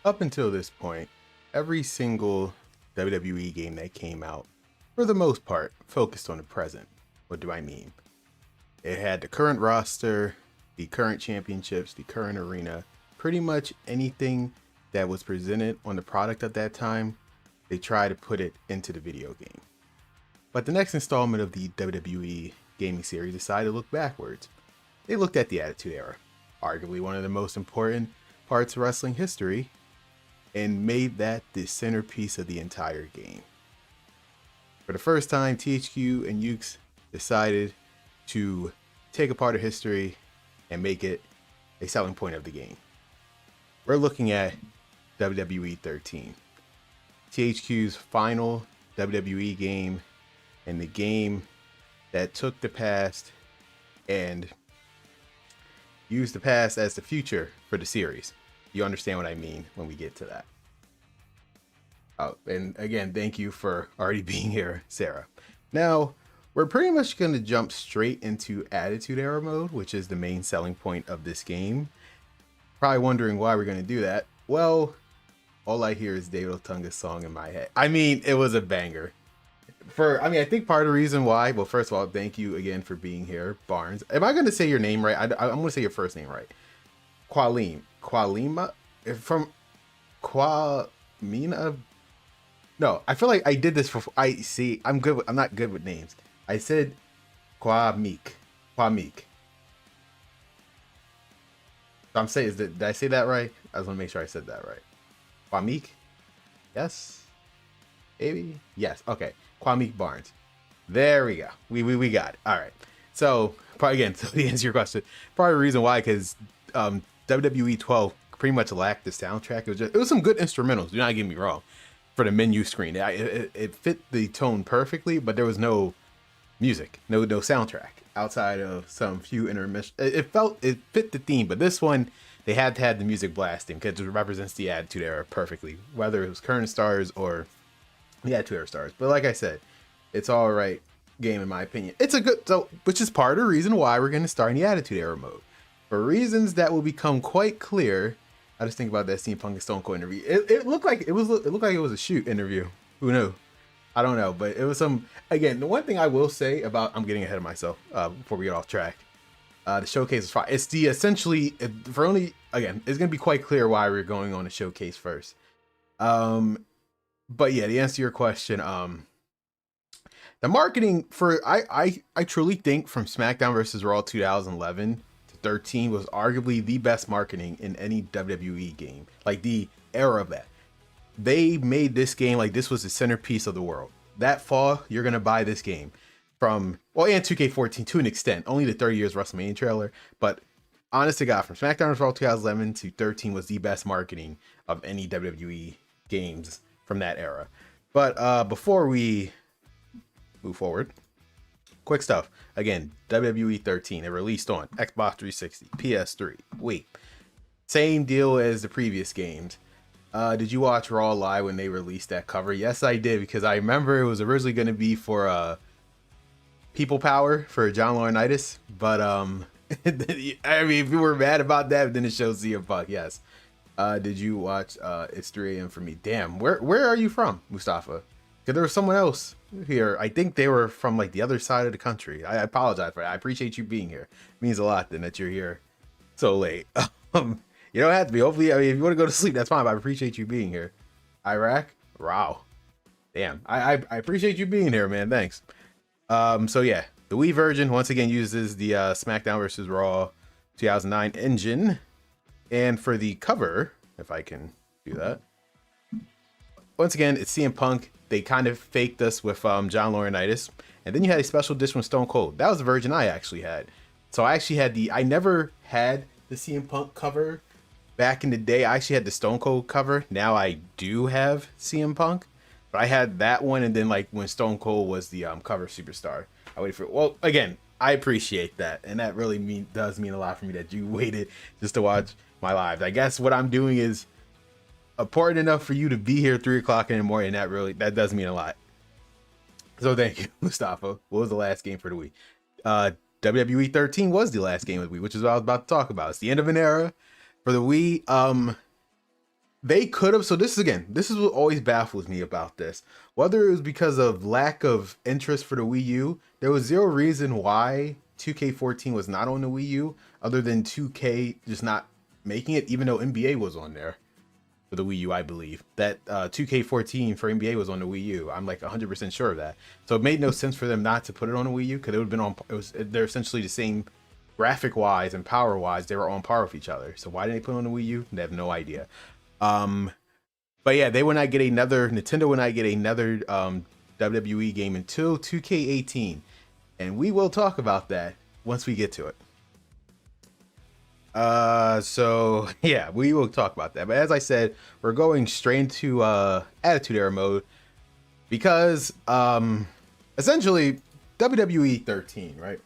Up until this point, every single WWE game that came out, for the most part, focused on the present. What do I mean? It had the current roster, the current championships, the current arena, pretty much anything that was presented on the product at that time, they try to put it into the video game. But the next installment of the WWE gaming series decided to look backwards. They looked at the Attitude Era, arguably one of the most important parts of wrestling history, and made that the centerpiece of the entire game. For the first time, THQ and Ukes decided to take a part of history and make it a selling point of the game. We're looking at WWE 13, THQ's final WWE game, and the game that took the past and used the past as the future for the series. You understand what I mean when we get to that. Oh, and again, thank you for already being here, Sarah. Now, we're pretty much going to jump straight into Attitude Era mode, which is the main selling point of this game. Probably wondering why we're going to do that. Well, all I hear is David Otunga's song in my head. I mean, it was a banger. I think part of the reason why, well, first of all, thank you again for being here, Barnes. Am I going to say your name right? I'm going to say your first name right. Qualima? From Quamina? No, I feel like I did this for, I'm not good with names. I said Kwamik. So I'm saying, did I say that right? I just want to make sure I said that right. Kwamik? Yes? Maybe? Yes. Okay. Kwamik Barnes. There we go. We got it. All right. So, again, to answer your question, probably the reason why, because WWE 12 pretty much lacked the soundtrack. It was some good instrumentals. Do not get me wrong. For the menu screen, it fit the tone perfectly, but there was no music, no soundtrack outside of some few intermission. It fit the theme, but this one they had to have the music blasting because it represents the Attitude Era perfectly, whether it was current stars or the Attitude Era stars. But like I said, it's all right game in my opinion. It's a good, which is part of the reason why we're going to start in the Attitude Era mode for reasons that will become quite clear. I just think about that CM Punk and Stone Cold interview. It looked like it was a shoot interview. Who knew? I don't know, but it was some. Again, the one thing I will say about, I'm getting ahead of myself before we get off track. The showcase is fine. It's the essentially for only, again, it's gonna be quite clear why we're going on a showcase first. But yeah, to answer your question, the marketing for I truly think from SmackDown versus Raw 2011. 13 was arguably the best marketing in any WWE game, like the era of that. They made this game like this was the centerpiece of the world. That fall, you're gonna buy this game from, well, and 2K14 to an extent, only the 30 years WrestleMania trailer, but honest to God, from SmackDown vs. Raw 2011 to 13 was the best marketing of any WWE games from that era. But before we move forward, quick stuff. Again, WWE 13, it released on Xbox 360, PS3, Wii. Same deal as the previous games. Did you watch Raw Live when they released that cover? Yes, I did, because I remember it was originally going to be for People Power for John Laurinaitis, but I mean, if you were mad about that, then it shows CM Punk. Yes. Did you watch It's 3 a.m. for me? Damn, where are you from, Mustafa? Because there was someone else here. I think they were from like the other side of the country. I apologize for that. I appreciate you being here. It means a lot then that you're here so late. You don't have to be. Hopefully, I mean, if you want to go to sleep, that's fine. But I appreciate you being here. Iraq? Wow. Damn. I appreciate you being here, man. Thanks. So yeah, the Wii version once again uses the SmackDown vs. Raw 2009 engine. And for the cover, if I can do that, once again, it's CM Punk. They kind of faked us with John Laurinaitis. And then you had a special edition with Stone Cold. That was the version I actually had. So I actually had I never had the CM Punk cover back in the day. I actually had the Stone Cold cover. Now I do have CM Punk. But I had that one, and then like when Stone Cold was the cover superstar, I waited for it. Well, again, I appreciate that. And that really does mean a lot for me that you waited just to watch my lives. I guess what I'm doing is important enough for you to be here 3 o'clock in the morning. That does mean a lot. So thank you, Mustafa. What was the last game for the Wii? WWE 13 was the last game of the Wii, which is what I was about to talk about. It's the end of an era for the Wii. They could have. So this is what always baffles me about this. Whether it was because of lack of interest for the Wii U, there was zero reason why 2K14 was not on the Wii U, other than 2K just not making it, even though NBA was on there for the Wii U, I believe. That 2K14 for NBA was on the Wii U. I'm like 100% sure of that. So it made no sense for them not to put it on the Wii U, because it would have been on. They're essentially the same graphic wise and power wise. They were on par with each other. So why didn't they put it on the Wii U? They have no idea. But yeah, they will not get another. Nintendo will not get another WWE game until 2K18, and we will talk about that once we get to it. So yeah, we will talk about that. But as I said, we're going straight into Attitude Era mode because essentially WWE 13, right?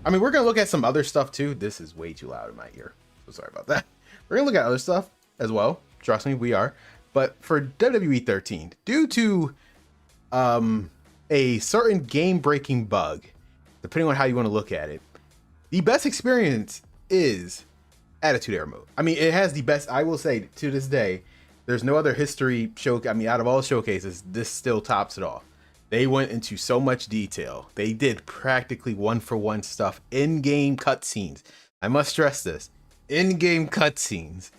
I mean, we're gonna look at some other stuff too. This is way too loud in my ear, so sorry about that. We're gonna look at other stuff as well. Trust me, we are. But for WWE 13, due to a certain game-breaking bug, depending on how you want to look at it, the best experience is Attitude Era mode. I mean, it has the best. I will say to this day, there's no other history show. I mean, out of all showcases, this still tops it all. They went into so much detail. They did practically one-for-one stuff. In-game cutscenes. I must stress this. In-game cutscenes.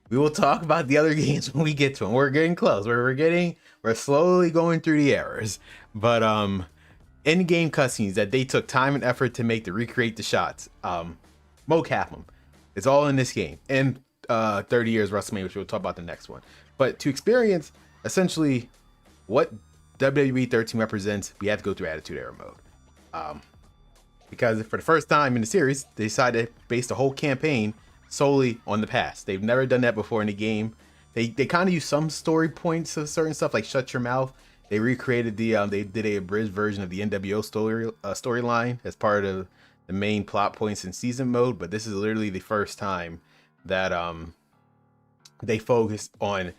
We will talk about the other games when we get to them. We're getting close. We're slowly going through the errors. But in-game cutscenes that they took time and effort to make to recreate the shots. Mocap them. It's all in this game. And 30 years WrestleMania, which we'll talk about the next one. But to experience essentially what WWE 13 represents, we have to go through Attitude Era mode. Because for the first time in the series, they decided to base the whole campaign solely on the past. They've never done that before in the game. They kind of use some story points of certain stuff, like Shut Your Mouth. They recreated they did a abridged version of the NWO storyline as part of the main plot points in season mode. But this is literally the first time that they focused on.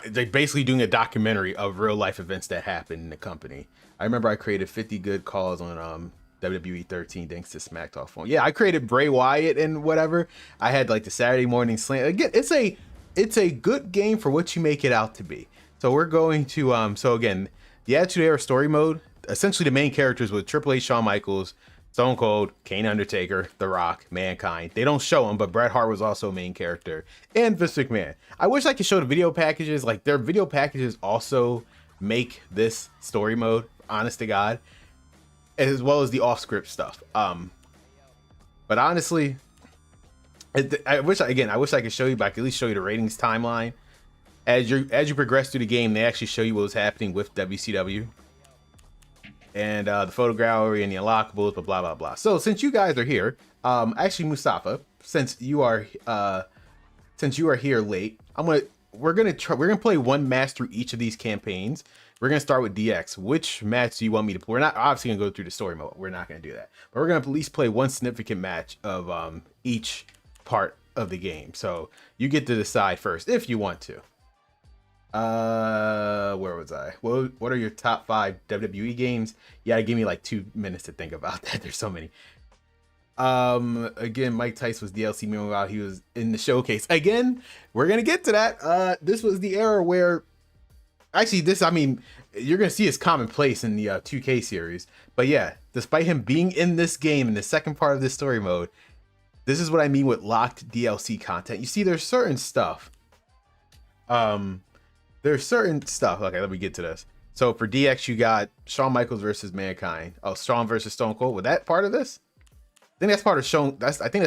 They're basically doing a documentary of real life events that happened in the company. I remember I created 50 good calls on WWE 13 thanks to SmackTalk phone. Yeah, I created Bray Wyatt and whatever. I had like the Saturday morning slam. Again, it's a good game for what you make it out to be. So we're going to so again, the Attitude Era story mode, essentially the main characters with Triple H, Shawn Michaels, Stone Cold, Kane, Undertaker, The Rock, Mankind. They don't show him, but Bret Hart was also a main character, and Vince McMahon. I wish I could show the video packages. Like, their video packages also make this story mode, honest to God, as well as the off-script stuff. But honestly, I wish I could show you, but I could at least show you the ratings timeline. As you progress through the game, they actually show you what was happening with WCW. And the photo gallery and the unlockables, blah blah blah. So since you guys are here, actually Mustafa, since you are here late, we're gonna play one match through each of these campaigns. We're gonna start with DX. Which match do you want me to play? We're not obviously gonna go through the story mode. We're not gonna do that, but we're gonna at least play one significant match of each part of the game. So you get to decide first if you want to. Where was I? What are your top 5 WWE games? Yeah, give me like 2 minutes to think about that. There's so many. Again, Mike Tice was DLC. Meanwhile, he was in the showcase. Again, we're gonna get to that. This was the era where, actually, you're gonna see it's commonplace in the 2K series. But yeah, despite him being in this game in the second part of this story mode, this is what I mean with locked DLC content. You see, there's certain stuff. There's certain stuff. Okay, let me get to this. So for DX, you got Shawn Michaels versus Mankind. Oh, Shawn versus Stone Cold. Was that part of this? I think that's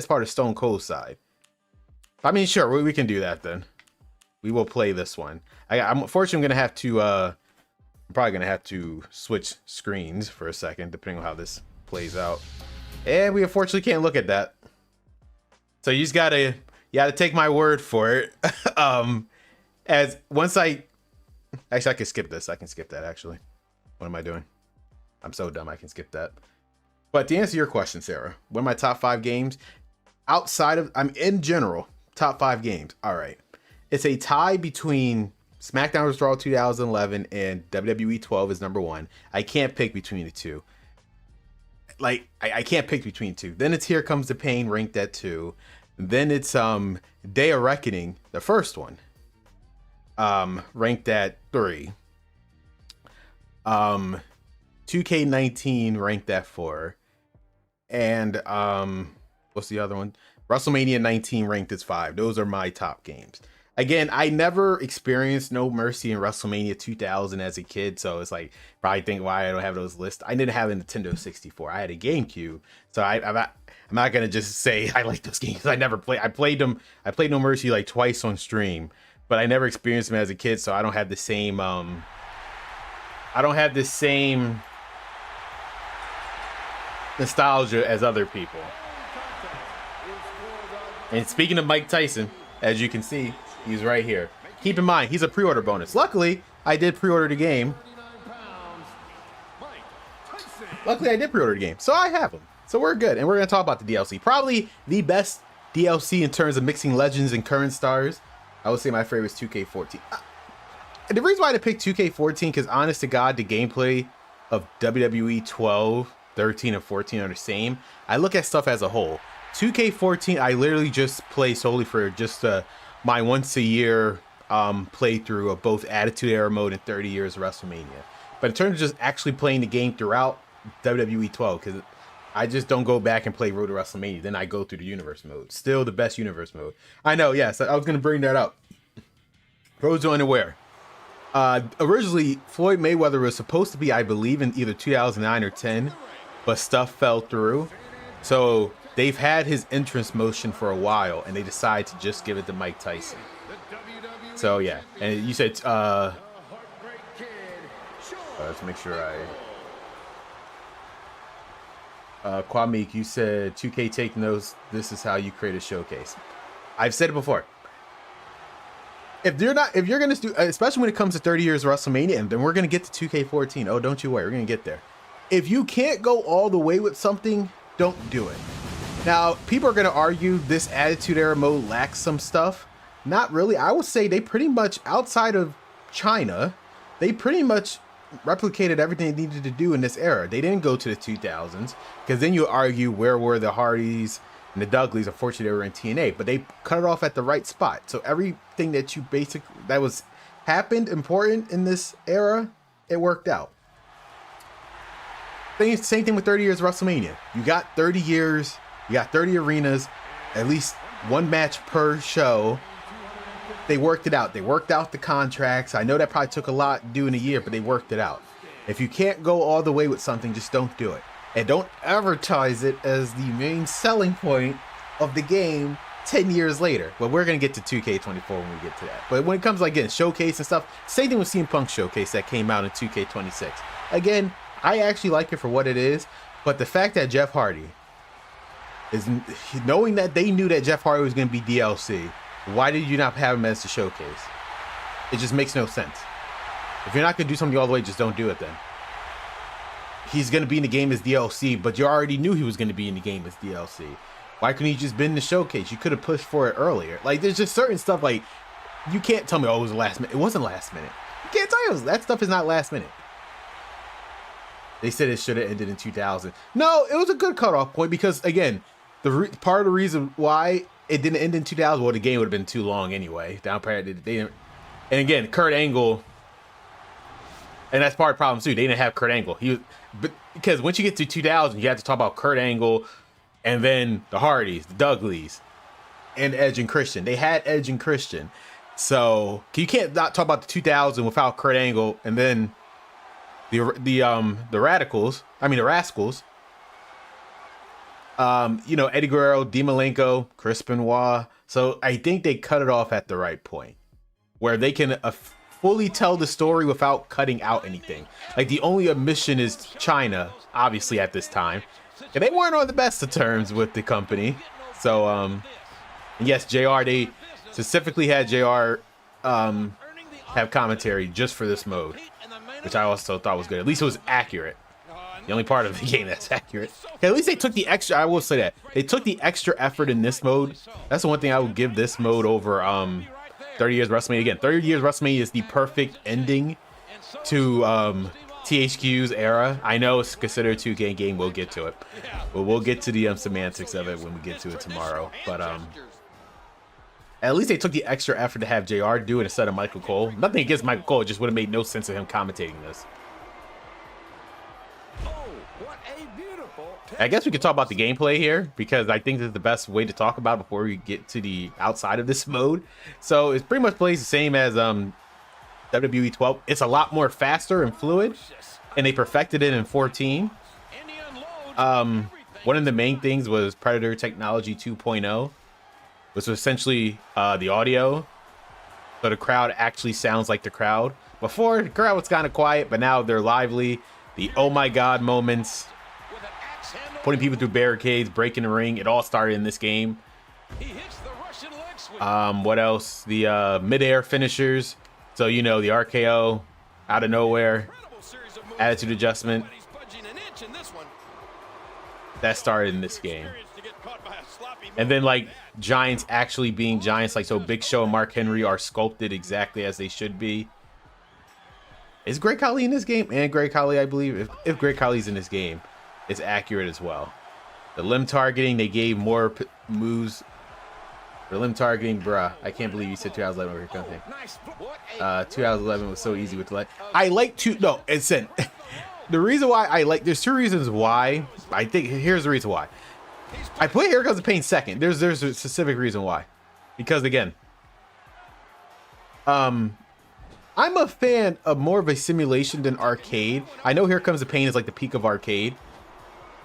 part of Stone Cold's side. I mean, sure, we can do that then. We will play this one. I'm unfortunately gonna have to. I'm probably gonna have to switch screens for a second, depending on how this plays out. And we unfortunately can't look at that. So you gotta take my word for it. I can skip this. I can skip that, actually. What am I doing? I'm so dumb. I can skip that. But to answer your question, Sarah, what are my top 5 games? In general, top 5 games. All right. It's a tie between SmackDown vs. Raw 2011 and WWE 12 is number 1. I can't pick between the two. Like, I can't pick between two. Then it's Here Comes the Pain ranked at 2. Then it's Day of Reckoning, the first one, ranked at 3. 2K19 ranked at 4. And what's the other one? WrestleMania 19 ranked as 5. Those are my top games. Again, I never experienced No Mercy in WrestleMania 2000 as a kid, so it's like probably think why I don't have those lists. I didn't have a Nintendo 64. I had a GameCube, so I'm not gonna just say I like those games. I never played. I played them. I played No Mercy like twice on stream, but I never experienced them as a kid, so I don't have the same. I don't have the same nostalgia as other people. And speaking of Mike Tyson, as you can see, he's right here. Keep in mind, he's a pre-order bonus. Luckily, I did pre-order the game. So I have him. So we're good. And we're going to talk about the DLC. Probably the best DLC in terms of mixing legends and current stars. I would say my favorite is 2K14. The reason why I picked 2K14, because honest to God, the gameplay of WWE 12, 13, and 14 are the same. I look at stuff as a whole. 2K14, I literally just play solely for just my once a year playthrough of both Attitude Era mode and 30 years of WrestleMania. But in terms of just actually playing the game throughout WWE 12, because I just don't go back and play Road to WrestleMania. Then I go through the universe mode. Still the best universe mode. I know, yes, I was going to bring that up. Road to Unaware. Originally, Floyd Mayweather was supposed to be, I believe, in either 2009 or 10, but stuff fell through. So they've had his entrance motion for a while, and they decided to just give it to Mike Tyson. So yeah, and you said, let's make sure Kwame, you said 2K take notes. This is how you create a showcase. I've said it before. If you're gonna do, especially when it comes to 30 years of WrestleMania, and then we're gonna get to 2K14. Oh, don't you worry, we're gonna get there. If you can't go all the way with something, don't do it. Now, people are going to argue this Attitude Era mode lacks some stuff. Not really. I would say they pretty much, outside of China, they pretty much replicated everything they needed to do in this era. They didn't go to the 2000s, because then you argue where were the Hardys and the Dudleys. Unfortunately, they were in TNA, but they cut it off at the right spot. So everything that you happened important in this era, it worked out. Same thing with 30 years of WrestleMania. You got 30 years, you got 30 arenas, at least one match per show. They worked it out. They worked out the contracts. I know that probably took a lot doing a year, but they worked it out. If you can't go all the way with something, just don't do it. And don't advertise it as the main selling point of the game 10 years later. Well, we're going to get to 2K24 when we get to that. But when it comes like, again, showcase and stuff, same thing with CM Punk Showcase that came out in 2K26. Again, I actually like it for what it is, but the fact that Jeff Hardy is, knowing that they knew that Jeff Hardy was going to be DLC, why did you not have him as the showcase? It just makes no sense. If you're not going to do something all the way, just don't do it then. He's going to be in the game as DLC, but you already knew he was going to be in the game as DLC. Why couldn't he just been in the showcase? You could have pushed for it earlier. Like, there's just certain stuff, like, you can't tell me, oh, it was last minute. It wasn't last minute. You can't tell me that stuff is not last minute. They said it should have ended in 2000. No, it was a good cutoff point because, again, part of the reason why it didn't end in 2000, well, the game would have been too long anyway. And again, Kurt Angle, and that's part of the problem too. They didn't have Kurt Angle. Because once you get to 2000, you have to talk about Kurt Angle, and then the Hardys, the Dudleys, and Edge and Christian. They had Edge and Christian, so you can't not talk about the 2000 without Kurt Angle, and then the Rascals, Eddie Guerrero, Dean Malenko, Chris Benoit. So I think they cut it off at the right point where they can fully tell the story without cutting out anything. Like, the only omission is China, obviously, at this time. And they weren't on the best of terms with the company. So, and yes, JR, they specifically had JR have commentary just for this mode, which I also thought was good. At least it was accurate. The only part of the game that's accurate. Okay, at least they took the extra, I will say that. They took the extra effort in this mode. That's the one thing I would give this mode over 30 Years WrestleMania. Again, 30 Years WrestleMania is the perfect ending to THQ's era. I know it's considered a 2K game. We'll get to it. But we'll get to the semantics of it when we get to it tomorrow. But at least they took the extra effort to have JR do it instead of Michael Cole. Nothing against Michael Cole. It just would have made no sense of him commentating this. I guess we could talk about the gameplay here, because I think that's the best way to talk about it before we get to the outside of this mode. So it pretty much plays the same as WWE 12. It's a lot more faster and fluid, and they perfected it in 14. One of the main things was Predator Technology 2.0, which was essentially the audio, so the crowd actually sounds like the crowd. Before, the crowd was kind of quiet, but now they're lively. The oh my god moments, putting people through barricades, breaking the ring, it all started in this game. What else? The mid-air finishers. So, you know, the RKO out of nowhere, attitude adjustment. That started in this game. And then, like, Giants actually being Giants. Like, so Big Show and Mark Henry are sculpted exactly as they should be. Is Great Khali in this game? And Great Khali, I believe. If Great Khali's in this game, it's accurate as well. The limb targeting, they gave more moves. For limb targeting, bruh. I can't believe you said 2011 over here. Come 2011 was so easy with the I like to, no, it's in. The reason why I like, there's two reasons why. I think, here's the reason why. I put Here Comes the Pain second. There's a specific reason why. Because again, I'm a fan of more of a simulation than arcade. I know Here Comes the Pain is like the peak of arcade.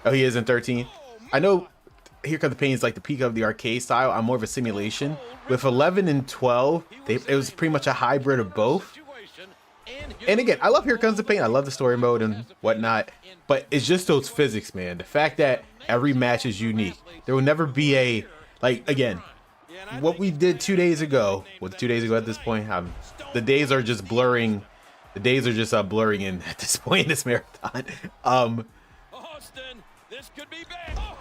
Oh, he is in 13. I know Here Comes the Pain is like the peak of the arcade style. I'm more of a simulation. With 11 and 12, it was pretty much a hybrid of both. And again, I love Here Comes the Pain. I love the story mode and whatnot. But it's just those physics, man. The fact that every match is unique. There will never be a, like, again, what we did 2 days ago. Well, 2 days ago at this point, the days are just blurring. The days are just blurring in at this point in this marathon.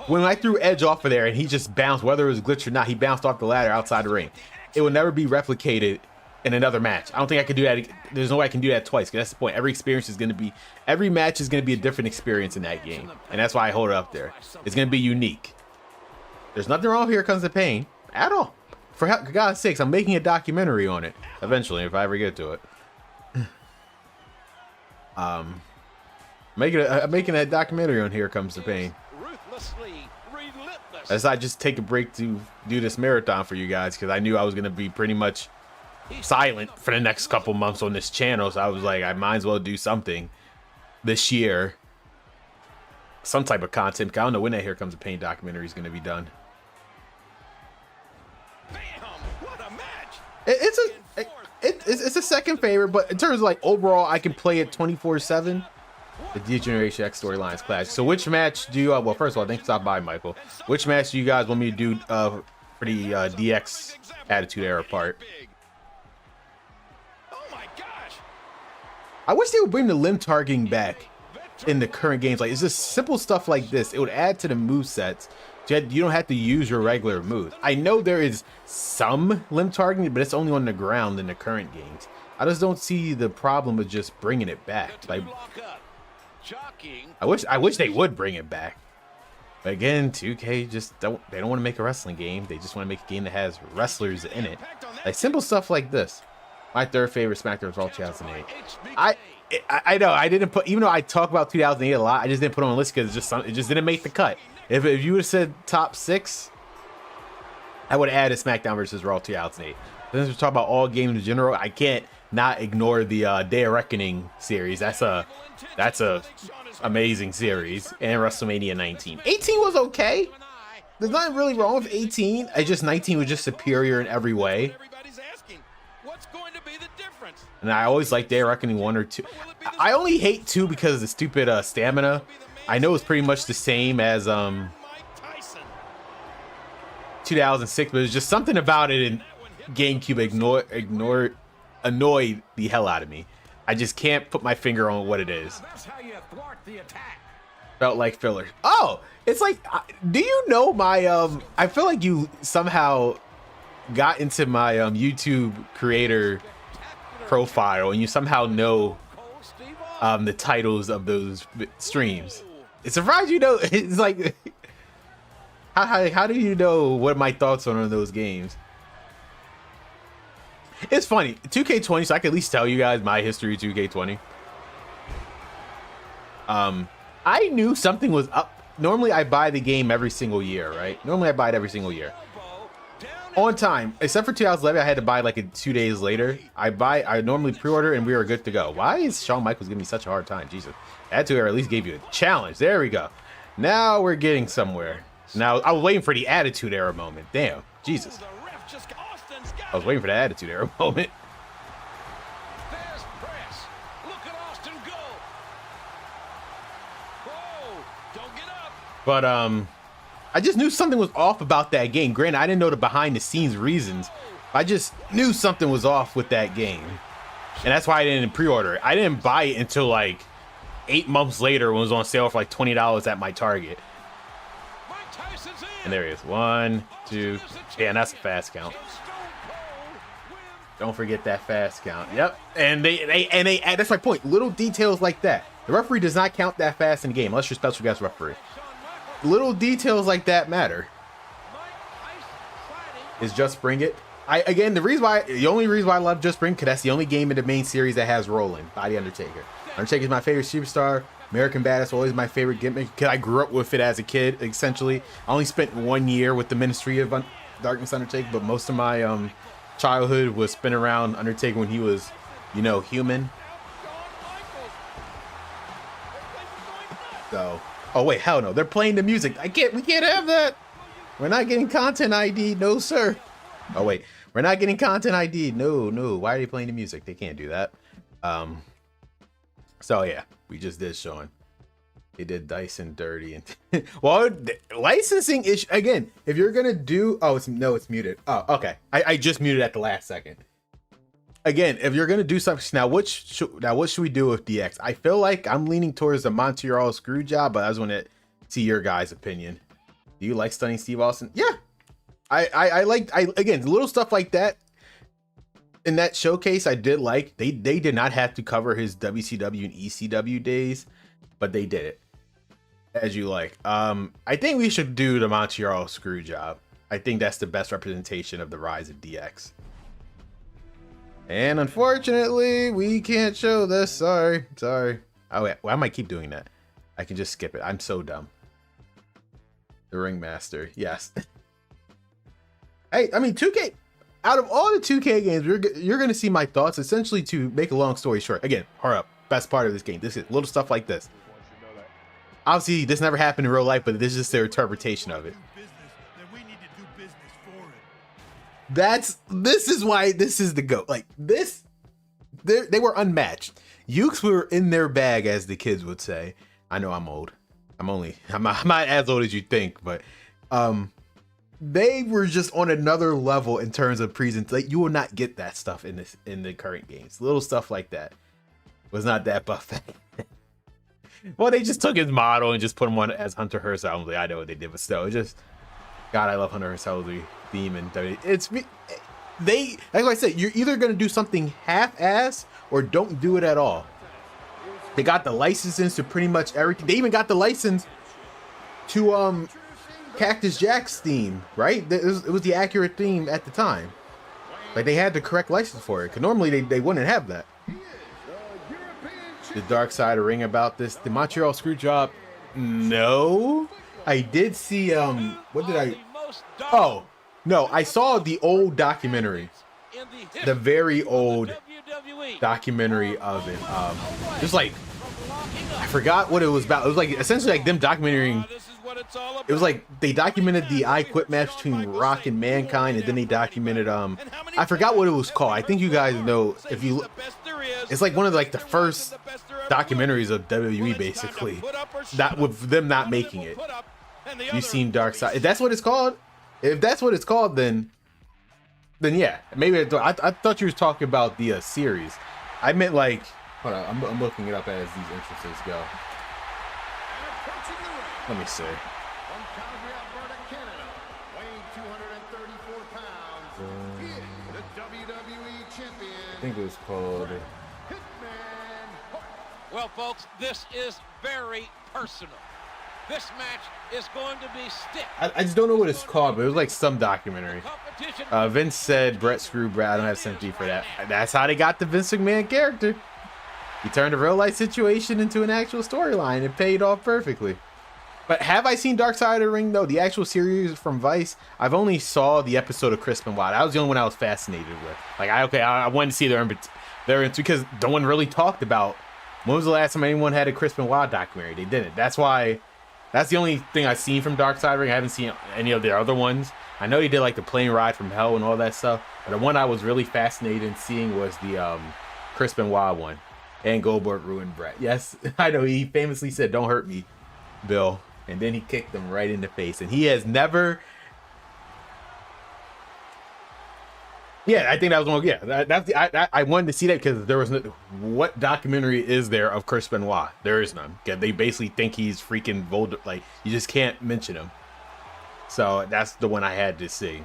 When I threw Edge off of there and he just bounced, whether it was glitch or not, he bounced off the ladder outside the ring. It will never be replicated in another match. I don't think I can do that. There's no way I can do that twice, because that's the point. Every experience is going to be, every match is going to be a different experience in that game. And that's why I hold it up there. It's going to be unique. There's nothing wrong with Here Comes the Pain at all. For God's sakes, I'm making a documentary on it eventually, if I ever get to it. I'm making that documentary on Here Comes the Pain. As I just take a break to do this marathon for you guys, because I knew I was going to be pretty much silent for the next couple months on this channel. So I was like, I might as well do something this year. Some type of content. I don't know when that Here Comes the Pain documentary is going to be done. It's a second favorite, but in terms of like overall, I can play it 24/7. The D-Generation X storylines clash. So which match do you, well, first of all, thanks for stopping by, Michael. Which match do you guys want me to do for the DX Attitude Era part? I wish they would bring the limb targeting back in the current games. Like, it's just simple stuff like this. It would add to the movesets. You don't have to use your regular moves. I know there is some limb targeting, but it's only on the ground in the current games. I just don't see the problem with just bringing it back. Like, I wish they would bring it back. But again, 2K just don't want to make a wrestling game. They just want to make a game that has wrestlers in it. Like simple stuff like this. My third favorite SmackDown was all 2008. I know I didn't put, even though I talk about 2008 a lot, I just didn't put it on the list because it just didn't make the cut. If you would have said top 6, I would have added SmackDown versus Raw 2008. Since we're talking about all games in general, I can't not ignore the Day of Reckoning series. That's a amazing series. And WrestleMania 19. 18 was okay. There's nothing really wrong with 18. I just 19 was just superior in every way. And I always like Day of Reckoning 1 or 2. I only hate 2 because of the stupid stamina. I know it's pretty much the same as 2006, but there's just something about it in GameCube annoyed the hell out of me. I just can't put my finger on what it is. Felt like filler. Oh, it's like, do you know my I feel like you somehow got into my YouTube creator profile and you somehow know the titles of those streams. It's surprised you know. It's like, how do you know what my thoughts are on those games? It's funny, 2K20, so I can at least tell you guys my history of 2K20. I knew something was up. Normally I buy the game every single year, right? Normally I buy it every single year. On time, except for 2011, I had to buy like 2 days later. I normally pre-order and we are good to go. Why is Shawn Michaels giving me such a hard time? Jesus. Attitude at least gave you a challenge. There we go. Now we're getting somewhere. Now, I was waiting for the Attitude Era moment. Damn. Jesus. I was waiting for the Attitude Era moment. But, I just knew something was off about that game. Granted, I didn't know the behind-the-scenes reasons. I just knew something was off with that game. And that's why I didn't pre-order it. I didn't buy it until, like, 8 months later when it was on sale for, like, $20 at my Target. And there he is. 1, 2. Yeah, and that's a fast count. Don't forget that fast count. Yep. And they that's my point. Little details like that. The referee does not count that fast in the game unless you're special guest referee. Little details like that matter. Is Just Bring It. Again, the only reason why I love Just Bring It, because that's the only game in the main series that has rolling by the Undertaker. Undertaker is my favorite superstar. American Badass always my favorite gimmick because I grew up with it as a kid. Essentially, I only spent 1 year with the Ministry of Darkness Undertaker, but most of my childhood was spent around Undertaker when he was, you know, human. So, oh wait, hell no, they're playing the music. We can't have that. We're not getting content ID, no sir. Oh wait, we're not getting content ID. No. Why are they playing the music? They can't do that. So yeah, we just did Sean. They did Dyson dirty and well, licensing issue again. If you're gonna do, it's muted. Oh, okay. I just muted at the last second. Again, if you're gonna do something now, what should we do with DX? I feel like I'm leaning towards the Montreal screw job, but I just want to see your guys' opinion. Do you like Stunning Steve Austin? Yeah, I again, little stuff like that. In that showcase, I did like they did not have to cover his WCW and ECW days, but they did it as you like. I think we should do the Montreal screw job. I think that's the best representation of the rise of DX. And unfortunately, we can't show this. Sorry. Oh wait, why am I keep doing that? I can just skip it. I'm so dumb. The Ringmaster, yes. Hey, I mean 2K. Out of all the 2K games, you're going to see my thoughts. Essentially, to make a long story short, again, hurry up. Best part of this game. This is little stuff like this. Obviously, this never happened in real life, but this is just their interpretation of it. This is why this is the GOAT. Like this, they were unmatched. Ukes were in their bag, as the kids would say. I know I'm old. I'm not as old as you think, but they were just on another level in terms of present. Like you will not get that stuff in the current games. Little stuff like that was not that buffet. Well, they just took his model and just put him on as Hunter Hearst. I know what they did, but still, it's just God. I love Hunter Hearst theme and it's like I said, you're either gonna do something half-ass or don't do it at all. They got the licenses to pretty much everything. They even got the license to Cactus Jack's theme, right? It was the accurate theme at the time. Like they had the correct license for it, because normally they wouldn't have that. The Dark Side of Ring about this. The Montreal Screwjob. No. I did see what did I oh no, I saw the old documentary. The very old documentary of it. Just like I forgot what it was about. It was like essentially like them documenting. It was like they documented the I Quit match between Rock and Mankind, and then they documented I forgot what it was called. I think you guys know if you. It's like one of the first documentaries of WWE, basically. That with them not making it. You've seen Dark Side. If that's what it's called, then yeah, maybe I thought you were talking about the series. I meant like, hold on, I'm looking it up as these entrances go. Let me see. I think it was called. go, folks. This is very personal. This match is going to be stiff. I just don't know what it's called, but it was like some documentary. Vince said, Brett screwed Brad. I don't have sympathy for that. That's how they got the Vince McMahon character. He turned a real life situation into an actual storyline. It paid off perfectly. But have I seen Dark Side of the Ring, though? The actual series from Vice? I've only saw the episode of Chris Benoit. That was the only one I was fascinated with. Like, I wanted to see their because no one really talked about when was the last time anyone had a Chris Benoit documentary. They didn't. That's why. That's the only thing I've seen from Dark Side of the Ring. I haven't seen any of their other ones. I know he did like the plane ride from hell and all that stuff. But the one I was really fascinated in seeing was the Chris Benoit one. And Goldberg ruined Brett. Yes, I know. He famously said, "Don't hurt me, Bill." And then he kicked him right in the face. And he has never... Yeah, I think that was one. Yeah, I wanted to see that because there was no... What documentary is there of Chris Benoit? There is none. They basically think he's freaking Voldemort. Like, you just can't mention him. So that's the one I had to see.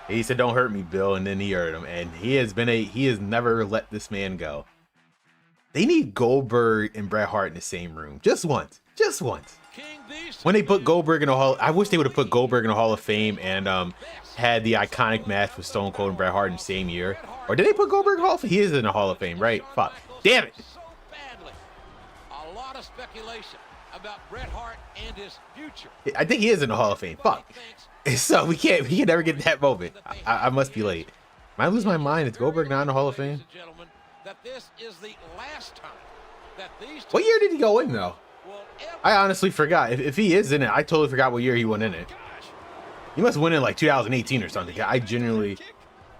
He said, "Don't hurt me, Bill." And then he hurt him. And he has never let this man go. They need Goldberg and Bret Hart in the same room. Just once. Just once. When they put Goldberg in the Hall... I wish they would have put Goldberg in the Hall of Fame and had the iconic match with Stone Cold and Bret Hart in the same year. Or did they put Goldberg in the Hall of Fame? He is in the Hall of Fame, right? Fuck. Damn it. A lot of speculation about Bret Hart and his future. I think he is in the Hall of Fame. Fuck. So we can never get that moment. I must be late. Might lose my mind. Is Goldberg not in the Hall of Fame? That this is the last time that these what year did he go in though? I honestly forgot. If he is in it, I totally forgot what year he went in it. He must win in like 2018 or something. I genuinely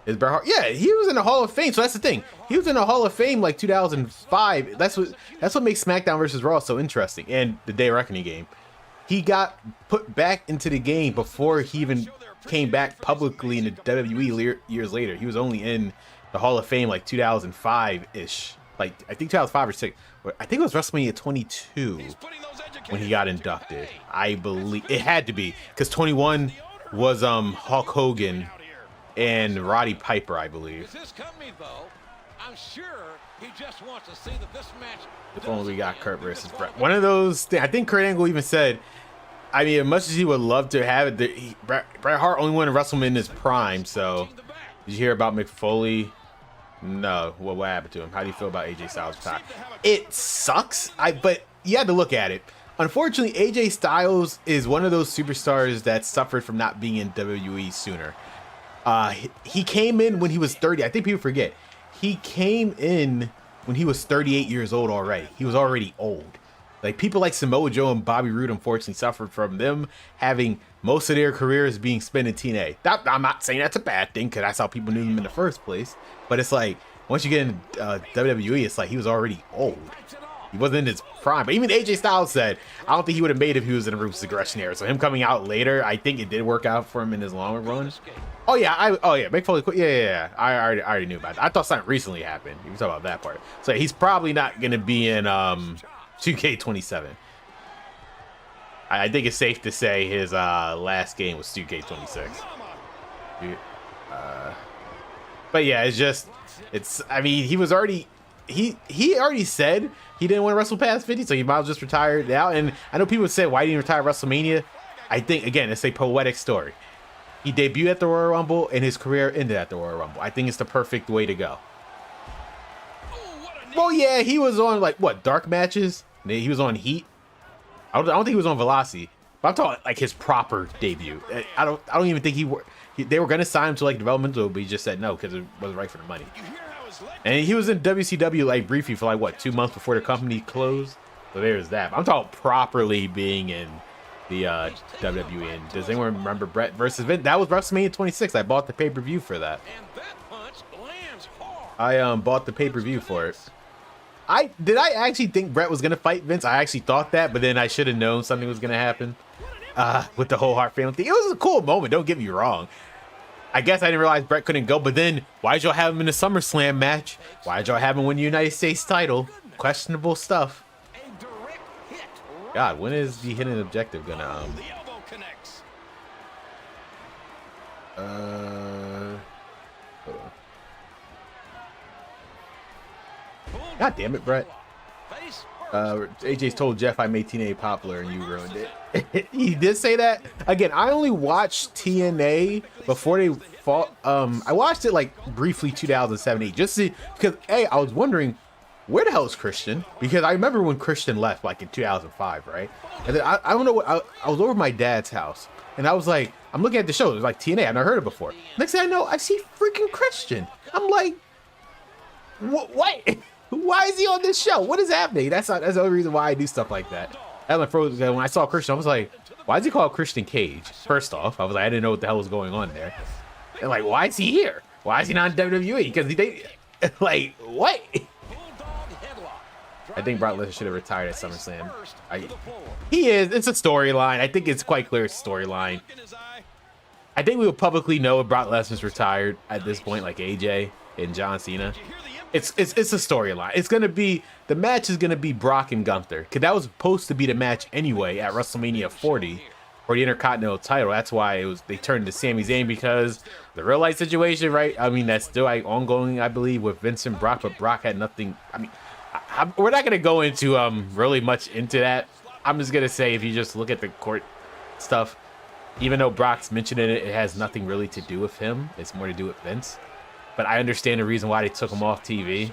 is Bret Hart. Yeah, he was in the Hall of Fame. So that's the thing. He was in the Hall of Fame like 2005. That's what makes SmackDown versus Raw so interesting. And the Day of Reckoning game. He got put back into the game before he even came back publicly in the WWE years later. He was only in the Hall of Fame like 2005-ish. Like, I think 2005 or 6. I think it was WrestleMania 22 when he got inducted. I believe it had to be because 21 was Hulk Hogan and Roddy Piper, I believe. I'm sure he just wants to see that this match. If only we got Kurt versus Bret. One of those things. I think Kurt Angle even said, I mean, as much as he would love to have it, Bret Hart only won a WrestleMania in his prime. So, did you hear about Mick Foley? No. What happened to him? How do you feel about AJ Styles' time? It sucks. But you had to look at it. Unfortunately, AJ Styles is one of those superstars that suffered from not being in WWE sooner. He came in when he was 30. I think people forget. He came in when he was 38 years old already. He was already old. Like, people like Samoa Joe and Bobby Roode unfortunately suffered from them having most of their careers being spent in TNA. I'm not saying that's a bad thing because that's how people knew them in the first place. But it's like, once you get in WWE, it's like he was already old. He wasn't in his prime. But even AJ Styles said, I don't think he would have made it if he was in a Ruthless Aggression era. So him coming out later, I think it did work out for him in his long run. Oh yeah, Mick Foley quit. Yeah. I already knew about that. I thought something recently happened. You can talk about that part. So he's probably not gonna be in 2K27. I think it's safe to say his last game was 2K26. But yeah, I mean, he was already, he already said he didn't want to wrestle past 50, so he might as well just retire now. And I know people say, why didn't he retire WrestleMania? I think, again, it's a poetic story. He debuted at the Royal Rumble, and his career ended at the Royal Rumble. I think it's the perfect way to go. Well, yeah, he was on, like, what, dark matches? He was on Heat. I don't think he was on Velocity. But I'm talking, like, his proper debut. I don't even think they were going to sign him to, like, developmental, but he just said no because it wasn't right for the money. And he was in WCW, like, briefly for, like, what, 2 months before the company closed? So there's that. But I'm talking properly being in the WWE. And does anyone remember Brett versus Vince? That was WrestleMania 26. I bought the pay-per-view for that. I bought the pay-per-view for it. Did I actually think Brett was going to fight Vince? I actually thought that, but then I should have known something was going to happen with the whole Hart family thing. It was a cool moment, don't get me wrong. I guess I didn't realize Brett couldn't go, but then why'd y'all have him in a SummerSlam match? Why'd y'all have him win the United States title? Questionable stuff. God, when is the hidden objective gonna hold on. God damn it, Brett. AJ's told Jeff I made TNA popular and you ruined it. He did say that. Again, I only watched TNA before they fought. I watched it like briefly 2007, just to, because I was wondering where the hell is Christian? Because I remember when Christian left like in 2005, right? And then I don't know what I was over at my dad's house and I was like, I'm looking at the show. It was like TNA. I've never heard it before. Next thing I know, I see freaking Christian. I'm like, what? Why is he on this show? What is happening? That's the only reason why I do stuff like that. When I saw Christian, I was like, why is he called Christian Cage? First off, I was like, I didn't know what the hell was going on there. And like, why is he here? Why is he not in WWE? Because they like, what? I think Brock Lesnar should have retired at SummerSlam. He is. It's a storyline. I think it's quite clear it's a storyline. I think we will publicly know if Brock Lesnar's retired at this point, like AJ and John Cena. It's a storyline. It's gonna be, the match is gonna be Brock and Gunther, because that was supposed to be the match anyway at WrestleMania 40 for the Intercontinental title. That's why they turned to Sami Zayn, because the real life situation, right? I mean, that's still ongoing, I believe, with Vince and Brock, but Brock had nothing. I mean, we're not gonna go into really much into that. I'm just gonna say, if you just look at the court stuff, even though Brock's mentioning it, it has nothing really to do with him. It's more to do with Vince. But I understand the reason why they took him off TV.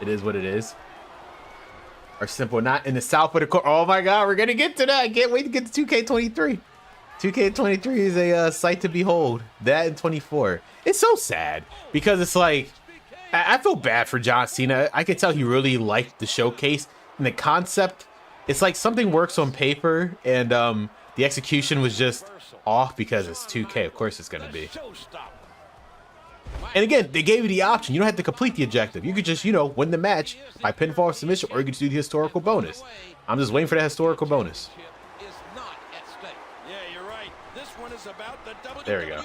It is what it is. Or simple, not in the south of the court. Oh my God, we're gonna get to that. I can't wait to get to 2K23. 2K23 is a sight to behold. That and 24. It's so sad because it's like, I feel bad for John Cena. I could tell he really liked the showcase and the concept. It's like something works on paper and the execution was just off because it's 2K. Of course it's gonna be. And again, they gave you the option. You don't have to complete the objective. You could just, win the match by pinfall or submission, or you could just do the historical bonus. I'm just waiting for the historical bonus. There we go.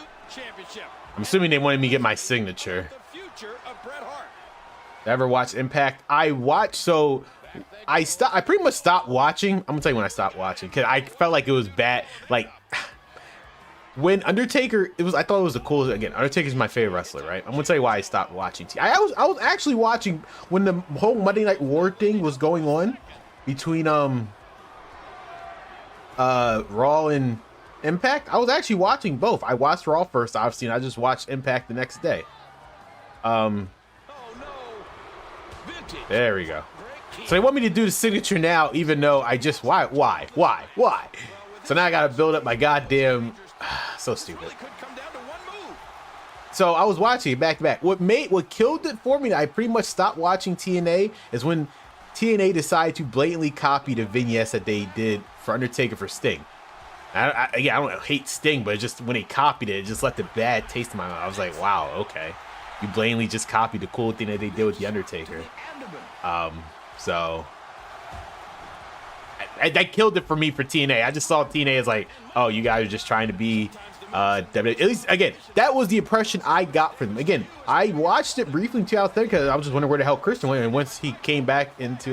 I'm assuming they wanted me to get my signature. Ever watch Impact? I watched, so I pretty much stopped watching. I'm gonna tell you when I stopped watching, because I felt like it was bad. Like, when Undertaker, I thought it was the coolest. Again, Undertaker's my favorite wrestler, right? I'm gonna tell you why I stopped watching. I was actually watching when the whole Monday Night War thing was going on between Raw and Impact. I was actually watching both. I watched Raw first, obviously, and I just watched Impact the next day. There we go. So they want me to do the signature now, even though I just why? So now I gotta build up my goddamn. So stupid. So I was watching it back to back. What killed it for me that I pretty much stopped watching TNA is when TNA decided to blatantly copy the vignettes that they did for Undertaker for Sting. I don't hate Sting, but just when they copied it, it just left a bad taste in my mouth. I was like, wow, okay. You blatantly just copied the cool thing that they did with the Undertaker. So that killed it for me for TNA. I just saw TNA as like, oh, you guys are just trying to be WWE. At least, again, that was the impression I got from them. Again, I watched it briefly in 2010 because I was just wondering where the hell Christian went. And once he came back into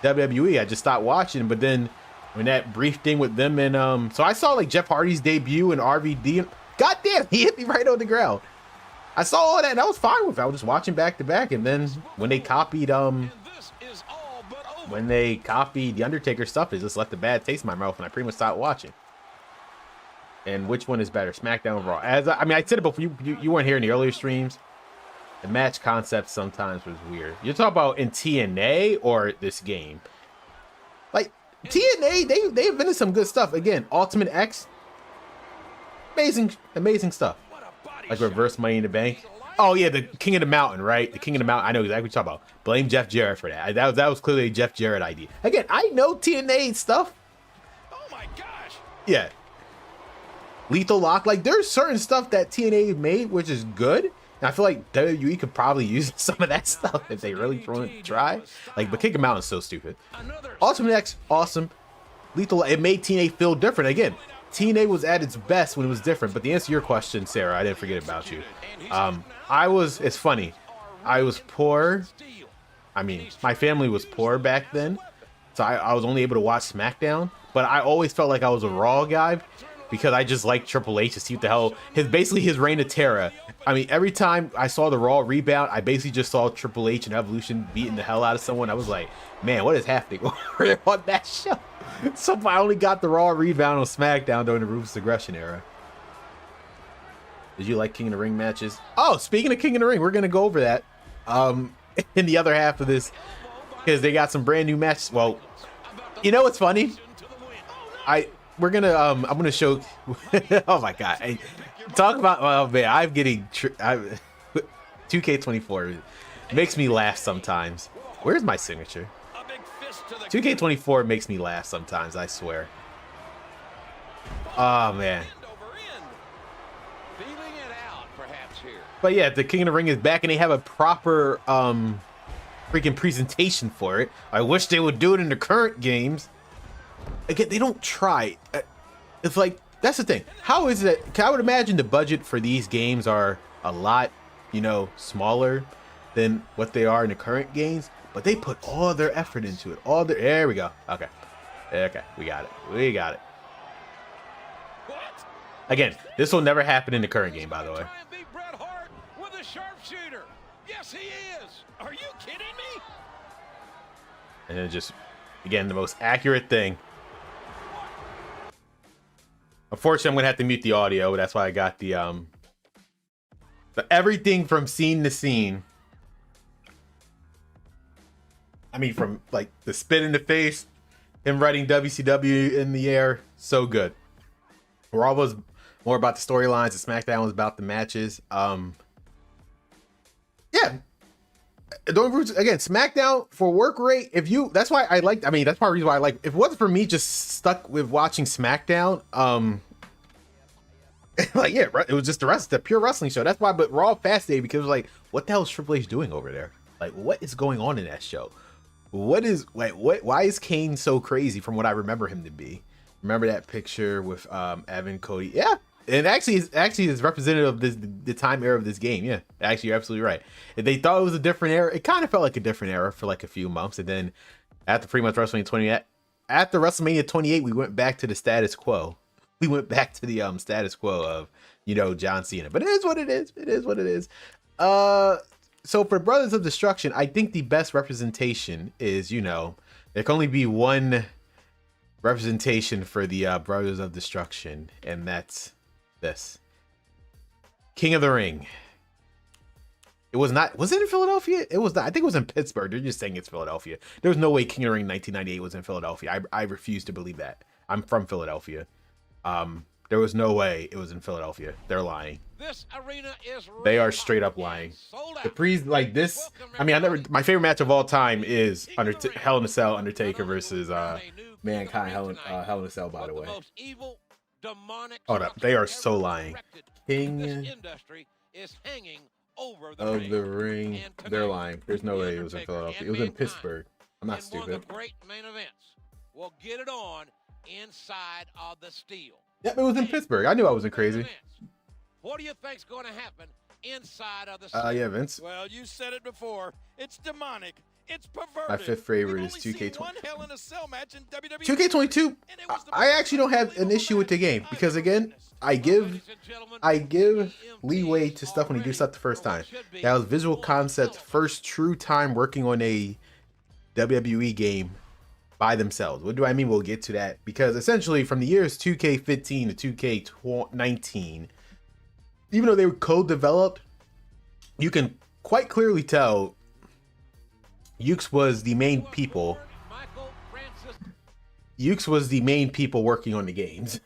WWE, I just stopped watching. But then when that brief thing with them and so I saw like Jeff Hardy's debut and RVD. And goddamn, he hit me right on the ground. I saw all that and I was fine with it. I was just watching back to back. And then when they copied the Undertaker stuff, it just left a bad taste in my mouth, and I pretty much stopped watching. And which one is better, SmackDown or Raw? I said it before. You weren't here in the earlier streams. The match concept sometimes was weird. You're talking about in TNA or this game? Like TNA, they invented some good stuff. Again, Ultimate X, amazing stuff. Like reverse Money in the Bank. Oh yeah, the King of the Mountain, right? The King of the Mountain. I know exactly what you're talking about. Blame Jeff Jarrett for that. That was clearly a Jeff Jarrett idea. Again, I know TNA stuff. Oh my gosh. Yeah. Lethal Lock. Like there's certain stuff that TNA made which is good. And I feel like WWE could probably use some of that stuff if they really want to try. Like, but King of the Mountain is so stupid. Ultimate X, awesome. Lethal. It made TNA feel different. Again, TNA was at its best when it was different. But to answer your question, Sarah, I didn't forget about you. It's funny. I was poor. I mean, my family was poor back then. So I was only able to watch SmackDown. But I always felt like I was a Raw guy. because I just like Triple H to see what the hell basically his reign of terror. I mean, every time I saw the Raw rebound, I basically just saw Triple H and Evolution beating the hell out of someone. I was like, man, what is happening over on that show? So I only got the Raw rebound on SmackDown during the Ruthless Aggression era. Did you like King of the Ring matches? Oh, speaking of King of the Ring, we're gonna go over that in the other half of this, because they got some brand new matches. Well, you know what's funny? I'm gonna show. Oh my god! Talk about, oh man, I'm getting 2K24 makes me laugh sometimes. Where's my signature? 2K24 makes me laugh sometimes, I swear. Oh man. But yeah, the King of the Ring is back, and they have a proper freaking presentation for it. I wish they would do it in the current games. Again, they don't try. It's like, that's the thing. How is it? I would imagine the budget for these games are a lot, you know, smaller than what they are in the current games. But they put all their effort into it. There we go. Okay. Okay, we got it. We got it. Again, this will never happen in the current game, by the way. Yes, he is. Are you kidding me? And then just, again, the most accurate thing. Unfortunately, I'm gonna have to mute the audio. That's why I got the everything from scene to scene. I mean, from like the spit in the face, him writing WCW in the air, so good. Raw was more about the storylines, the SmackDown was about the matches. Yeah. Again, SmackDown for work rate. That's why I like. I mean, that's part of the reason why I like. If it wasn't for me just stuck with watching SmackDown, like yeah, it was just the pure wrestling show. That's why. But Raw fascinated because it was like, what the hell is Triple H doing over there? Like, what is going on in that show? Why is Kane so crazy from what I remember him to be? Remember that picture with Evan Cody? Yeah. And actually is representative of the time era of this game. Yeah, actually, you're absolutely right. If they thought it was a different era, it kind of felt like a different era for like a few months. And then after pretty much WrestleMania 28, after WrestleMania 28, we went back to the status quo. We went back to the status quo of, you know, John Cena. But it is what it is. It is what it is. So for Brothers of Destruction, I think the best representation is, you know, there can only be one representation for the Brothers of Destruction, and that's this. King of the Ring. It was it in Philadelphia? It was not. I think it was in Pittsburgh. They're just saying it's Philadelphia. There was no way King of the Ring 1998 was in Philadelphia. I refuse to believe that. I'm from Philadelphia. There was no way it was in Philadelphia. They're lying. This arena is they are straight up lying. Like this. I mean, my favorite match of all time is Hell in a Cell, Undertaker versus Mankind. Hell in a Cell, by the way. Hold up, they are so lying. King of the Ring. They're lying. There's no way it was in Philadelphia. It was in Pittsburgh. I'm not stupid. Great main events. We'll get it on inside of the steel. Yep, it was in Pittsburgh. I knew I wasn't crazy. What do you think's going to happen inside of the steel? Yeah, Vince. Well, you said it before. It's demonic. It's perverted. My fifth favorite is 2K20. 2K22. I actually don't have an issue with the game because again, I give leeway to stuff when you do stuff the first time. That was Visual Concepts' first true time working on a WWE game by themselves. What do I mean? We'll get to that because essentially from the years 2K15 to 2K19, even though they were co-developed, you can quite clearly tell Ukes was the main people. Ukes was the main people working on the games.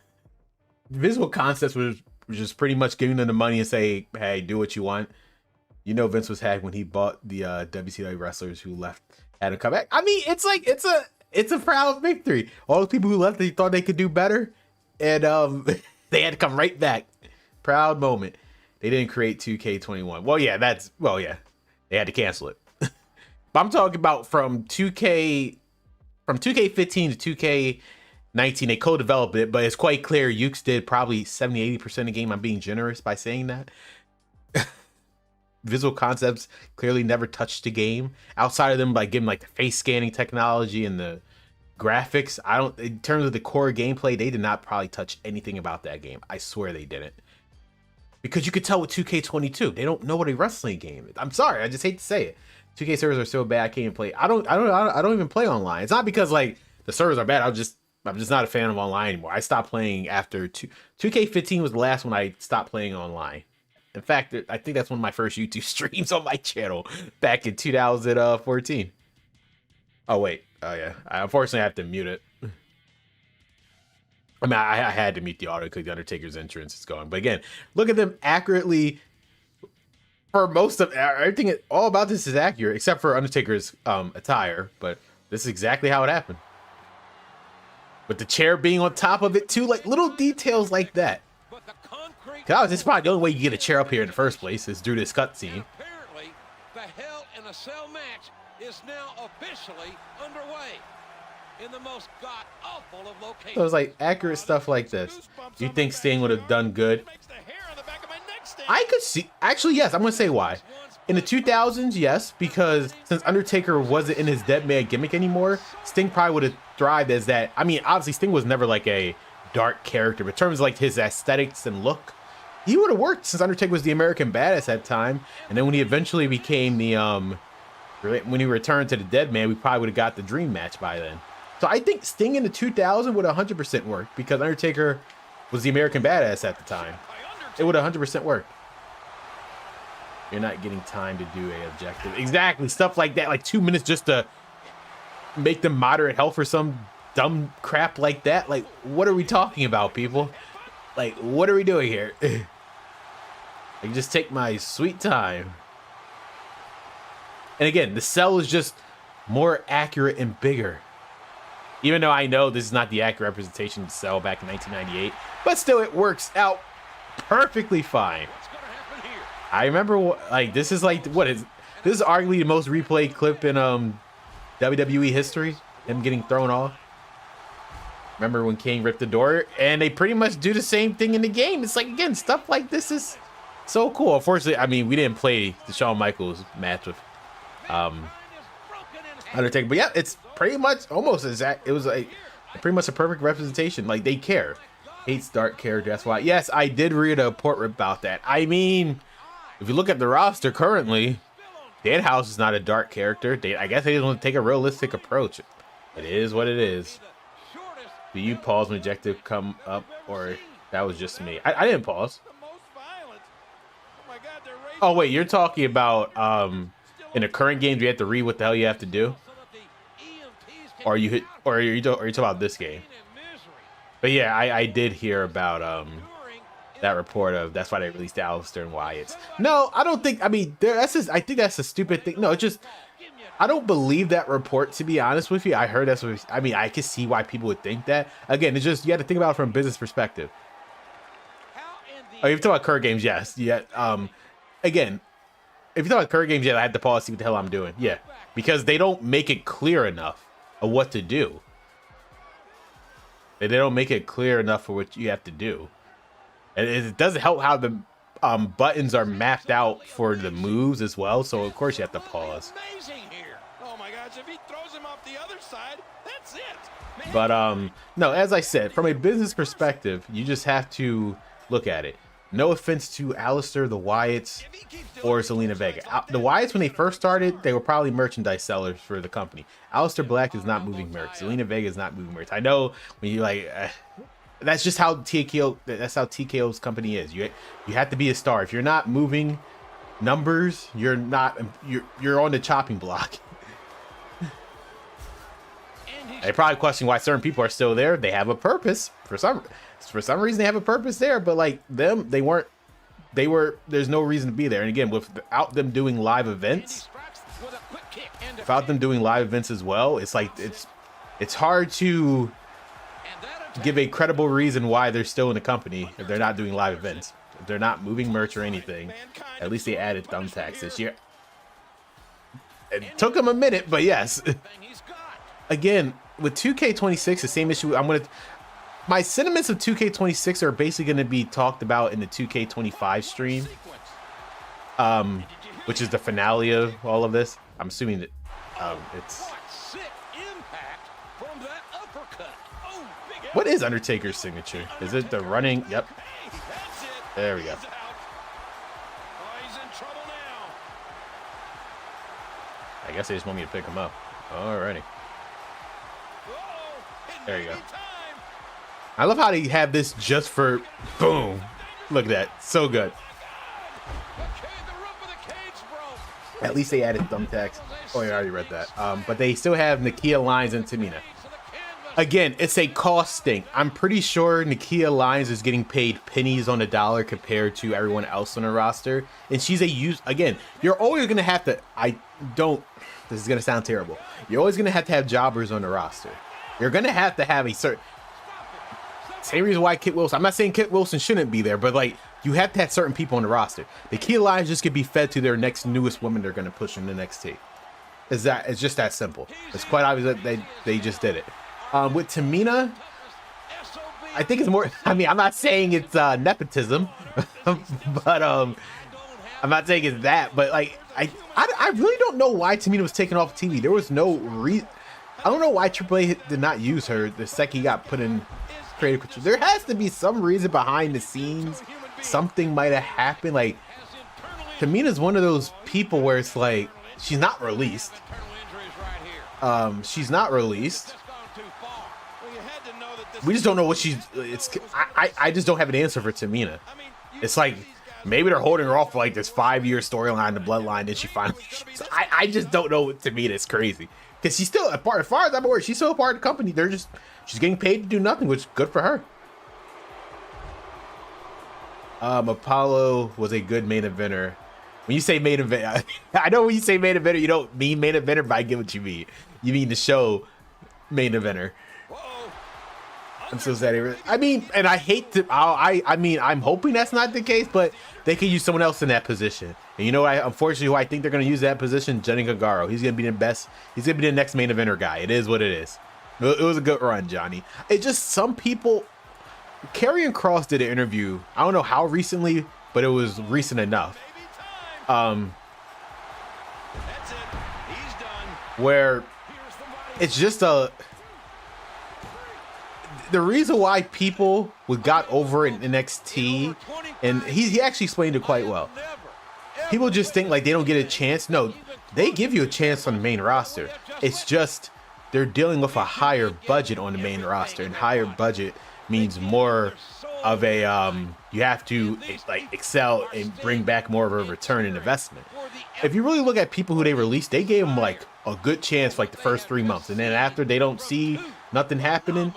Visual Concepts was just pretty much giving them the money and say, "Hey, do what you want." You know, Vince was happy when he bought the WCW wrestlers who left, had to come back. I mean, it's like it's a proud victory. All the people who left, they thought they could do better, and they had to come right back. Proud moment. They didn't create 2K21. Well, yeah, they had to cancel it. But I'm talking about from 2K15 to 2K19, they co-developed it, but it's quite clear Ukes did probably 70-80% of the game. I'm being generous by saying that. Visual Concepts clearly never touched the game outside of them by giving like the face scanning technology and the graphics, I don't, in terms of the core gameplay, they did not probably touch anything about that game. I swear they didn't. Because you could tell with 2K22, they don't know what a wrestling game is. I'm sorry, I just hate to say it. 2K servers are so bad I can't even play. I don't even play online. It's not because like the servers are bad. I'm just not a fan of online anymore. I stopped playing after 2K15 was the last one I stopped playing online. In fact, I think that's one of my first YouTube streams on my channel back in 2014. Oh wait, oh yeah. Unfortunately, I have to mute it. I mean, I had to mute the auto because the Undertaker's entrance is going. But again, look at them accurately. For most of everything, all about this is accurate except for Undertaker's attire. But this is exactly how it happened. With the chair being on top of it too, like little details like that. Cause this is probably the only way you get a chair up here in the first place is through this cutscene. Apparently, the Hell in a Cell match is now officially underway in the most god-awful of locations. So it was like accurate stuff like this. Do you think Sting would have done good? I could see, actually, yes, I'm gonna say why. In the 2000s, yes, because since Undertaker wasn't in his dead man gimmick anymore, Sting probably would have thrived as that. I mean, obviously Sting was never like a dark character, but in terms of like his aesthetics and look, he would have worked since Undertaker was the American Badass at that time. And then when he eventually became the when he returned to the dead man, we probably would have got the dream match by then. So I think Sting in the 2000 would 100% work because Undertaker was the American Badass at the time. It would 100% work. You're not getting time to do a objective. Exactly, stuff like that. Like 2 minutes just to make them moderate health or some dumb crap like that. Like, what are we talking about, people? Like, what are we doing here? I can just take my sweet time. And again, the cell is just more accurate and bigger. Even though I know this is not the accurate representation of the cell back in 1998, but still it works out perfectly fine. I remember, like, this is like, this is arguably the most replayed clip in WWE history, him getting thrown off. Remember when King ripped the door? And they pretty much do the same thing in the game. It's like, again, stuff like this is so cool. Unfortunately, I mean, we didn't play the Shawn Michaels match with Undertaker, but yeah, it's pretty much almost exact. It was like pretty much a perfect representation. Like, they care. Hates dark character, that's why. Yes, I did read a report about that. I mean, if you look at the roster currently, Deadhouse is not a dark character. I guess they just want to take a realistic approach. It is what it is. Do you pause when objective come up, or that was just me? I didn't pause. Oh wait, you're talking about in the current games you have to read what the hell you have to do, or are you talking about this game? But yeah, I did hear about that report of that's why they released Alistair and Wyatt's. No, I don't think. I mean, that's just, I think that's a stupid thing. No, it's just I don't believe that report, to be honest with you. I heard that's what. I mean, I can see why people would think that. Again, it's just you have to think about it from a business perspective. Oh, you're talking about current games, yes. Yeah. Again, if you're talking about current games, yeah, I have to pause, see what the hell I'm doing. Yeah, because they don't make it clear enough of what to do. They don't make it clear enough for what you have to do. And it doesn't help how the buttons are mapped out for the moves as well. So of course you have to pause. Oh my gosh, if he throws him off the other side, that's it. But no, as I said, from a business perspective, you just have to look at it. No offense to Alistair, the Wyatts, or Zelina Vega. The Wyatts, when they first started, they were probably merchandise sellers for the company. Alistair Black is not moving merch. Zelina Vega is not moving merch. I know when you like, that's just how TKO. That's how TKO's company is. You have to be a star. If you're not moving numbers, you're not. You're on the chopping block. They probably question why certain people are still there. They have a purpose for some reason. They have a purpose there, but like them, they weren't. There's no reason to be there. And again, without them doing live events, as well, it's like it's hard to give a credible reason why they're still in the company if they're not doing live events. If they're not moving merch or anything. At least they added thumbtacks this year. It took them a minute, but yes. Again, with 2K26, the same issue. My sentiments of 2K26 are basically going to be talked about in the 2K25 stream, which is the finale of all of this. I'm assuming that it's. What is Undertaker's signature? Is it the running? Yep. There we go. I guess they just want me to pick him up. Alrighty. There you go. I love how they have this just for boom. Look at that. So good. At least they added thumbtacks. Oh, I already read that. But they still have Nakia Lyons and Tamina. Again, it's a cost thing. I'm pretty sure Nakia Lyons is getting paid pennies on the dollar compared to everyone else on the roster. And she's a again, you're always going to have to, this is going to sound terrible. You're always going to have jobbers on the roster. You're going to have a certain, same reason why Kit Wilson, I'm not saying Kit Wilson shouldn't be there, but like, you have to have certain people on the roster. The Nakia Lyons just could be fed to their next newest woman they're going to push in the NXT. It's just that simple. It's quite obvious that they just did it. With Tamina, I think it's more, I mean, I'm not saying it's nepotism, but I'm not saying it's that, but like, I really don't know why Tamina was taken off TV. There was no reason. I don't know why AAA did not use her the second he got put in creative control. There has to be some reason behind the scenes. Something might have happened. Like, Tamina's one of those people where it's like, she's not released. She's not released. We just don't know what I just don't have an answer for Tamina. It's like, maybe they're holding her off for like this 5-year storyline, the bloodline, and she finally, I just don't know what Tamina is crazy. Because she's still a part, as far as I'm aware, she's still a part of the company. She's getting paid to do nothing, which is good for her. Apollo was a good main eventer. When you say main event, I know when you say main eventer, you don't mean main eventer, but I get what you mean. You mean the show main eventer. I'm so sad. I mean, and I hate to, I mean, I'm hoping that's not the case, but they could use someone else in that position. And you know, unfortunately, who I think they're going to use that position, Johnny Gargano. He's going to be the best. He's going to be the next main eventer guy. It is what it is. It was a good run, Johnny. It just, some people, Karrion Kross did an interview. I don't know how recently, but it was recent enough. Where it's just the reason why people got over in NXT, and he actually explained it quite well. People just think like they don't get a chance. No, they give you a chance on the main roster. It's just they're dealing with a higher budget on the main roster, and higher budget means more of a you have to like excel and bring back more of a return in investment. If you really look at people who they released, they gave them like a good chance for like the first 3 months, and then after they don't see nothing happening,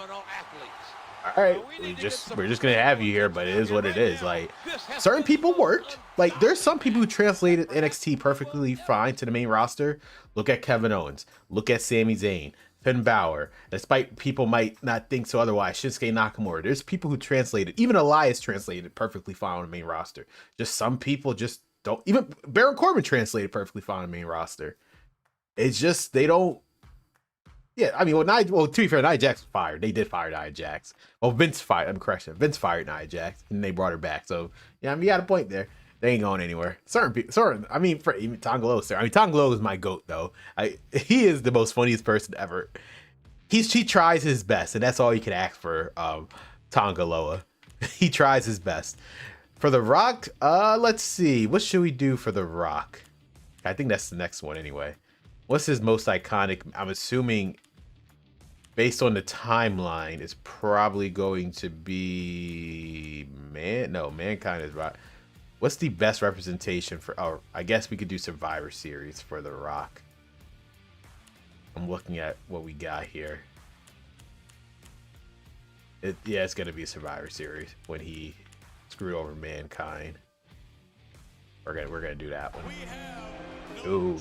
all right, we're just gonna have you here, but it is what it is. Like, certain people worked. Like, there's some people who translated NXT perfectly fine to the main roster. Look at Kevin Owens. Look at Sami Zayn, Finn Balor. Despite people might not think so otherwise, Shinsuke Nakamura. There's people who translated. Even Elias translated perfectly fine on the main roster. Just some people just don't. Even Baron Corbin translated perfectly fine on the main roster. It's just they don't. Yeah, I mean, to be fair, Nia Jax was fired. They did fire Nia Jax. Well, Vince fired. I'm correcting. Vince fired Nia Jax, and they brought her back. So yeah, I mean, you got a point there. They ain't going anywhere. Certain. I mean, for even Tongalo, sir. I mean, Tongalo is my goat, though. He is the most funniest person ever. He tries his best, and that's all you can ask for. Tongaloa, he tries his best. For The Rock, let's see. What should we do for The Rock? I think that's the next one anyway. What's his most iconic? I'm assuming, based on the timeline, it's probably going to be Mankind is right. What's the best representation for? Oh, I guess we could do Survivor Series for The Rock. I'm looking at what we got here. Yeah, it's gonna be a Survivor Series when he screwed over Mankind. We're gonna do that one. No.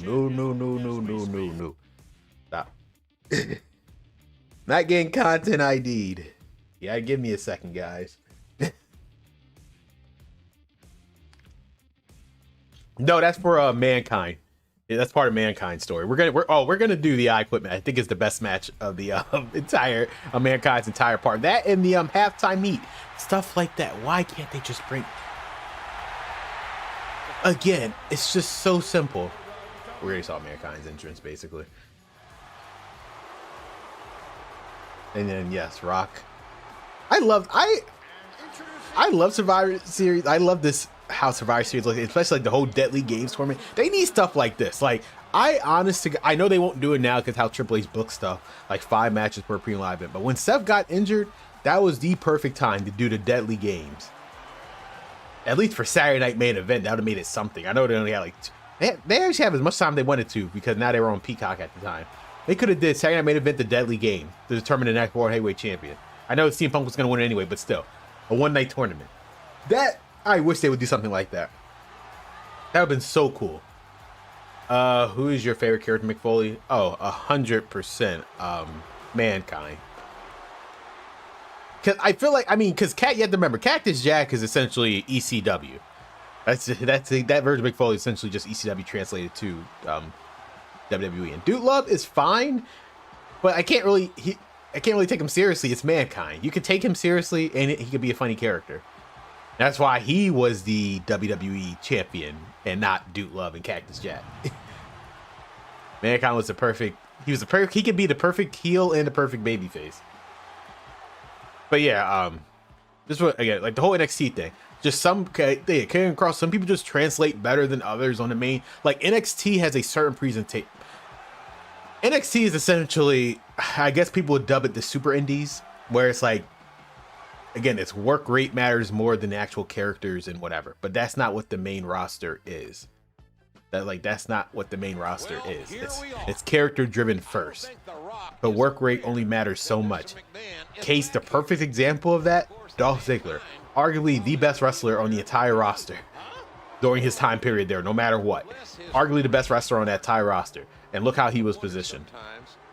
Stop. Not getting content ID'd. Yeah, give me a second, guys. No, that's for Mankind. Yeah, that's part of Mankind's story. We're gonna do the equipment. I think it's the best match of the entire Mankind's entire part. That and the halftime heat, stuff like that. Why can't they just bring? Again, it's just so simple. We already saw Mankind's entrance, basically. And then, yes, Rock. I love Survivor Series. I love this how Survivor Series looks, especially like the whole Deadly Games tournament. They need stuff like this. Like I know they won't do it now because how Triple H books stuff, like 5 matches per premium live event. But when Seth got injured, that was the perfect time to do the Deadly Games. At least for Saturday Night Main Event, that would have made it something. I know they only had like they actually have as much time they wanted to because now they were on Peacock at the time. They could have did Saturday Night Main Event, the Deadly Game, to determine the next World Heavyweight Champion. I know CM Punk was going to win anyway, but still, a one-night tournament. That I wish they would do something like that. That would have been so cool. Who is your favorite character, McFoley? Oh, 100%. Mankind. Cause I feel like, cause you have to remember, Cactus Jack is essentially ECW. That version of McFoley is essentially just ECW translated to WWE. And Dude Love is fine, but I can't really take him seriously. It's Mankind. You can take him seriously, and he could be a funny character. That's why he was the WWE champion and not Dude Love and Cactus Jack. Mankind was he could be the perfect heel and the perfect babyface. But yeah, this was again like the whole NXT thing. Just some carrying across. Some people just translate better than others on the main. Like NXT has a certain presentation. NXT is essentially, I guess people would dub it the Super Indies, where it's like, again, it's work rate matters more than the actual characters and whatever. But that's not what the main roster is. That's not what the main roster is. It's character driven first. But work rate only matters so much. Case the perfect example of that, Dolph Ziggler, arguably the best wrestler on the entire roster during his time period there, no matter what. Arguably the best wrestler on that entire roster. And look how he was positioned.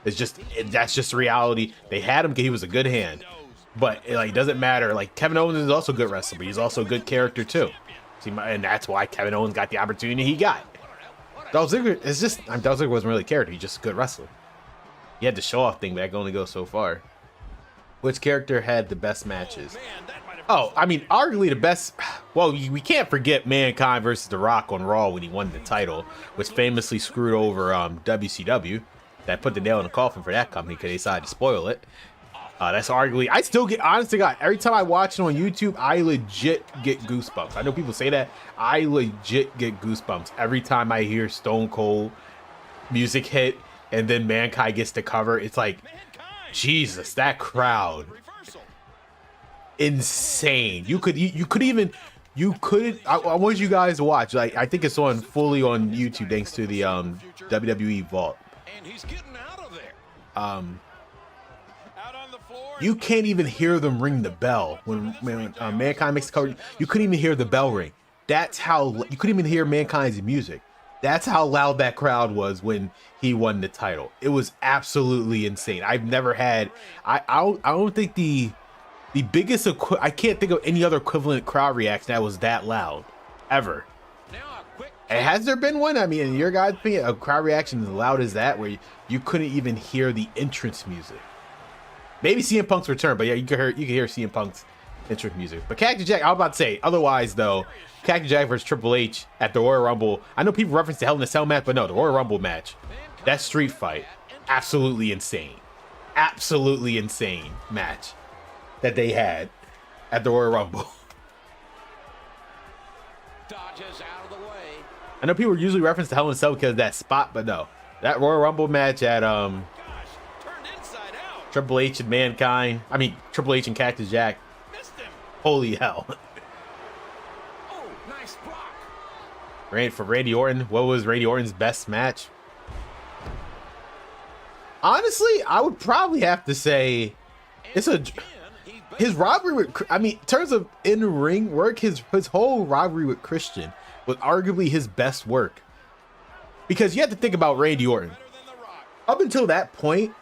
That's just reality. They had him because he was a good hand. But it doesn't matter. Like Kevin Owens is also a good wrestler, but he's also a good character too. And that's why Kevin Owens got the opportunity he got. Dolph Ziggler Dolph Ziggler wasn't really a character. He's just a good wrestler. He had the show off thing, but that can only go so far. Which character had the best matches? Oh, arguably the best. Well, we can't forget Mankind versus The Rock on Raw when he won the title, which famously screwed over WCW. That put the nail in the coffin for that company because they decided to spoil it. That's arguably. I still get, honest to God, every time I watch it on YouTube, I legit get goosebumps. I know people say that. I legit get goosebumps every time I hear Stone Cold music hit and then Mankind gets to cover. It's like, Jesus, that crowd. Insane. I want you guys to watch. Like, I think it's fully on YouTube thanks to the WWE Vault. And he's getting out of there. You can't even hear them ring the bell when Mankind makes the cover. You couldn't even hear the bell ring. That's how you couldn't even hear Mankind's music. That's how loud that crowd was when he won the title. It was absolutely insane. I've never had. I don't think the biggest. I can't think of any other equivalent crowd reaction that was that loud ever. And has there been one? In your guys' opinion, a crowd reaction as loud as that, where you couldn't even hear the entrance music? Maybe CM Punk's return, but yeah, you can hear CM Punk's entrance music. But Cactus Jack, I was about to say, otherwise though, Cactus Jack versus Triple H at the Royal Rumble. I know people reference the Hell in a Cell match, but no, the Royal Rumble match, that street fight, absolutely insane match that they had at the Royal Rumble. Dodges out of the way. I know people usually reference the Hell in a Cell because of that spot, but no, that Royal Rumble match at Triple H and Mankind. Triple H and Cactus Jack. Holy hell. Oh, nice block. For Randy Orton, what was Randy Orton's best match? Honestly, I would probably have to say his rivalry with, in terms of in-ring work, his whole rivalry with Christian was arguably his best work. Because you have to think about Randy Orton. Up until that point,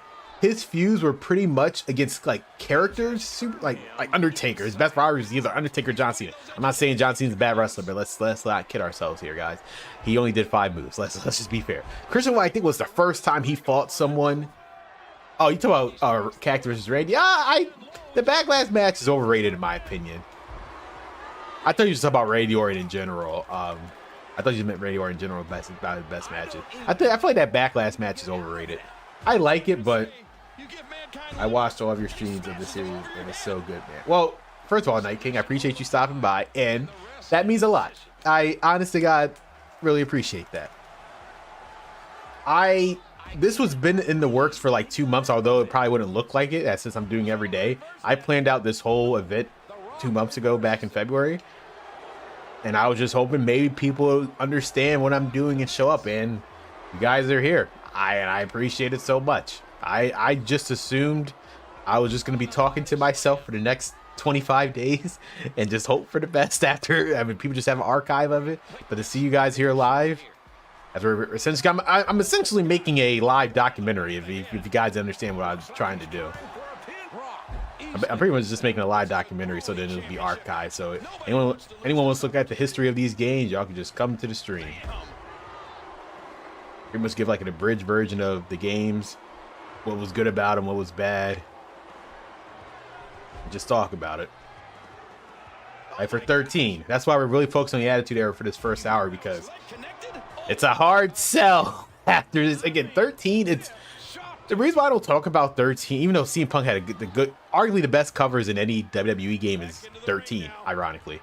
his feuds were pretty much against characters, like Undertaker. His best rivalry was either Undertaker or John Cena. I'm not saying John Cena's a bad wrestler, but let's not kid ourselves here, guys. He only did 5 moves. Let's just be fair. Christian, I think, was the first time he fought someone. Oh, you talk about Cactus versus Randy? The Backlash match is overrated in my opinion. I thought you were talking about Randy Orton in general. I thought you meant Randy Orton in general about his best matches. I feel like that Backlash match is overrated. I like it, but You give mankind I watched all of your streams of the series, and it's so good, man. Well, first of all, Night King, I appreciate you stopping by, and that means a lot. I, honest to God, really appreciate that. This was been in the works for like 2 months, although it probably wouldn't look like it, since I'm doing every day. I planned out this whole event 2 months ago, back in February, and I was just hoping maybe people understand what I'm doing and show up, and you guys are here. I appreciate it so much. I just assumed I was just going to be talking to myself for the next 25 days and just hope for the best after. I mean, people just have an archive of it, but to see you guys here live, essentially, I'm essentially making a live documentary, if you guys understand what I was trying to do. I'm pretty much just making a live documentary so then it'll be archived. So anyone wants to look at the history of these games, y'all can just come to the stream. Pretty much give like an abridged version of the games, what was good about them, what was bad. Just talk about it. Like for 13, that's why we're really focused on the Attitude Era for this first hour, because it's a hard sell after this. Again, 13, it's the reason why I don't talk about 13, even though CM Punk had arguably the best covers in any WWE game is 13, ironically.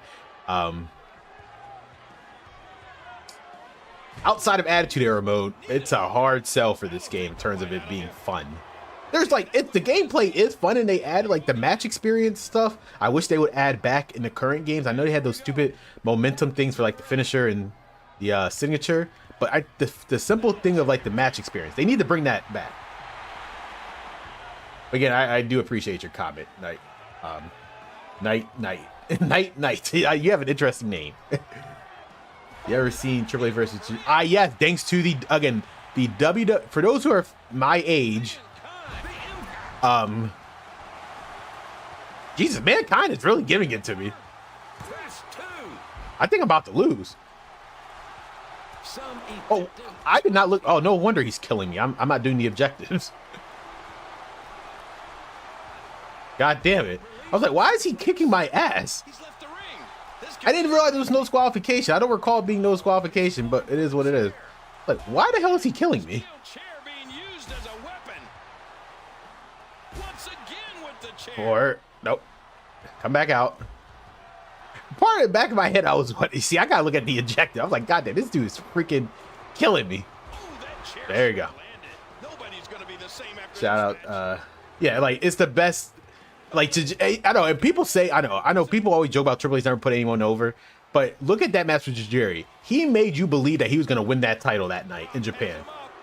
Outside of Attitude Era mode, it's a hard sell for this game in terms of it being fun. There's like, the gameplay is fun, and they added like the match experience stuff. I wish they would add back in the current games. I know they had those stupid momentum things for like the finisher and the signature, but the simple thing of like the match experience, they need to bring that back. Again, I do appreciate your comment, Night. Night. You have an interesting name. You ever seen Triple H versus? Yes, thanks to the WWE. For those who are my age, Jesus, Mankind is really giving it to me. I think I'm about to lose. Oh, I did not look. Oh, no wonder he's killing me. I'm not doing the objectives. God damn it. I was like, why is he kicking my ass? I didn't realize there was no disqualification. I don't recall it being no disqualification, but it is what it is. Like, why the hell is he killing me? Or, nope. Come back out. Part of the back of my head, I was, what? You see, I gotta look at the objective. I was like, God damn, this dude is freaking killing me. There you go. Shout out. Yeah, like, it's the best. Like, I know, and people say, I know people always joke about Triple H never put anyone over, but look at that match with Tajiri. He made you believe that he was going to win that title that night in Japan.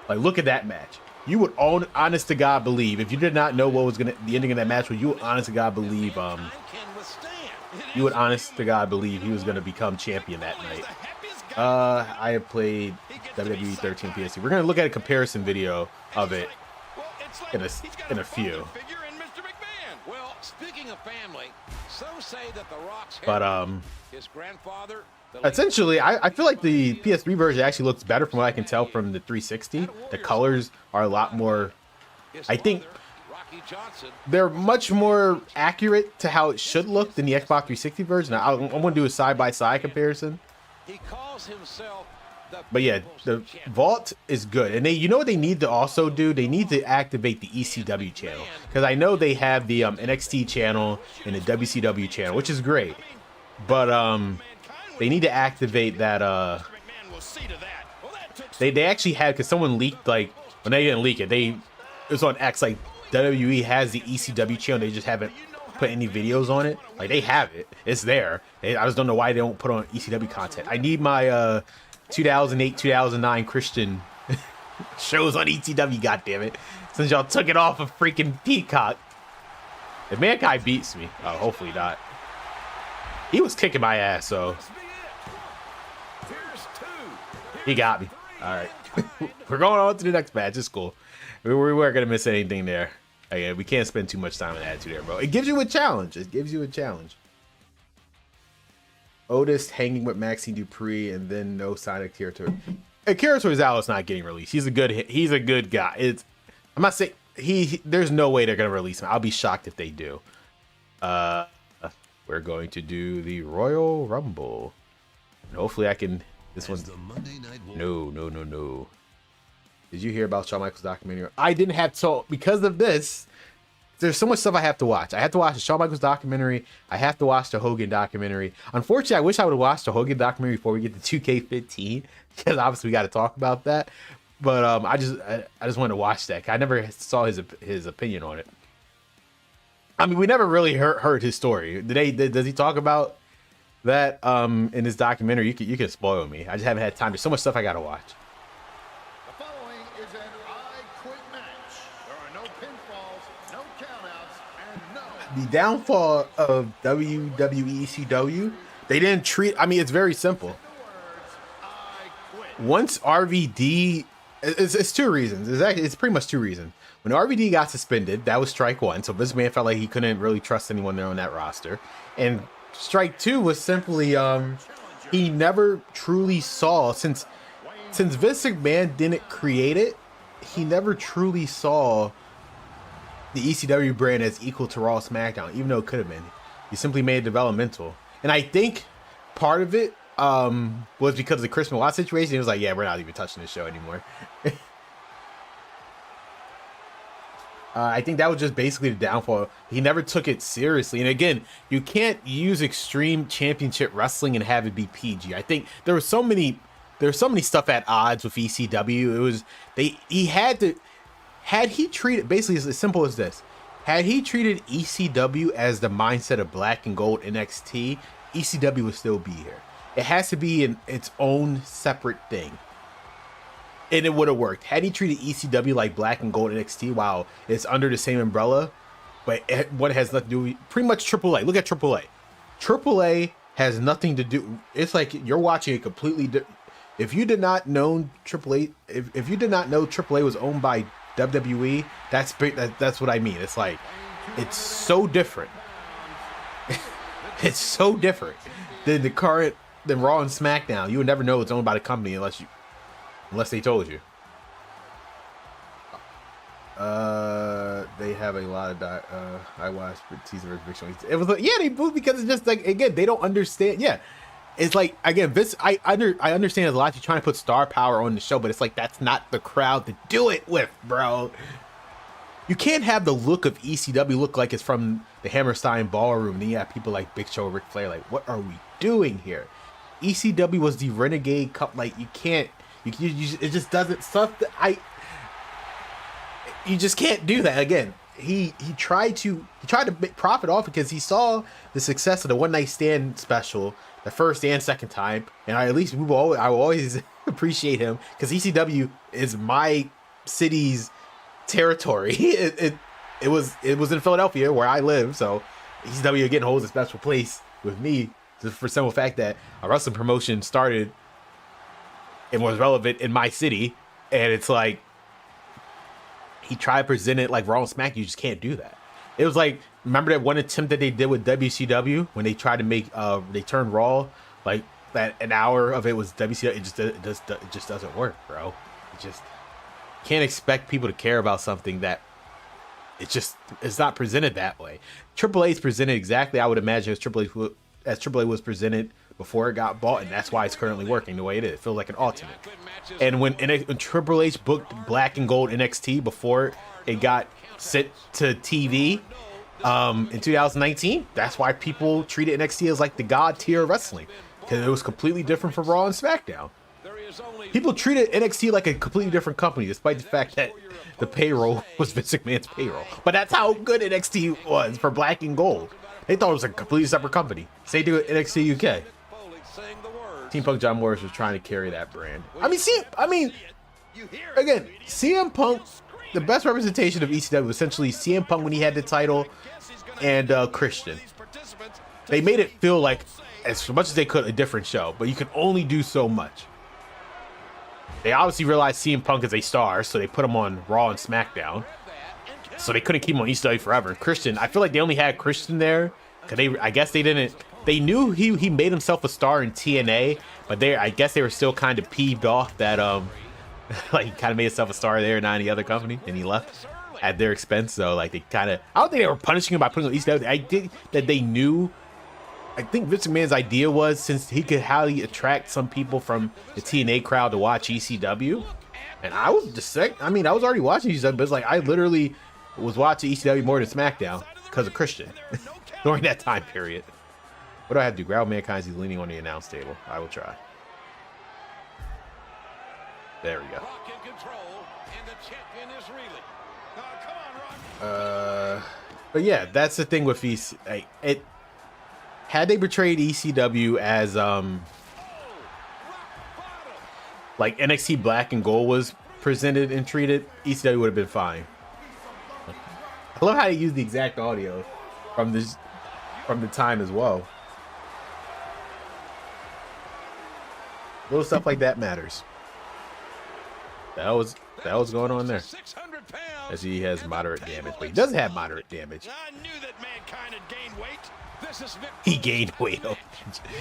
Like, look at that match. You would honest to God believe, if you did not know what was the ending of that match, you would honest to God believe, he was going to become champion that night. I have played WWE 13 PSC. We're going to look at a comparison video of it in a few. Speaking of family, some say that the Rock's his grandfather. Essentially, I feel like the PS3 version actually looks better from what I can tell from the 360. The colors are a lot more. I think they're much more accurate to how it should look than the Xbox 360 version. I'm going to do a side-by-side comparison. He calls himself. But yeah, the Vault is good. And you know what they need to also do? They need to activate the ECW channel. Because I know they have the NXT channel and the WCW channel, which is great. But they need to activate that. They actually had, because someone leaked, like, when they didn't leak it, it was on X, like, WWE has the ECW channel. They just haven't put any videos on it. Like, they have it. It's there. I just don't know why they don't put on ECW content. I need my 2008, 2009 Christian shows on ECW, goddammit. Since y'all took it off of freaking Peacock. If Mankind beats me, oh, hopefully not. He was kicking my ass, so. He got me. All right. We're going on to the next match. It's cool. We weren't going to miss anything there. Again, we can't spend too much time on Attitude Era, bro. It gives you a challenge. Otis hanging with Maxine Dupree, and then no sign of Akira Tozawa's not getting released. He's a good guy. I'm not saying there's no way they're gonna release him. I'll be shocked if they do. We're going to do the Royal Rumble. And hopefully I can. This one's no. Did you hear about Shawn Michaels documentary? I didn't have to, because of this. There's so much stuff I have to watch. I have to watch the Shawn Michaels documentary. I have to watch the Hogan documentary. Unfortunately, I wish I would have watched the Hogan documentary before we get to 2K15, because obviously we got to talk about that. But I just wanted to watch that. I never saw his opinion on it. I mean, we never really heard his story. Does he talk about that in his documentary? You can spoil me. I just haven't had time. There's so much stuff I got to watch. The following is an I Quit match. There are no pinfalls, no countouts, and no. The downfall of WWE ECW, they didn't treat. I mean, it's very simple. Once RVD, it's two reasons. It's pretty much two reasons. When RVD got suspended, that was strike one. So Vince McMahon felt like he couldn't really trust anyone there on that roster. And strike two was simply he never truly saw, since Vince McMahon didn't create it, he never truly saw the ECW brand as equal to Raw SmackDown, even though it could have been. He simply made it developmental. And I think part of it was because of the Chris Benoit situation. He was like, yeah, we're not even touching this show anymore. I think that was just basically the downfall. He never took it seriously. And again, you can't use Extreme Championship Wrestling and have it be PG. I think there was so many stuff at odds with ECW. It was had he treated, basically it's as simple as this. Had he treated ECW as the mindset of Black and Gold NXT, ECW would still be here. It has to be in its own separate thing. And it would have worked. Had he treated ECW like Black and Gold NXT, while it's under the same umbrella, but what has nothing to do with pretty much AAA. Look at AAA. AAA has nothing to do. It's like you're watching a completely. If you did not know AAA, if you did not know AAA was owned by WWE, that's what I mean. It's like it's so different. It's so different than than Raw and SmackDown. You would never know it's owned by the company unless they told you. They have a lot of I watched season of Big Show. It was like, yeah, they booed because it's just like, again, they don't understand. Yeah, it's like, again, Vince. I understand there's a lot. You're trying to put star power on the show, but it's like that's not the crowd to do it with, bro. You can't have the look of ECW look like it's from the Hammerstein Ballroom. And then you have people like Big Show, Ric Flair. Like, what are we doing here? ECW was the Renegade Cup. Like, you can't. It just doesn't stuff that you just can't do that. Again, he tried to profit off because he saw the success of the One Night Stand special the first and second time, and I will always appreciate him because ECW is my city's territory. It was in Philadelphia where I live, so ECW again holds a special place with me just for the simple fact that a wrestling promotion started and was relevant in my city, and it's like he tried to present it like Raw and Smack. You just can't do that. It was like, remember that one attempt that they did with WCW when they tried to make they turned Raw like that, an hour of it was WCW. It just doesn't work, bro. It just can't expect people to care about something that it's not presented that way. AAA is presented exactly, I would imagine, as AAA was presented before it got bought, and that's why it's currently working the way it is. It feels like an alternate. And when Triple H booked Black and Gold NXT before it got sent to TV in 2019, that's why people treated NXT as like the god tier of wrestling, because it was completely different from Raw and SmackDown. People treated NXT like a completely different company, despite the fact that the payroll was Vince McMahon's payroll. But that's how good NXT was for Black and Gold. They thought it was a completely separate company. Same thing with NXT UK. Team Punk John Morris was trying to carry that brand. Again, CM Punk, the best representation of ECW was essentially CM Punk when he had the title and Christian. They made it feel like, as much as they could, a different show, but you can only do so much. They obviously realized CM Punk is a star, so they put him on Raw and SmackDown. So they couldn't keep him on ECW forever. Christian, I feel like they only had Christian there because I guess they didn't. They knew he made himself a star in TNA, but I guess they were still kind of peeved off that like he kind of made himself a star there, not any other company, and he left at their expense. So like they kind of, I don't think they were punishing him by putting him on ECW. I think that they knew. I think Vince McMahon's idea was, since he could highly attract some people from the TNA crowd to watch ECW, And I was just sick. I mean, I was already watching ECW, but it's like I literally was watching ECW more than SmackDown because of Christian during that time period. What do I have to do? Grab Mankind as he's leaning on the announce table. I will try. There we go. But yeah, that's the thing with had they portrayed ECW as like NXT Black and Gold was presented and treated, ECW would have been fine. I love how they use the exact audio from the time as well. Little stuff like that matters. That was going on there. As he has moderate damage, but he doesn't have moderate damage. I knew that Mankind had gained weight. He gained weight. Yeah,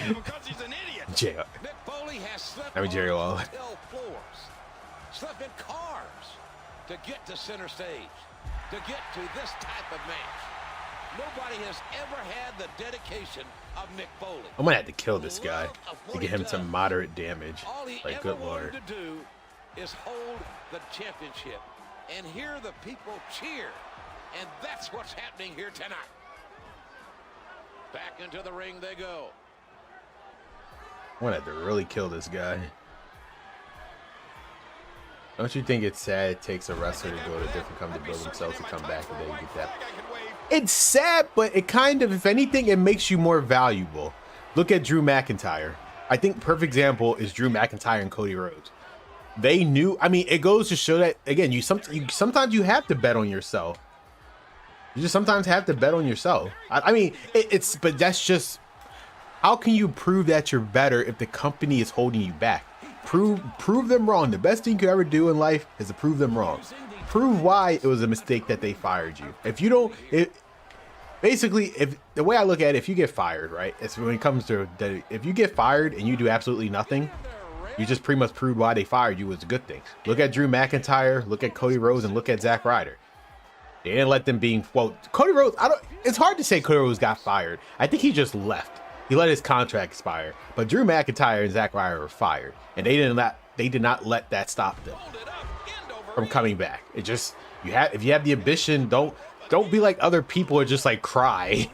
because he's an idiot. Jerry. Mick Foley has slept Jerry on Lawler. hotel floors, slept in cars to get to center stage, to get to this type of match. Nobody has ever had the dedication of Mick Foley. I'm gonna have to kill this guy to get him some moderate damage. All he Like, ever good lord. wanted to do is hold the championship and hear the people cheer. And that's what's happening here tonight. Back into the ring they go. I'm gonna have to really kill this guy. Don't you think it's sad it takes a wrestler to go to a different company to build themselves to come back and then you get that? It's sad, but it kind of, if anything, it makes you more valuable. Look at Drew McIntyre. I think perfect example is Drew McIntyre and Cody Rhodes. They knew. I mean, it goes to show that again. Sometimes you have to bet on yourself. You just sometimes have to bet on yourself. I mean, but that's just, how can you prove that you're better if the company is holding you back? Prove them wrong. The best thing you could ever do in life is to prove them wrong. Prove why it was a mistake that they fired you. If you don't, basically, if the way I look at it, if you get fired, right? It's when it comes to if you get fired and you do absolutely nothing, you just pretty much proved why they fired you was a good thing. Look at Drew McIntyre, look at Cody Rhodes, and look at Zack Ryder. They didn't let them be, well, Cody Rhodes, it's hard to say Cody Rhodes got fired. I think he just left. He let his contract expire. But Drew McIntyre and Zack Ryder were fired. And they did not let that stop them from coming back. It just, if you have the ambition, don't be like other people and just like cry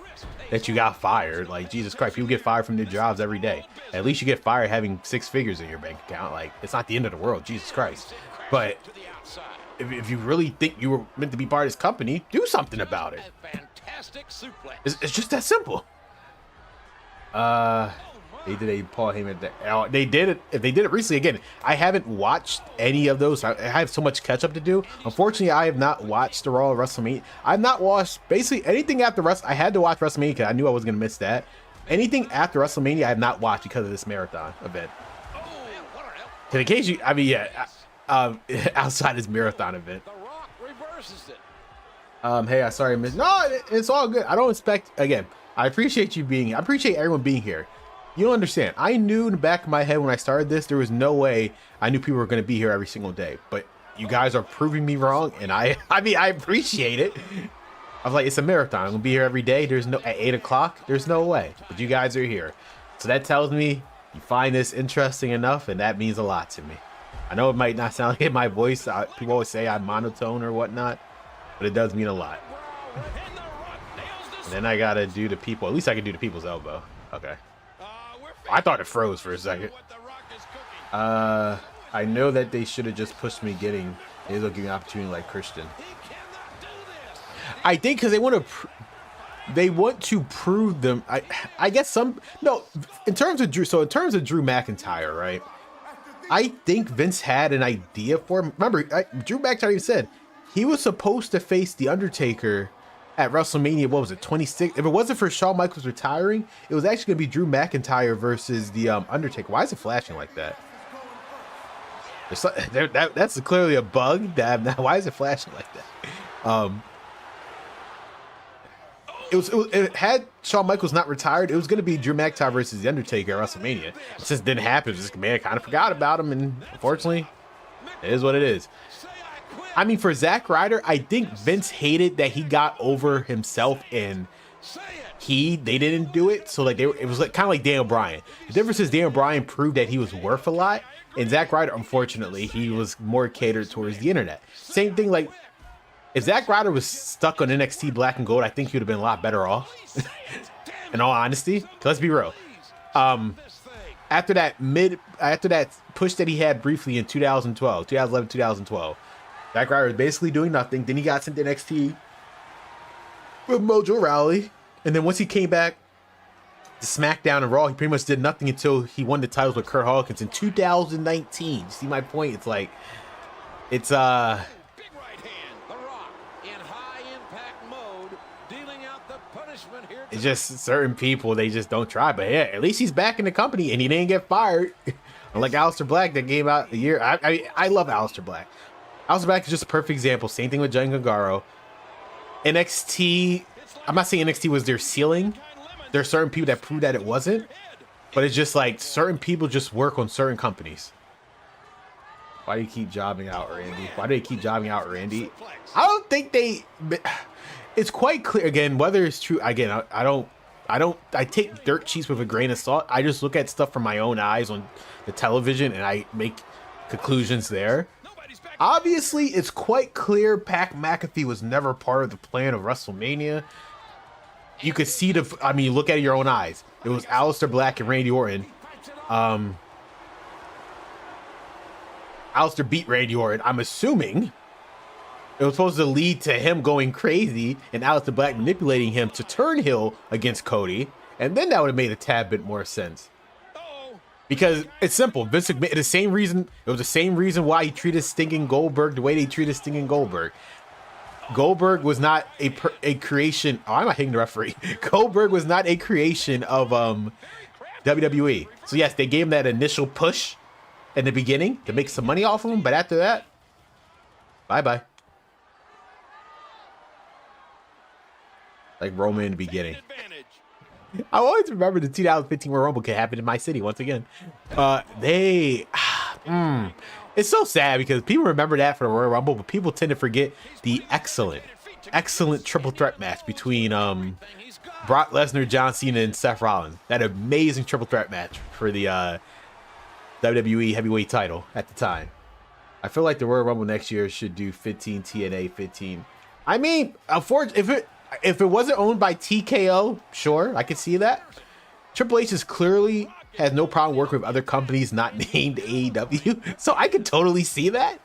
that you got fired. Like, Jesus Christ, people get fired from their jobs every day. At least you get fired having 6 figures in your bank account. Like, it's not the end of the world, Jesus Christ. But if you really think you were meant to be part of this company, do something about it. It's just that simple. They did a Paul Heyman. They did it. If they did it recently, again, I haven't watched any of those. I have so much catch up to do. Unfortunately, I have not watched the Raw WrestleMania. I've not watched basically anything after I had to watch WrestleMania because I knew I was gonna miss that. Anything after WrestleMania, I have not watched because of this marathon event. In case you, I mean, yeah, outside this marathon event. Hey, sorry, miss. No, it's all good. I don't expect. Again, I appreciate you being here. I appreciate everyone being here. You don't understand. I knew in the back of my head when I started this, there was no way I knew people were going to be here every single day. But you guys are proving me wrong, and I mean, I appreciate it. I was like, it's a marathon. I'm going to be here every day. There's no, at 8 o'clock, there's no way. But you guys are here. So that tells me you find this interesting enough, and that means a lot to me. I know it might not sound like my voice. People always say I'm monotone or whatnot, but it does mean a lot. And then I got to do the people. At least I can do the people's elbow. Okay. I thought it froze for a second. I know that they should have just pushed me getting. They'll give me an opportunity like Christian. I think because they want to prove them. I guess in terms of Drew. So in terms of Drew McIntyre, right? I think Vince had an idea for him. Remember, Drew McIntyre even said he was supposed to face The Undertaker at WrestleMania. What was it, 26? If it wasn't for Shawn Michaels retiring, it was actually going to be Drew McIntyre versus The Undertaker. Why is it flashing like that? That's clearly a bug. Why is it flashing like that? It had Shawn Michaels not retired, it was going to be Drew McIntyre versus The Undertaker at WrestleMania. It just didn't happen. This man kind of forgot about him, and unfortunately, it is what it is. I mean, for Zack Ryder, I think Vince hated that he got over himself and they didn't do it. So like it was like kind of like Daniel Bryan. The difference is Daniel Bryan proved that he was worth a lot, and Zack Ryder, unfortunately, he was more catered towards the internet. Same thing, like if Zack Ryder was stuck on NXT Black and Gold, I think he would have been a lot better off. In all honesty, let's be real. After that push that he had briefly in 2011, 2012, Zack Ryder was basically doing nothing. Then he got sent to NXT with Mojo Rawley, and then once he came back to SmackDown and Raw, he pretty much did nothing until he won the titles with Kurt Hawkins in 2019. See my point? It's like, it's Big right hand. The Rock in high impact mode, dealing out the punishment here. it's just certain people, they just don't try. But yeah, at least he's back in the company and he didn't get fired. Unlike Aleister Black that came out a year. I love Aleister Black. Aleister Black is just a perfect example. Same thing with Johnny Gargano. NXT, I'm not saying NXT was their ceiling. There are certain people that prove that it wasn't. But it's just like certain people just work on certain companies. Why do you keep jobbing out, Randy? Why do they keep jobbing out, Randy? I don't think they... It's quite clear, again, whether it's true. Again, I take dirt sheets with a grain of salt. I just look at stuff from my own eyes on the television and I make conclusions there. Obviously, it's quite clear Pat McAfee was never part of the plan of WrestleMania. You could see look at it your own eyes. It was Aleister Black and Randy Orton. Aleister beat Randy Orton. I'm assuming it was supposed to lead to him going crazy and Aleister Black manipulating him to turn heel against Cody. And then that would have made a tad bit more sense. Because it's simple. Vince McMahon, it was the same reason why he treated Sting Goldberg the way they treated Sting Goldberg. Goldberg was not a creation. Oh, I'm not hitting the referee. Goldberg was not a creation of WWE. So yes, they gave him that initial push in the beginning to make some money off of him, but after that, bye-bye. Like Roman in the beginning. I always remember the 2015 Royal Rumble could happen in my city once again. It's so sad because people remember that for the Royal Rumble, but people tend to forget the excellent triple threat match between Brock Lesnar, John Cena, and Seth Rollins. That amazing triple threat match for the WWE heavyweight title at the time. I feel like the Royal Rumble next year should do 15 TNA, 15. I mean, unfortunately, if it wasn't owned by TKO, sure, I could see that. Triple H is clearly has no problem working with other companies not named AEW, so I could totally see that.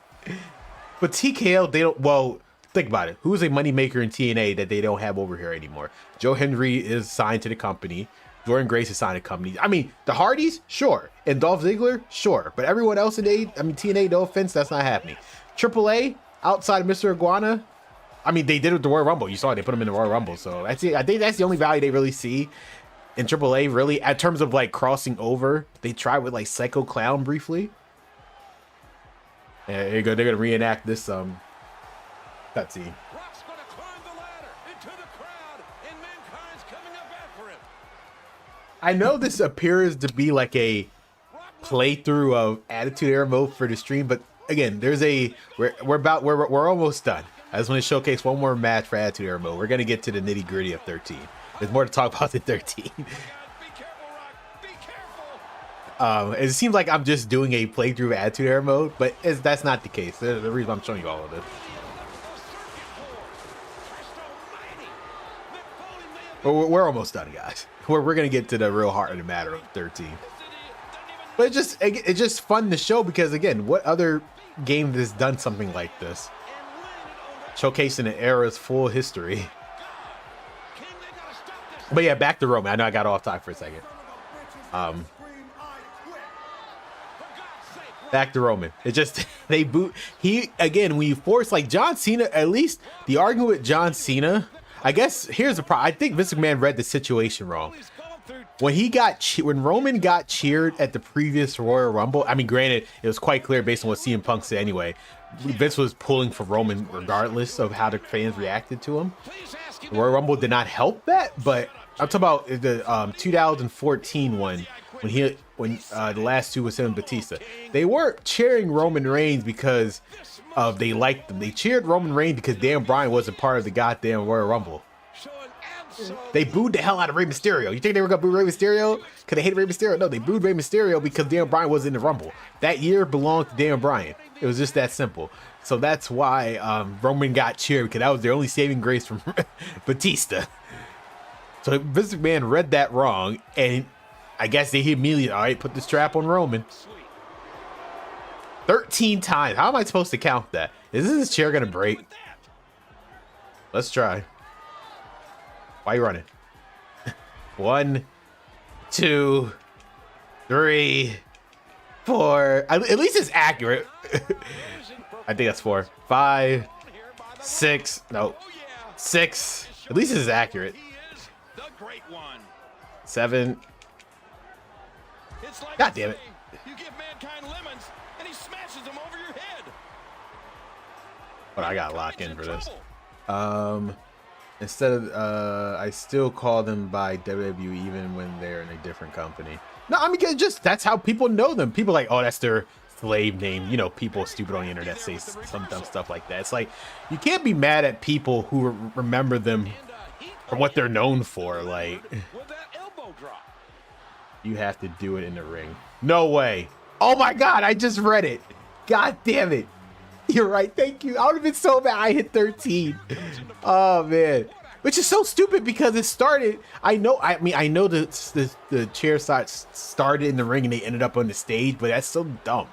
But TKO, they don't. Well, think about it. Who's a moneymaker in TNA that they don't have over here anymore? Joe Henry is signed to the company. Jordan Grace is signed to the company. I mean, the Hardys, sure, and Dolph Ziggler, sure, but everyone else in TNA, no offense, that's not happening. AAA outside of Mr. Iguana. I mean, they did it with the Royal Rumble. You saw it. They put them in the Royal Rumble. So that's it. I think that's the only value they really see in AAA, really, in terms of like crossing over. They tried with like Psycho Clown briefly. Yeah, here you go. They're gonna reenact this cutscene. Rock's gonna climb the ladder into the crowd, and Mankind's coming up after him. I know this appears to be like a playthrough of Attitude Era mode for the stream, but again, we're almost done. I just want to showcase one more match for Attitude Era mode. We're going to get to the nitty gritty of 13. There's more to talk about than 13. Be careful, Rock. Be careful. It seems like I'm just doing a playthrough of Attitude Era mode, but that's not the case. There's the reason I'm showing you all of this. But we're almost done, guys. We're going to get to the real heart of the matter of 13. But it's just fun to show because, again, what other game has done something like this? Showcasing the era's full history. But yeah, back to Roman. I know I got off topic for a second. Back to Roman. It just they boot. When you force like John Cena, at least the argument with John Cena. I guess here's the problem. I think Vince McMahon read the situation wrong. When Roman got cheered at the previous Royal Rumble. I mean, granted, it was quite clear based on what CM Punk said anyway. Vince was pulling for Roman regardless of how the fans reacted to him. The Royal Rumble did not help that, but I'm talking about the 2014 one when the last two was him and Batista. They weren't cheering Roman Reigns because they liked them. They cheered Roman Reigns because Dan Bryan wasn't part of the goddamn Royal Rumble. They booed the hell out of Rey Mysterio. You think they were gonna boo Rey Mysterio because they hated Rey Mysterio? No, they booed Rey Mysterio because Daniel Bryan was in the Rumble. That year belonged to Daniel Bryan. It was just that simple. So that's why Roman got cheered, because that was their only saving grace from Batista. So Vince McMahon read that wrong, and I guess they immediately, all right, put the strap on Roman. 13 times. How am I supposed to count that? Is this chair gonna break? Let's try. Why are you running? 1, 2, 3, 4. At least it's accurate. I think that's 4, 5, 6. No, 6. At least it's accurate. 7. God damn it. You give Mankind lemons and he smashes them over your head. But I got locked in for this. Instead of I still call them by WWE even when they're in a different company. No, I mean, just that's how people know them. People are like, oh, that's their slave name. You know, people stupid on the internet say some dumb stuff like that. It's like, you can't be mad at people who remember them for what they're known for. Like, you have to do it in the ring. No way. Oh my God, I just read it. God damn it. You're right. Thank you. I would have been so mad. I hit 13. Oh man, which is so stupid because it started. I know the chair side started in the ring and they ended up on the stage, but that's so dumb.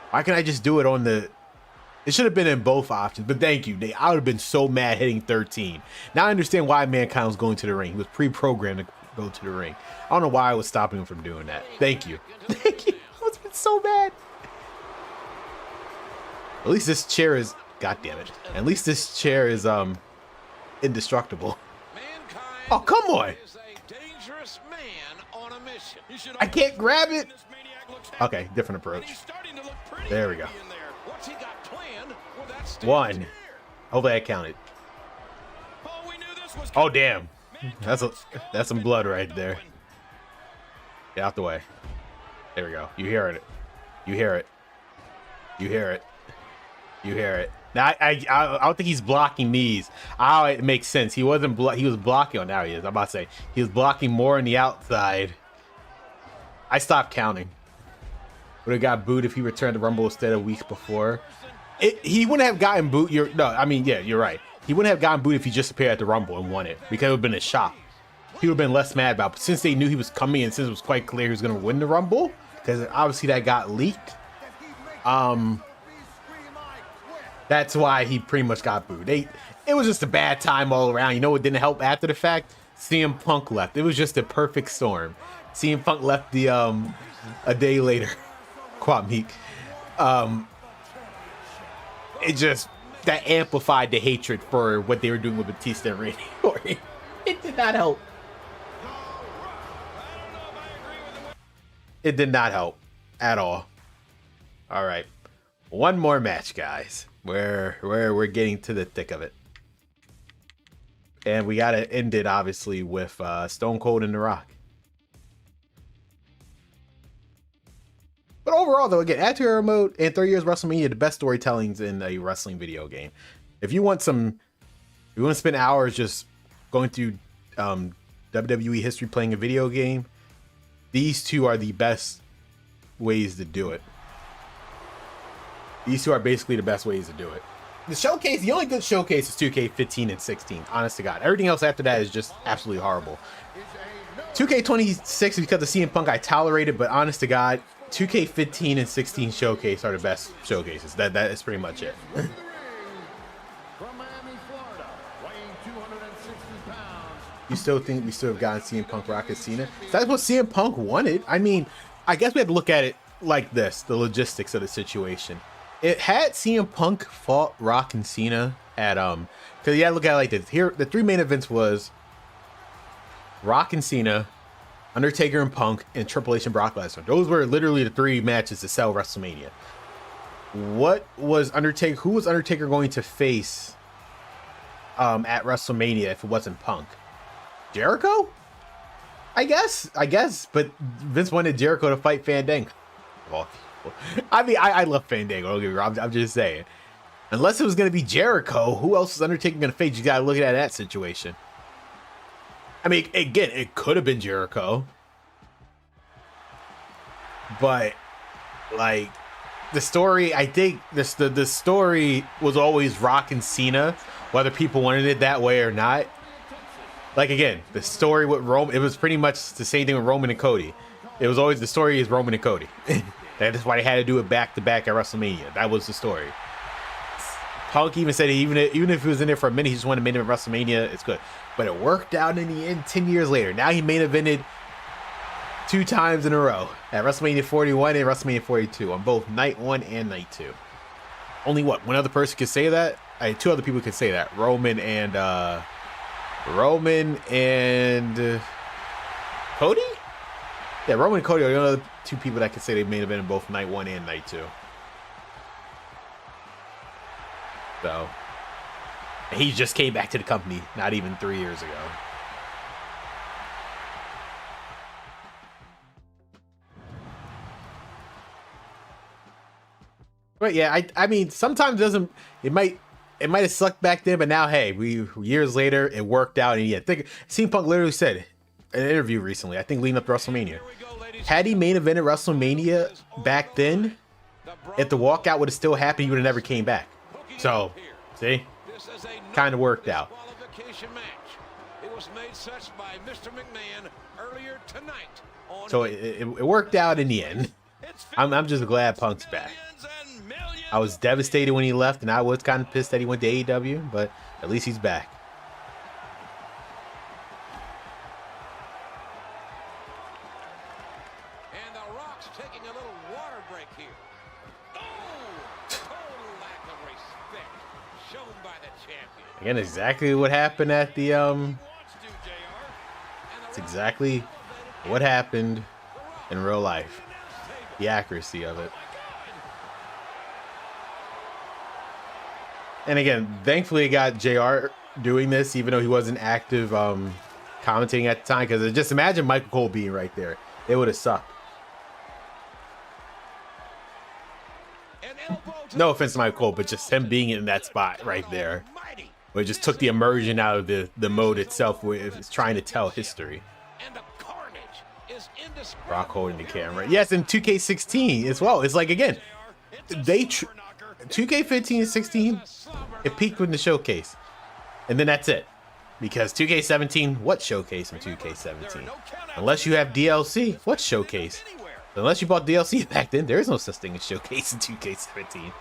Why can't I just do it on the? It should have been in both options. But thank you. I would have been so mad hitting 13. Now I understand why Mankind was going to the ring. He was pre-programmed to go to the ring. I don't know why I was stopping him from doing that. Thank you. Thank you. I would have been so mad. At least this chair is, God damn it. At least this chair is indestructible. Oh, come on. I can't grab it. Okay, different approach. There we go. 1. Hopefully I counted. Oh damn. That's some blood right there. Get out the way. There we go. You hear it. You hear it. You hear it. You hear it. Now I don't think he's blocking these. Oh, it makes sense. He wasn't he was blocking. Oh, now he is. I'm about to say he was blocking more on the outside. I stopped counting. Would have got booed if he returned to Rumble instead of weeks before. He wouldn't have gotten booed. Yeah, you're right. He wouldn't have gotten booed if he just appeared at the Rumble and won it, because it would have been a shock. He would have been less mad about it. But since they knew he was coming and since it was quite clear he was going to win the Rumble, because obviously that got leaked, that's why he pretty much got booed. It was just a bad time all around. You know what didn't help after the fact? CM Punk left. It was just a perfect storm. CM Punk left the a day later. Kwame. It just that amplified the hatred for what they were doing with Batista and Randy Orton. It did not help. It did not help at all. All right, one more match, guys. Where we're getting to the thick of it, and we gotta end it obviously with Stone Cold and The Rock. But overall, though, again, Add to Hero Mode and 30 Years WrestleMania, the best storytellings in a wrestling video game. If you want to spend hours just going through WWE history playing a video game, these two are the best ways to do it. These two are basically the best ways to do it. The only good showcase is 2K15 and 16, honest to God. Everything else after that is just absolutely horrible. 2K26, because of CM Punk, I tolerated, but honest to God, 2K15 and 16 showcase are the best showcases. That is pretty much it. You still think we still have gotten CM Punk, Rock, and Cena? That's what CM Punk wanted. I mean, I guess we have to look at it like this, the logistics of the situation. It had CM Punk fought Rock and Cena at because you gotta look at it like this. Here, the 3 main events was Rock and Cena, Undertaker and Punk, and Triple H and Brock Lesnar. Those were literally the 3 matches to sell WrestleMania. What was Undertaker? Who was Undertaker going to face at WrestleMania if it wasn't Punk? Jericho? I guess. But Vince wanted Jericho to fight Fandango. Well, I mean, I love Fandango. Don't get me wrong. I'm just saying. Unless it was going to be Jericho, who else is Undertaker going to face? You got to look at that situation. I mean, again, it could have been Jericho, but like the story, I think the story was always Rock and Cena, whether people wanted it that way or not. Like again, the story with Roman, it was pretty much the same thing with Roman and Cody. It was always the story is Roman and Cody. That's why they had to do it back to back at WrestleMania. That was the story. Punk even said even if he was in there for a minute, he just wanted to main event WrestleMania. It's good, but it worked out in the end. 10 years later, now he main evented 2 times in a row at WrestleMania 41 and WrestleMania 42 on both night 1 and night 2. Only one other person could say that. 2 other people could say that. Roman and Cody. Yeah, Roman and Cody are the other 2 people that could say they main evented both night 1 and night 2. So he just came back to the company not even 3 years ago. But yeah, I mean, sometimes it might have sucked back then, but now hey, years later it worked out. And yeah, CM Punk literally said in an interview recently, I think leading up to WrestleMania, had he main evented WrestleMania back then, if the walkout would have still happened, he would have never came back. So see, kind of worked out. It was made such by Mr. McMahon earlier tonight. So it worked out in the end. I'm just glad Punk's back. I was devastated when he left, and I was kind of pissed that he went to AEW, but at least he's back. And the Rock's taking a little water break here. Oh, total lack of respect shown by the champion. Again, exactly what happened at the It's exactly what happened in real life. The accuracy of it. And again, thankfully it got JR doing this, even though he wasn't active commentating at the time. Because just imagine Michael Cole being right there. It would have sucked. No offense to Michael Cole, but just him being in that spot right there. Where it just took the immersion out of the mode itself, where it's trying to tell history. Rock holding the camera. Yes, in 2K16 as well. It's like, again, 2K15 and 16, it peaked with the showcase. And then that's it. Because 2K17, what showcase in 2K17? Unless you have DLC, what showcase? Unless you bought DLC back then, there is no such thing as showcase in 2K17.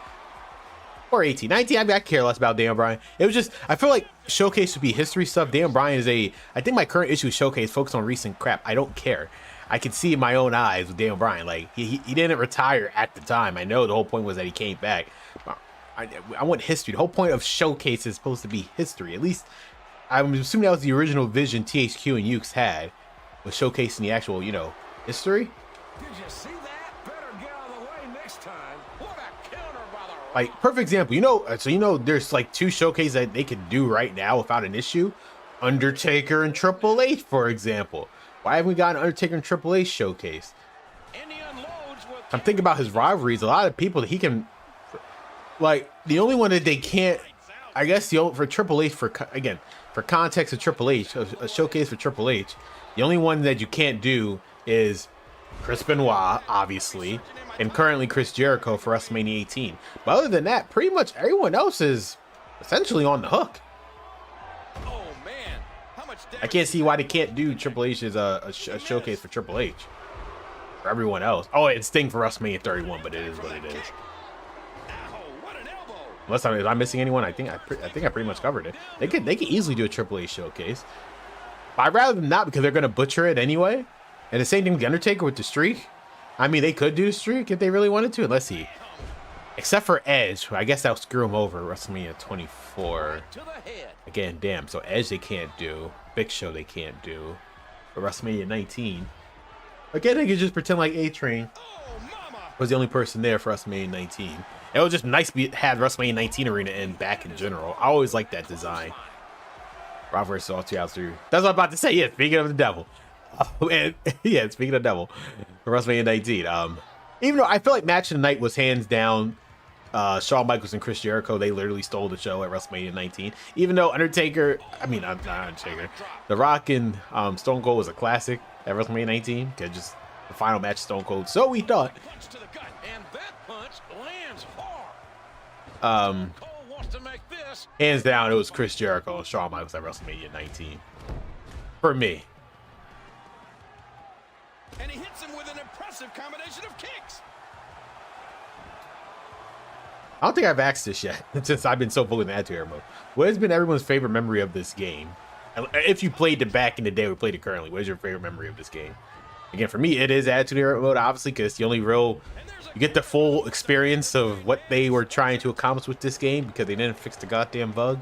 Or 18. 19, I mean, I care less about Dan Bryan. It was just, I feel like showcase should be history stuff. Dan Bryan is I think my current issue with showcase focus on recent crap. I don't care. I can see in my own eyes with Dan Bryan. Like, he didn't retire at the time. I know the whole point was that he came back. I want history. The whole point of showcase is supposed to be history. At least, I'm assuming that was the original vision THQ and Ukes had, was showcasing the actual, history. Did you see that? Better get out of the way next time. What a counter by the Rock. Like, perfect example. There's like 2 showcases that they could do right now without an issue. Undertaker and Triple H, for example. Why haven't we got an Undertaker and Triple H showcase? I'm thinking about his rivalries. A lot of people that he can, like, the only one that they can't, I guess for Triple H, for context of Triple H, a showcase for Triple H, the only one that you can't do is Chris Benoit, obviously, and currently Chris Jericho for WrestleMania 18. But other than that, pretty much everyone else is essentially on the hook. I can't see why they can't do Triple H as a showcase for Triple H. For everyone else. Oh, it's Sting for WrestleMania 31, but it is what it is. Unless I'm missing anyone, I think I pretty much covered it. They could easily do a Triple H showcase. But I'd rather than not, because they're gonna butcher it anyway. And the same thing with the Undertaker with the streak. I mean, they could do the streak if they really wanted to. Let's see. Except for Edge, I guess that'll screw him over WrestleMania 24. Again, damn. So Edge they can't do. Big Show they can't do. For WrestleMania 19. Again, they could just pretend like A-Train was the only person there for WrestleMania 19. It was just nice to have WrestleMania 19 arena in back in general. I always like that design. Raw vs. All 2003. That's what I'm about to say. Yeah, speaking of the devil. Yeah, speaking of devil. For WrestleMania 19. Even though I feel like match of the night was hands down Shawn Michaels and Chris Jericho, they literally stole the show at WrestleMania 19. Even though Undertaker, I mean, not Undertaker, The Rock and Stone Cold was a classic at WrestleMania 19. Cause just the final match, Stone Cold. So we thought. Punch to the gut, and that punch lands hard. Cole wants to make this. Hands down, it was Chris Jericho and Shawn Michaels at WrestleMania 19. For me. And he hits him with an impressive combination of kicks. I don't think I've asked this yet, since I've been so full in Attitude Era mode. What has been everyone's favorite memory of this game? If you played it back in the day or played it currently, what is your favorite memory of this game? Again, for me, it is Attitude Era mode, obviously, because it's the only real... You get the full experience of what they were trying to accomplish with this game, because they didn't fix the goddamn bug.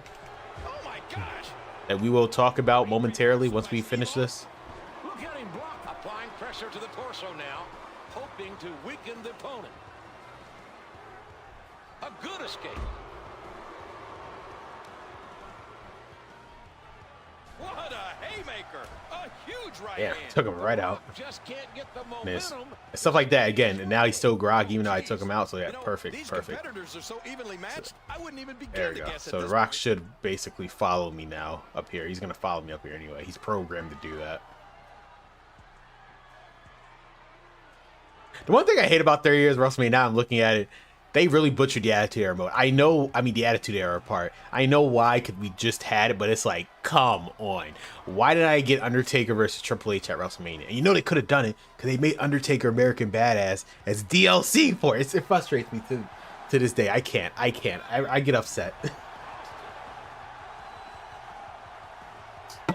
Oh my gosh. That we will talk about momentarily once we finish this. Look at him block. Applying pressure to the torso now, hoping to weaken the opponent. A good escape. What a haymaker. A huge right Yeah, hand. took him right out. Just can't get the Miss. momentum. Stuff like that again, and now he's still groggy even though I took him out, so yeah, You know, perfect. These perfect. competitors are so evenly matched, I wouldn't even begin There we to go. guess So at The this Rock point. should basically follow me now up here. He's gonna follow me up here anyway. He's programmed to do that. The one thing I hate about 30 years WrestleMania, now I'm looking at it, they really butchered the Attitude Era mode. I know, I mean the Attitude Era part. I know why, because we just had it, but it's like, come on. Why did I get Undertaker versus Triple H at WrestleMania? And you know they could have done it, because they made Undertaker American Badass as DLC for it. It frustrates me to this day. I can't. I get upset.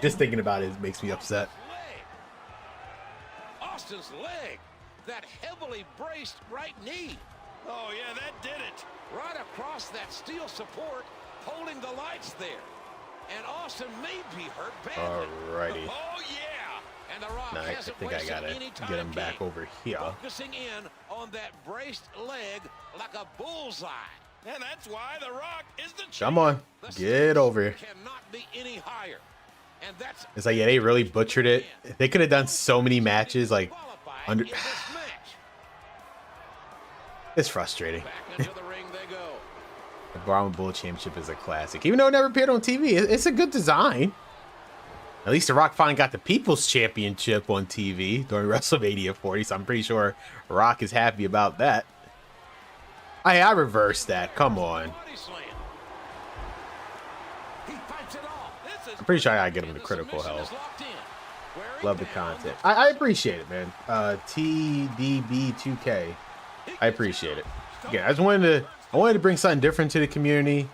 Just thinking about it makes me upset. Leg. Austin's leg. That heavily braced right knee. Oh yeah, that did it. Right across that steel support, holding the lights there. And Austin may be hurt badly. Alrighty. Oh yeah. And The Rock Now I hasn't think I wasted gotta any time, get him back King. over here. Focusing in on that braced leg like a bullseye. And that's why The Rock is the champ. Come on. The Get stakes over here. cannot be any higher. And that's It's like, yeah, they really butchered it. They could have done so many matches, like, qualified under... in this match. It's frustrating. Back into the ring they go. The Brahma Bull Championship is a classic. Even though it never appeared on TV, it's a good design. At least The Rock finally got the People's Championship on TV during WrestleMania 40, so I'm pretty sure Rock is happy about that. I reversed that. Come on. Body slam. He fights it off. This is I'm pretty sure I gotta get him and to the critical submission health. is locked in. Wearing Love the down content. I appreciate it, man. TDB2K. I appreciate it. Yeah, I wanted to bring something different to the community.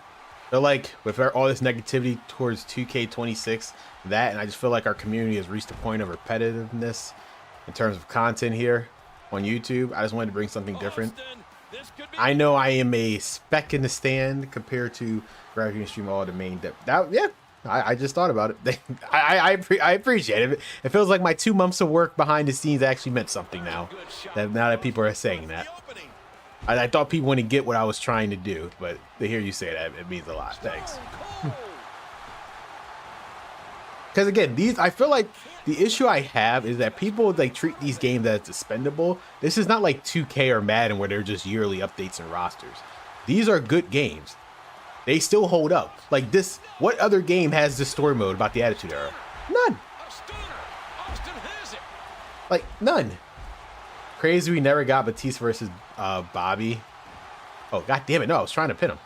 I feel like with all this negativity towards 2K26, and I just feel like our community has reached a point of repetitiveness in terms of content here on YouTube. I just wanted to bring something different. Austin, this could be I know I am a speck in the stand compared to Gravity and Stream All the main. Yeah, I just thought about it. I appreciate it. It feels like my 2 months of work behind the scenes actually meant something now. Now that people are saying that. the opening. I thought people wouldn't get what I was trying to do, but to hear you say that, it means a lot. Thanks. Cold. Because again, I feel like the issue I have is that people like treat these games as expendable. This is not like 2K or Madden where they're just yearly updates and rosters. These are good games. They still hold up. Like this, what other game has this story mode about the Attitude Era? None. A stunner. Austin has it. Like none. Crazy we never got Batista versus Bobby. Oh, god damn it. No, I was trying to pin him.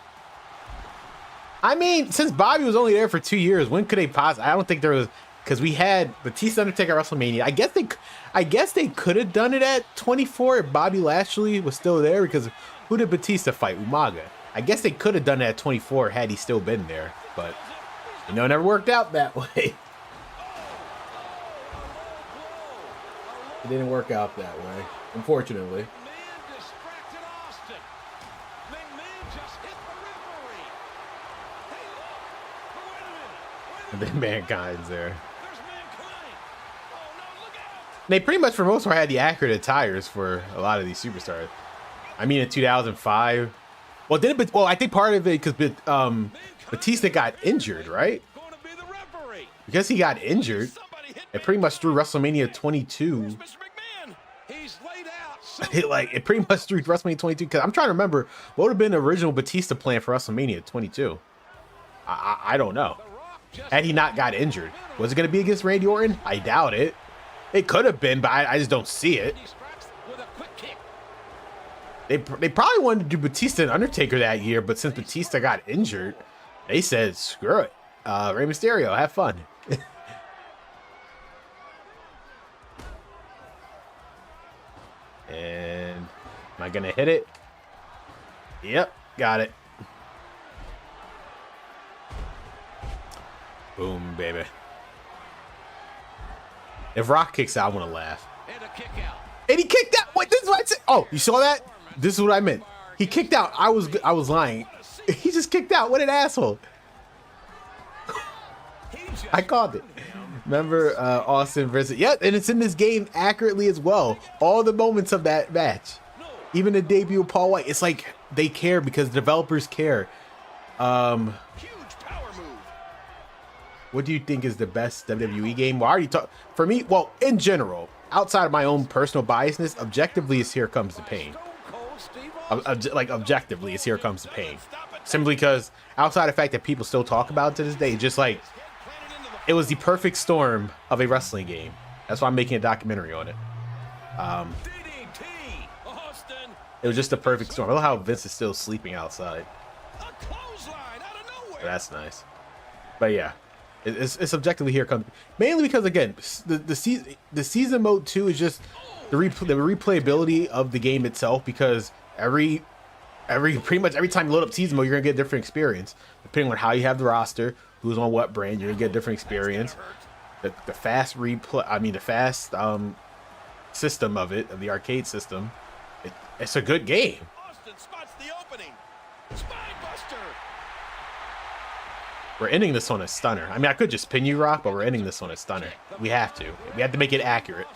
I mean, since Bobby was only there for 2 years, when could they possibly... I don't think there was... Because we had Batista Undertaker at WrestleMania. I guess they could have done it at 24 if Bobby Lashley was still there, because who did Batista fight? Umaga. I guess they could have done it at 24 had he still been there. But, you know, it never worked out that way. It didn't work out that way, unfortunately. Man distracted Austin. McMahon just hit the referee. Hey, look. Oh, wait a minute. And then Mankind's there. There's Mankind. Oh, no, look out. They pretty much for most part had the accurate attires for a lot of these superstars. I mean, in 2005. Well, I think part of it because Batista got injured, right? Going to be the referee. Because he got injured, Somebody hit it pretty much threw WrestleMania 22. Mr. McMahon. He's laid out it pretty much threw WrestleMania 22. Because I'm trying to remember what would have been the original Batista plan for WrestleMania 22. I don't know. Had he not got injured, was it going to be against Randy Orton? I doubt it. It could have been, but I just don't see it. They probably wanted to do Batista and Undertaker that year, but since Batista got injured, they said, screw it. Rey Mysterio, have fun. And am I going to hit it? Yep, got it. Boom, baby. If Rock kicks out, I want to laugh. And he kicked out. Wait, this is what I said. Oh, you saw that? This is what I meant. He kicked out. I was lying. He just kicked out. What an asshole. I called it. Remember Austin versus... Yep, and it's in this game accurately as well. All the moments of that match. Even the debut of Paul White. It's like they care because developers care. What do you think is the best WWE game? Well, I already talked. For me, well, in general, outside of my own personal biasness, objectively, it's Here Comes the Pain. Like, objectively, it's Here Comes the Pain. Simply because, outside of the fact that people still talk about it to this day, just like, it was the perfect storm of a wrestling game. That's why I'm making a documentary on it. It was just the perfect storm. I love how Vince is still sleeping outside. That's nice. But yeah. It's objectively Here Comes, mainly because again the season mode 2 is just the replayability of the game itself, because pretty much every time you load up season mode, you're gonna get a different experience depending on how you have the roster, who's on what brand. You're gonna get a different experience. The fast replay, I mean the fast system of it, of the arcade system, it's a good game. We're ending this on a stunner. I mean, I could just pin you, Rock, but we're ending this on a stunner. We have to. We have to make it accurate.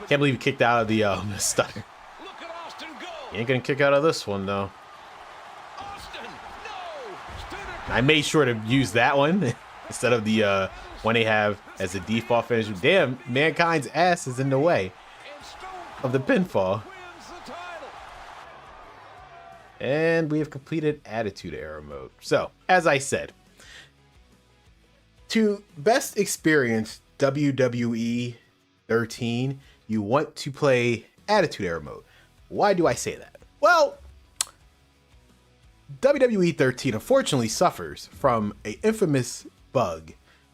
Can't believe he kicked out of the stunner. He ain't gonna kick out of this one, though. I made sure to use that one instead of the one they have as a default finish. Damn, Mankind's ass is in the way of the pinfall. And we have completed Attitude Era mode. So, as I said, to best experience WWE 13, you want to play Attitude Era mode. Why do I say that? Well, WWE 13 unfortunately suffers from an infamous bug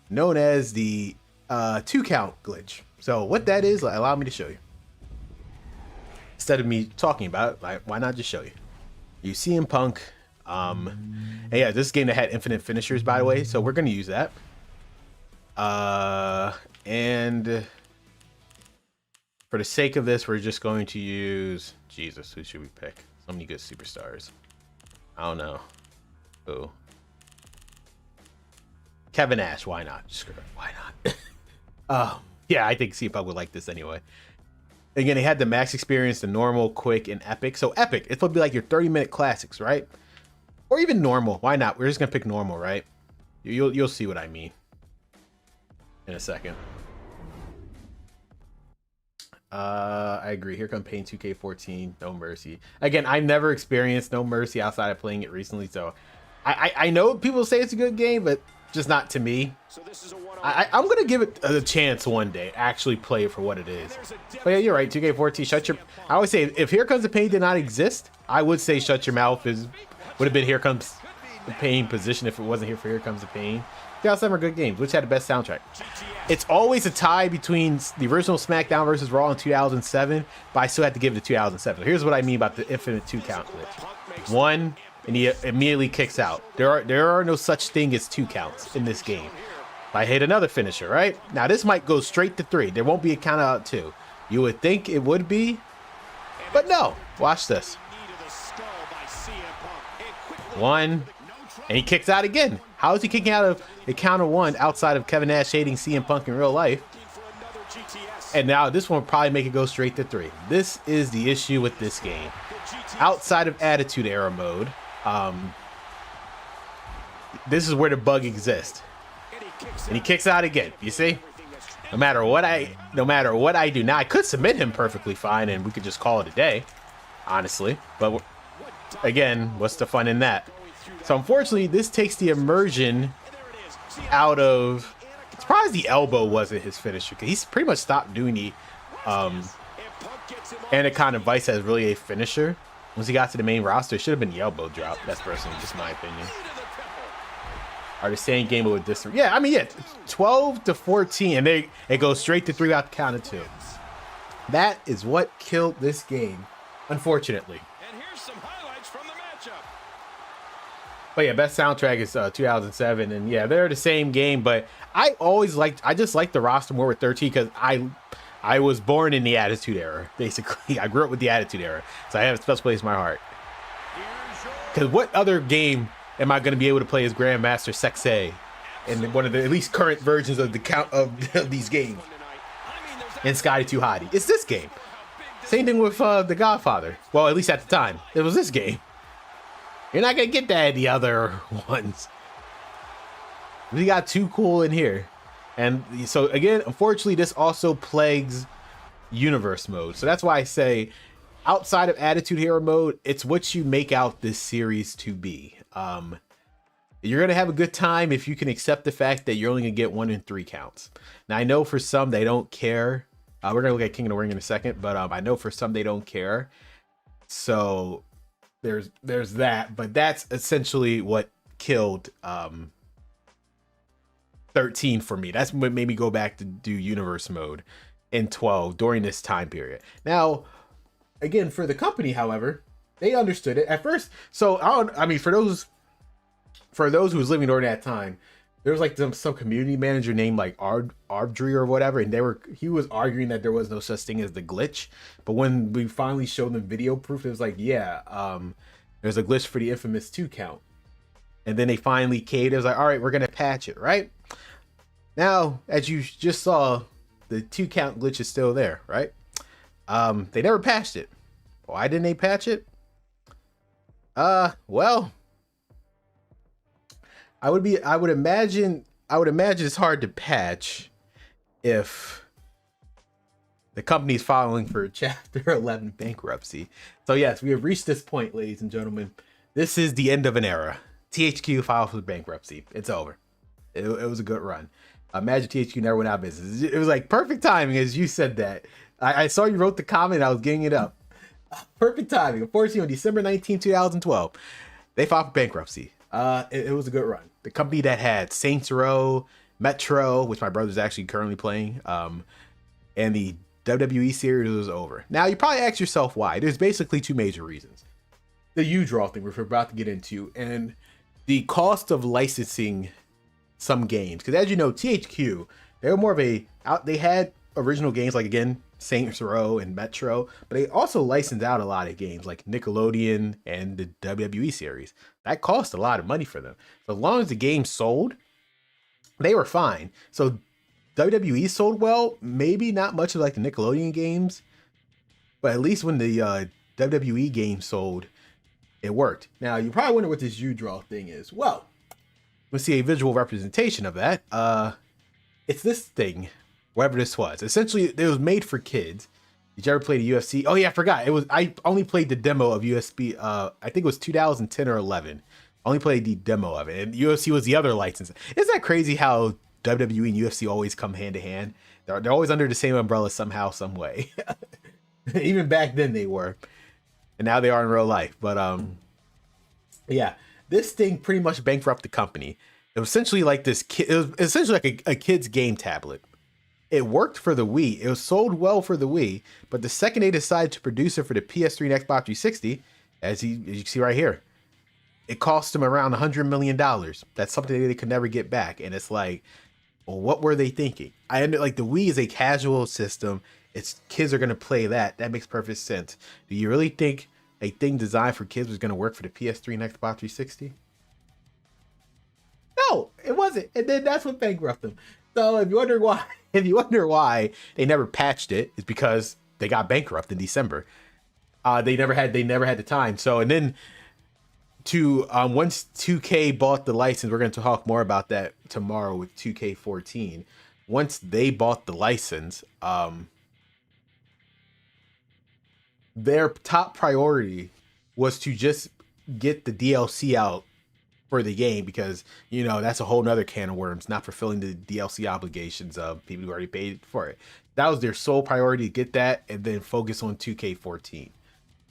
known as the 2-count glitch. So what that is, allow me to show you. Instead of me talking about it, why not just show you? You CM Punk. And yeah, this game that had infinite finishers, by the way, so we're going to use that. And for the sake of this, we're just going to use... Jesus, who should we pick? So many good superstars. I don't know. Who? Kevin Nash, why not? Screw it, why not? Yeah, I think CM Punk would like this anyway. Again, they had the max experience, the normal, quick, and epic. So epic, it's supposed to be like your 30-minute classics, right? Or even normal. Why not? We're just gonna pick normal, right? You'll see what I mean in a second. I agree. Here comes Pain 2K14, No Mercy. Again, I've never experienced No Mercy outside of playing it recently, so I know people say it's a good game, but just not to me. I'm gonna give it a chance one day, actually play it for what it is. But yeah, you're right. 2K14, shut your... I always say, if Here Comes the Pain did not exist, I would say shut your mouth would have been Here Comes the Pain position if it wasn't here for Here Comes the Pain. The outside were good games. Which had the best soundtrack? It's always a tie between the original SmackDown versus Raw in 2007, but I still have to give it to 2007. Here's what I mean about the infinite 2-count glitch. One, and he immediately kicks out. There are no such thing as 2 counts in this game. I hit another finisher, right? Now this might go straight to 3. There won't be a count out 2. You would think it would be, but no. Watch this. 1, and he kicks out again. How is he kicking out of a count of 1 outside of Kevin Nash hating CM Punk in real life? And now this one will probably make it go straight to 3. This is the issue with this game. Outside of Attitude Era mode, this is where the bug exists. And he kicks out again. You see? No matter what I do now, I could submit him perfectly fine, and we could just call it a day, honestly. But again, what's the fun in that? So unfortunately, this takes the immersion out of. I'm surprised the elbow wasn't his finisher, because he's pretty much stopped doing the Anaconda Vice as really a finisher. Once he got to the main roster, it should have been the elbow drop. That's personally just my opinion. Are the same game with this? Yeah, I mean, yeah, 12-14, and it goes straight to 3 out the count of 2. That is what killed this game, unfortunately. And here's some highlights from the matchup. But yeah, best soundtrack is 2007, and yeah, they're the same game. But I just liked the roster more with 13 because I was born in the Attitude Era. Basically, I grew up with the Attitude Era, so I have a special place in my heart. Because what other game am I going to be able to play as Grandmaster Sexay in one of the at least current versions of the count of these games? And Scotty 2 Hottie. It's this game. Same thing with The Godfather. Well, at least at the time, it was this game. You're not going to get that in the other ones. We got Too Cool in here. And so again, unfortunately, this also plagues universe mode. So that's why I say outside of Attitude Hero mode, it's what you make out this series to be. You're going to have a good time if you can accept the fact that you're only going to get 1 in 3 counts. Now, I know for some they don't care. We're going to look at King of the Ring in a second, but I know for some they don't care. So there's that, but that's essentially what killed 13 for me. That's what made me go back to do universe mode in 12 during this time period. Now, again, for the company, however, they understood it at first. So I mean, for those who was living during that time, there was like some community manager named like Ardry or whatever, and he was arguing that there was no such thing as the glitch. But when we finally showed them video proof, it was like, yeah, there's a glitch for the infamous 2 count. And then they finally caved. It was like, all right, we're gonna patch it, right? Now, as you just saw, the 2 count glitch is still there, right? They never patched it. Why didn't they patch it? Well, I would imagine it's hard to patch if the company's filing for Chapter 11 bankruptcy. So yes, we have reached this point, ladies and gentlemen. This is the end of an era. THQ filed for bankruptcy. It's over. It was a good run. Imagine THQ never went out of business. It was like perfect timing as you said that. I saw you wrote the comment. I was getting it up. Perfect timing. Unfortunately, on December 19, 2012, they filed for bankruptcy. It was a good run. The company that had Saints Row, Metro, which my brother's actually currently playing, and the WWE series was over. Now, you probably ask yourself why. There's basically 2 major reasons. The U-Draw thing, which we're about to get into, and the cost of licensing some games. Because as you know, THQ, they were more of they had original games like, again, Saints Row and Metro, but they also licensed out a lot of games like Nickelodeon and the WWE series. That cost a lot of money for them. So as long as the game sold, they were fine. So WWE sold well, maybe not much of like the Nickelodeon games, but at least when the WWE game sold, it worked. Now, you probably wonder what this U-Draw thing is. Well, let's see a visual representation of that. It's this thing. Whatever this was. Essentially, it was made for kids. Did you ever play the UFC? Oh yeah, I forgot. I only played the demo of USB. I think it was 2010 or 11. I only played the demo of it. And UFC was the other license. Isn't that crazy how WWE and UFC always come hand to hand? They're always under the same umbrella somehow, some way. Even back then they were. And now they are in real life. But yeah, this thing pretty much bankrupted the company. It was essentially like it was essentially like a kid's game tablet. It worked for the Wii. It was sold well for the Wii, but the second they decided to produce it for the PS3 and Xbox 360, as you can see right here, it cost them around $100 million. That's something they could never get back. And it's like, well, what were they thinking? Like the Wii is a casual system. It's kids are going to play that. That makes perfect sense. Do you really think a thing designed for kids was going to work for the PS3 and Xbox 360? No, it wasn't. And then that's what bankrupted them. So if you wonder why they never patched it, it's because they got bankrupt in December. They never had the time. So and then once 2K bought the license, we're going to talk more about that tomorrow with 2K14. once they bought the license, their top priority was to just get the DLC out for the game, because that's a whole nother can of worms, not fulfilling the DLC obligations of people who already paid for it. That was their sole priority, to get that and then focus on 2K14.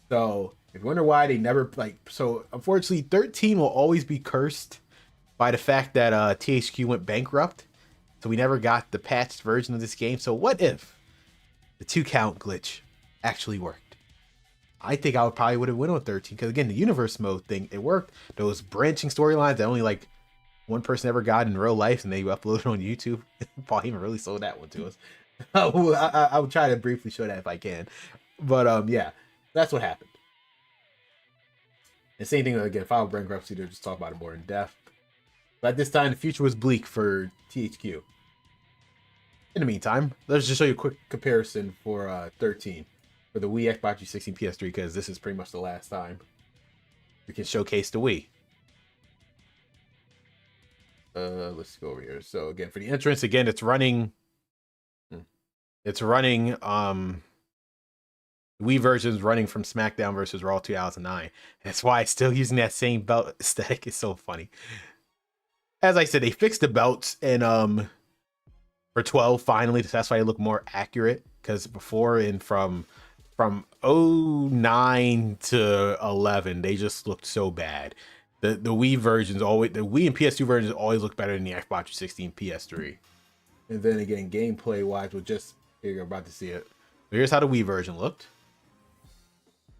So if you wonder why they never so unfortunately 13 will always be cursed by the fact that THQ went bankrupt, so we never got the patched version of this game. So what if the 2 count glitch actually worked? I think I probably would have went on 13, because again, the universe mode thing, it worked. Those branching storylines that only one person ever got in real life, and they uploaded on YouTube. Paul even really sold that one to us. I will try to briefly show that if I can, but yeah, that's what happened. And same thing again, final bankruptcy. They'll just talk about it more in depth. But at this time, the future was bleak for THQ. In the meantime, let's just show you a quick comparison for 13. For the Wii, Xbox 360, PS3, because this is pretty much the last time we can showcase the Wii. Let's go over here. So again, for the entrance, again, it's running. The Wii version is running from SmackDown versus Raw 2009. That's why it's still using that same belt aesthetic. It's so funny. As I said, they fixed the belts, and for 12, finally, that's why they look more accurate. Because before, and from 09 to 11, they just looked so bad. The Wii versions always, the Wii and PS2 versions always look better than the Xbox 360 and PS3. And then again, gameplay wise, we'll just, here you're about to see it. So here's how the Wii version looked.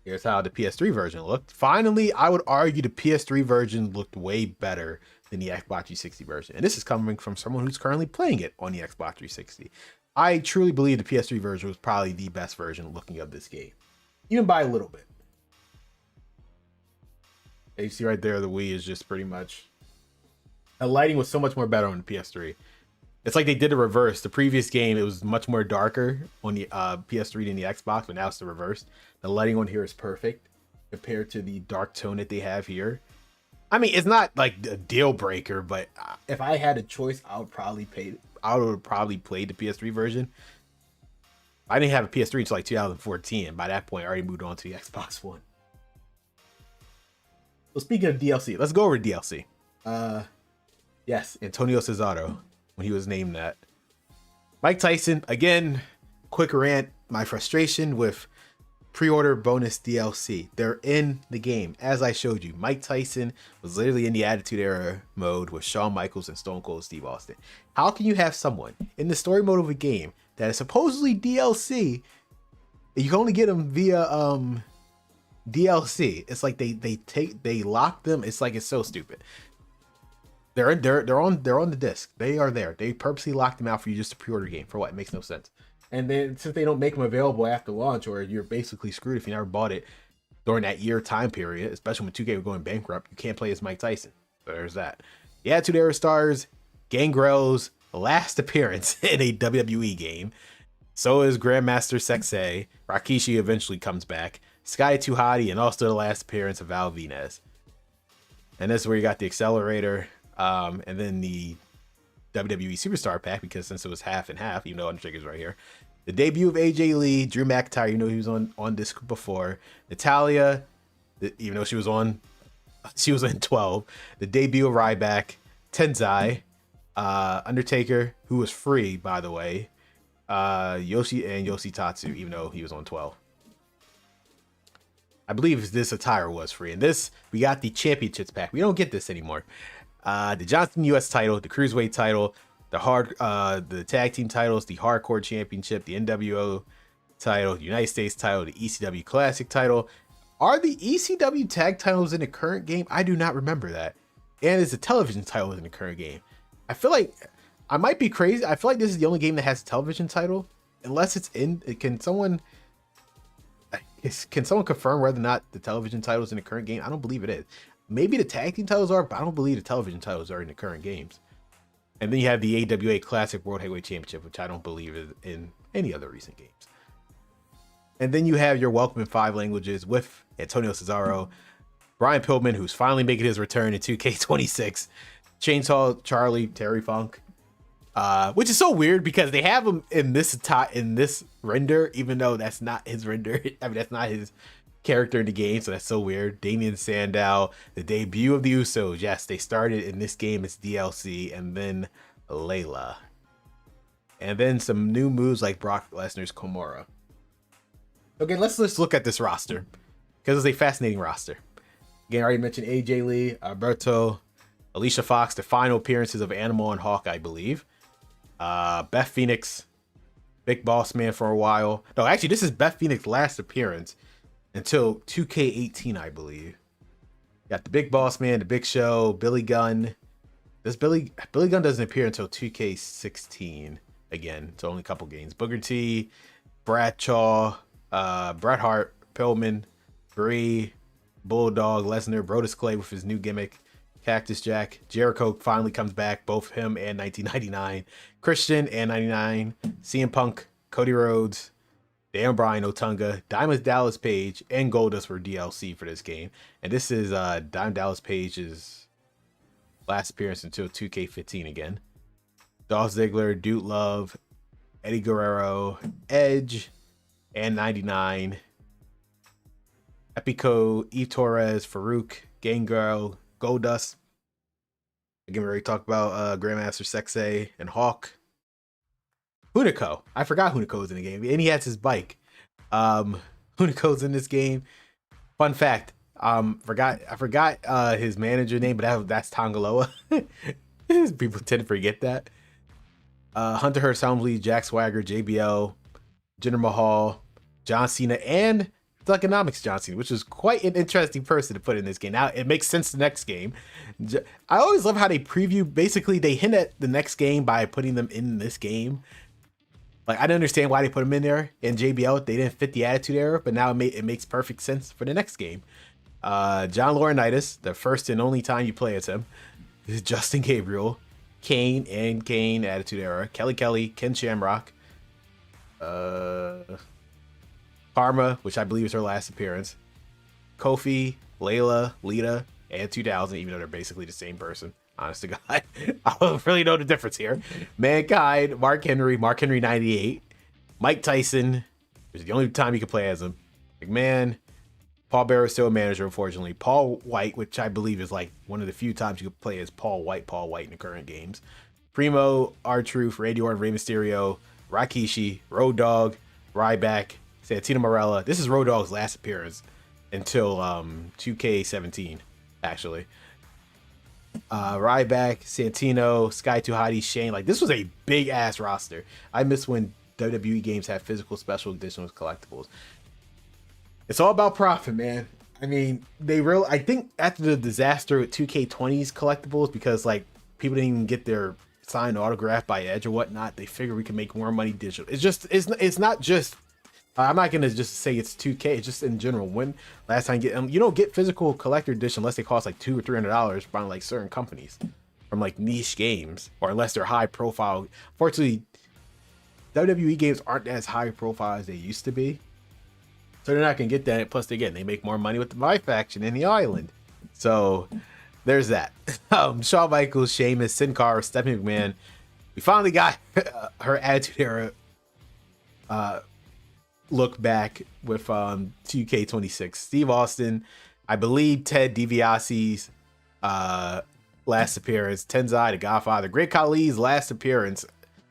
Here's how the PS3 version looked. Finally, I would argue the PS3 version looked way better than the Xbox 360 version. And this is coming from someone who's currently playing it on the Xbox 360. I truly believe the PS3 version was probably the best version looking of this game, even by a little bit. And you see right there, the Wii is just pretty much, the lighting was so much more better on the PS3. It's like they did the reverse. The previous game, it was much more darker on the PS3 than the Xbox, but now it's the reverse. The lighting on here is perfect compared to the dark tone that they have here. I mean, it's not like a deal breaker, but if I had a choice, I would probably play the PS3 version. I didn't have a PS3 until like 2014, and by that point, I already moved on to the Xbox One. So speaking of DLC, let's go over DLC. Yes, Antonio Cesaro, when he was named that. Mike Tyson, again, quick rant, my frustration with pre-order bonus DLC. They're in the game, as I showed you. Mike Tyson was literally in the Attitude Era mode with Shawn Michaels and Stone Cold Steve Austin. How can you have someone in the story mode of a game that is supposedly DLC, and you can only get them via DLC? It's like they lock them. It's like, it's so stupid. They're on the disc. They are there. They purposely locked them out for you just to pre-order game. For what? It makes no sense. And then since they don't make them available after launch, or you're basically screwed if you never bought it during that year time period, especially when 2K were going bankrupt, you can't play as Mike Tyson. So there's that. The Attitude Era stars Gangrel's last appearance in a WWE game. So is Grandmaster Sexay. Rikishi eventually comes back. Sky Too Hottie, and also the last appearance of Val Venez. And this is where you got the Accelerator, and then the WWE Superstar Pack, because since it was half and half, even though Undertaker's right here. The debut of AJ Lee, Drew McIntyre, he was on this before. Natalya, even though she was in 12. The debut of Ryback, Tenzai, Undertaker, who was free, by the way. Yoshi and Yoshitatsu, even though he was on 12. I believe this attire was free. And this, we got the Championships Pack. We don't get this anymore. The Johnson US title, the Cruiserweight title, the Tag Team titles, the Hardcore Championship, the NWO title, the United States title, the ECW Classic title. Are the ECW tag titles in the current game? I do not remember that. And is the television title in the current game? I feel like I might be crazy. I feel like this is the only game that has a television title, unless it's in. Can someone confirm whether or not the television title is in the current game? I don't believe it is. Maybe the tag team titles are, but I don't believe the television titles are in the current games. And then you have the AWA Classic World Heavyweight Championship, which I don't believe is in any other recent games. And then you have your Welcome in 5 languages with Antonio Cesaro, Brian Pillman, who's finally making his return in 2K26, Chainsaw Charlie, Terry Funk, Which is so weird because they have him in this render, even though that's not his render. I mean, that's not his character in the game, so that's so weird. Damien Sandow, the debut of the Usos. Yes, they started in this game as DLC, and then Layla. And then some new moves like Brock Lesnar's Komura. Okay, let's look at this roster, because it's a fascinating roster. Again, I already mentioned AJ Lee, Alberto, Alicia Fox, the final appearances of Animal and Hawk, I believe. Beth Phoenix, Big Boss Man for a while. No, actually, this is Beth Phoenix's last appearance until 2K18, I believe. Got the Big Boss Man, the Big Show, Billy Gunn. Billy Gunn doesn't appear until 2K16 again. It's only a couple games. Booker T, Bradshaw, Bret Hart, Pillman, Brie, Bulldog, Lesnar, Brodus Clay with his new gimmick, Cactus Jack, Jericho finally comes back, both him and 1999, Christian and 99, CM Punk, Cody Rhodes, Dan Bryan, Otunga, Diamond Dallas Page, and Goldust were DLC for this game. And this is Diamond Dallas Page's last appearance until 2K15 again. Dolph Ziggler, Dude Love, Eddie Guerrero, Edge, and 99. Epico, Eve Torres, Farouk, Gangrel, Goldust. Again, we already talked about Grandmaster Sexay and Hawk. Hunico. I forgot Hunico's in the game. And he has his bike. Hunico's in this game. Fun fact. I forgot his manager name, but that's Tongaloa. People tend to forget that. Hunter Hearst Helmsley, Jack Swagger, JBL, Jinder Mahal, John Cena, and Thugonomics John Cena, which is quite an interesting person to put in this game. Now, it makes sense the next game. I always love how they preview. Basically, they hint at the next game by putting them in this game. Like, I don't understand why they put them in there. In JBL, they didn't fit the Attitude Era, but now it makes perfect sense for the next game. John Laurinaitis, the first and only time you play as him. Justin Gabriel, Kane and Kane Attitude Era, Kelly, Ken Shamrock, Karma, which I believe is her last appearance, Kofi, Layla, Lita, and 2000, even though they're basically the same person. Honest to God, I don't really know the difference here. Mankind, Mark Henry 98, Mike Tyson, which is the only time you can play as him. McMahon, Paul Bearer is still a manager, unfortunately. Paul White, which I believe is like one of the few times you can play as Paul White in the current games. Primo, R-Truth, Randy Orton, Rey Mysterio, Rikishi, Road Dogg, Ryback, Santino Marella. This is Road Dogg's last appearance until 2K17, actually. Ryback, Santino, Sky Too Hottie, Shane. Like, this was a big ass roster. I miss when WWE games had physical special editions collectibles. It's all about profit, man. I mean, I think after the disaster with 2K20's collectibles, because like people didn't even get their signed autograph by Edge or whatnot, they figure we can make more money digital. It's not just. I'm not gonna just say it's 2K. It's just in general. When last time you don't get physical collector edition unless they cost like $200 or $300 from like certain companies, from like niche games, or unless they're high profile. Fortunately, WWE games aren't as high profile as they used to be, so they're not gonna get that. Plus, again, they make more money with the My Faction in the island. So there's that. Shawn Michaels, Sheamus, Sin Cara, Stephanie McMahon. We finally got her Attitude Era look back with 2K26. Steve Austin, I believe Ted DiBiase's last appearance, Tenzai, the Godfather, Great Khali's last appearance,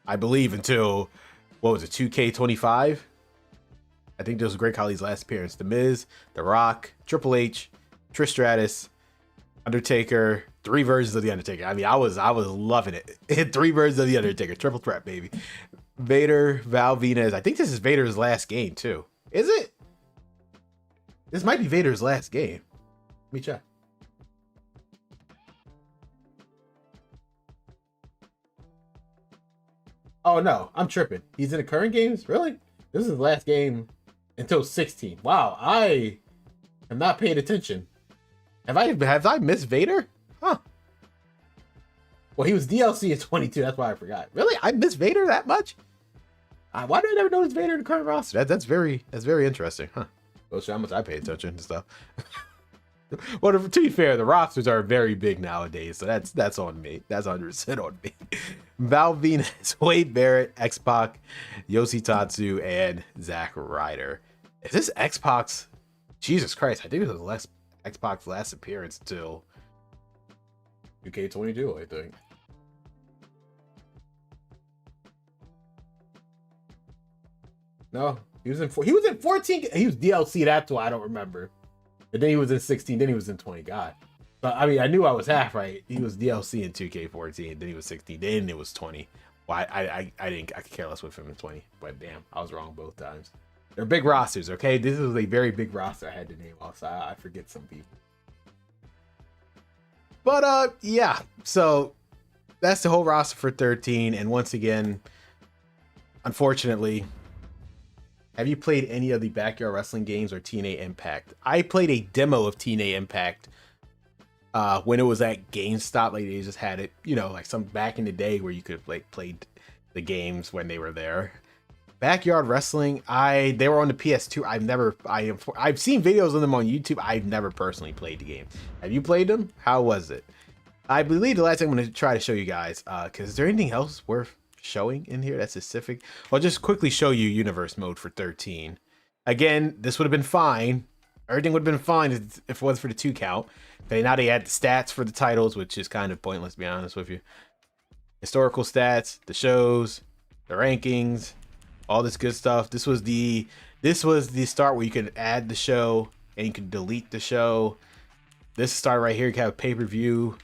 I believe, until, what was it, 2K25? I think this was Great Khali's last appearance. The Miz, The Rock, Triple H, Trish Stratus, Undertaker, 3 versions of The Undertaker. I mean, I was loving it. 3 versions of The Undertaker, triple threat, baby. Vader, Val Venus. I think this is Vader's last game, too. Is it? This might be Vader's last game. Let me check. Oh, no. I'm tripping. He's in the current games? Really? This is his last game until 16. Wow. I am not paying attention. Have I missed Vader? Huh. Well, he was DLC at 22. That's why I forgot. Really? I missed Vader that much? Why did I never notice Vader in the current roster? That's very interesting, huh? Well, show how much I pay attention to stuff. Well, to be fair, the rosters are very big nowadays, so that's on me. That's 100% on me. Val Venus, Wade Barrett, X-Pac, Yoshitatsu, and Zack Ryder. Is this X-Pac's? Jesus Christ, I think this was X-Pac's last appearance till 2K22, I think. No, he was in 14. He was DLC. That's why I don't remember. And then he was in 16. Then he was in 20. God, but I mean, I knew I was half right. He was DLC in 2K14. Then he was 16. Then it was 20. Well, I didn't. I could care less with him in 20. But damn, I was wrong both times. They're big rosters. Okay, this is a very big roster. I had to name off, so I forget some people. But yeah. So that's the whole roster for 13. And once again, unfortunately. Have you played any of the Backyard Wrestling games or TNA Impact? I played a demo of TNA Impact when it was at GameStop. Like they just had it, you know, like some back in the day where you could like play the games when they were there. Backyard Wrestling, they were on the PS2. I've seen videos of them on YouTube. I've never personally played the game. Have you played them? How was it? I believe the last thing I'm going to try to show you guys, because is there anything else worth showing in here that's specific? I'll just quickly show you universe mode for 13. Again, this would have been fine. Everything would have been fine if it wasn't for the 2 count. But now they add the stats for the titles, which is kind of pointless, to be honest with you. Historical stats, the shows, the rankings, all this good stuff. This was the start where you could add the show and you could delete the show. This start right here, you can have pay-per-view,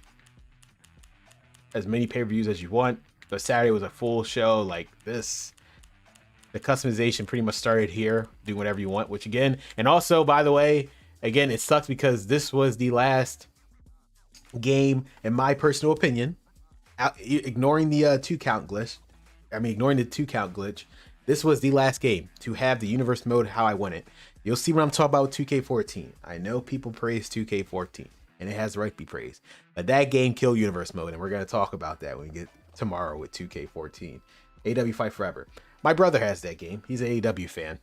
as many pay-per-views as you want. But Saturday was a full show like this. The customization pretty much started here. Do whatever you want, which again, and also, by the way, again, it sucks because this was the last game, in my personal opinion, ignoring the 2 count glitch. Ignoring the 2 count glitch. This was the last game to have the universe mode how I want it. You'll see what I'm talking about with 2K14. I know people praise 2K14, and it has the right to be praised. But that game killed universe mode, and we're going to talk about that when we get tomorrow with 2K14. AEW Fight Forever. My brother has that game. He's an AEW fan.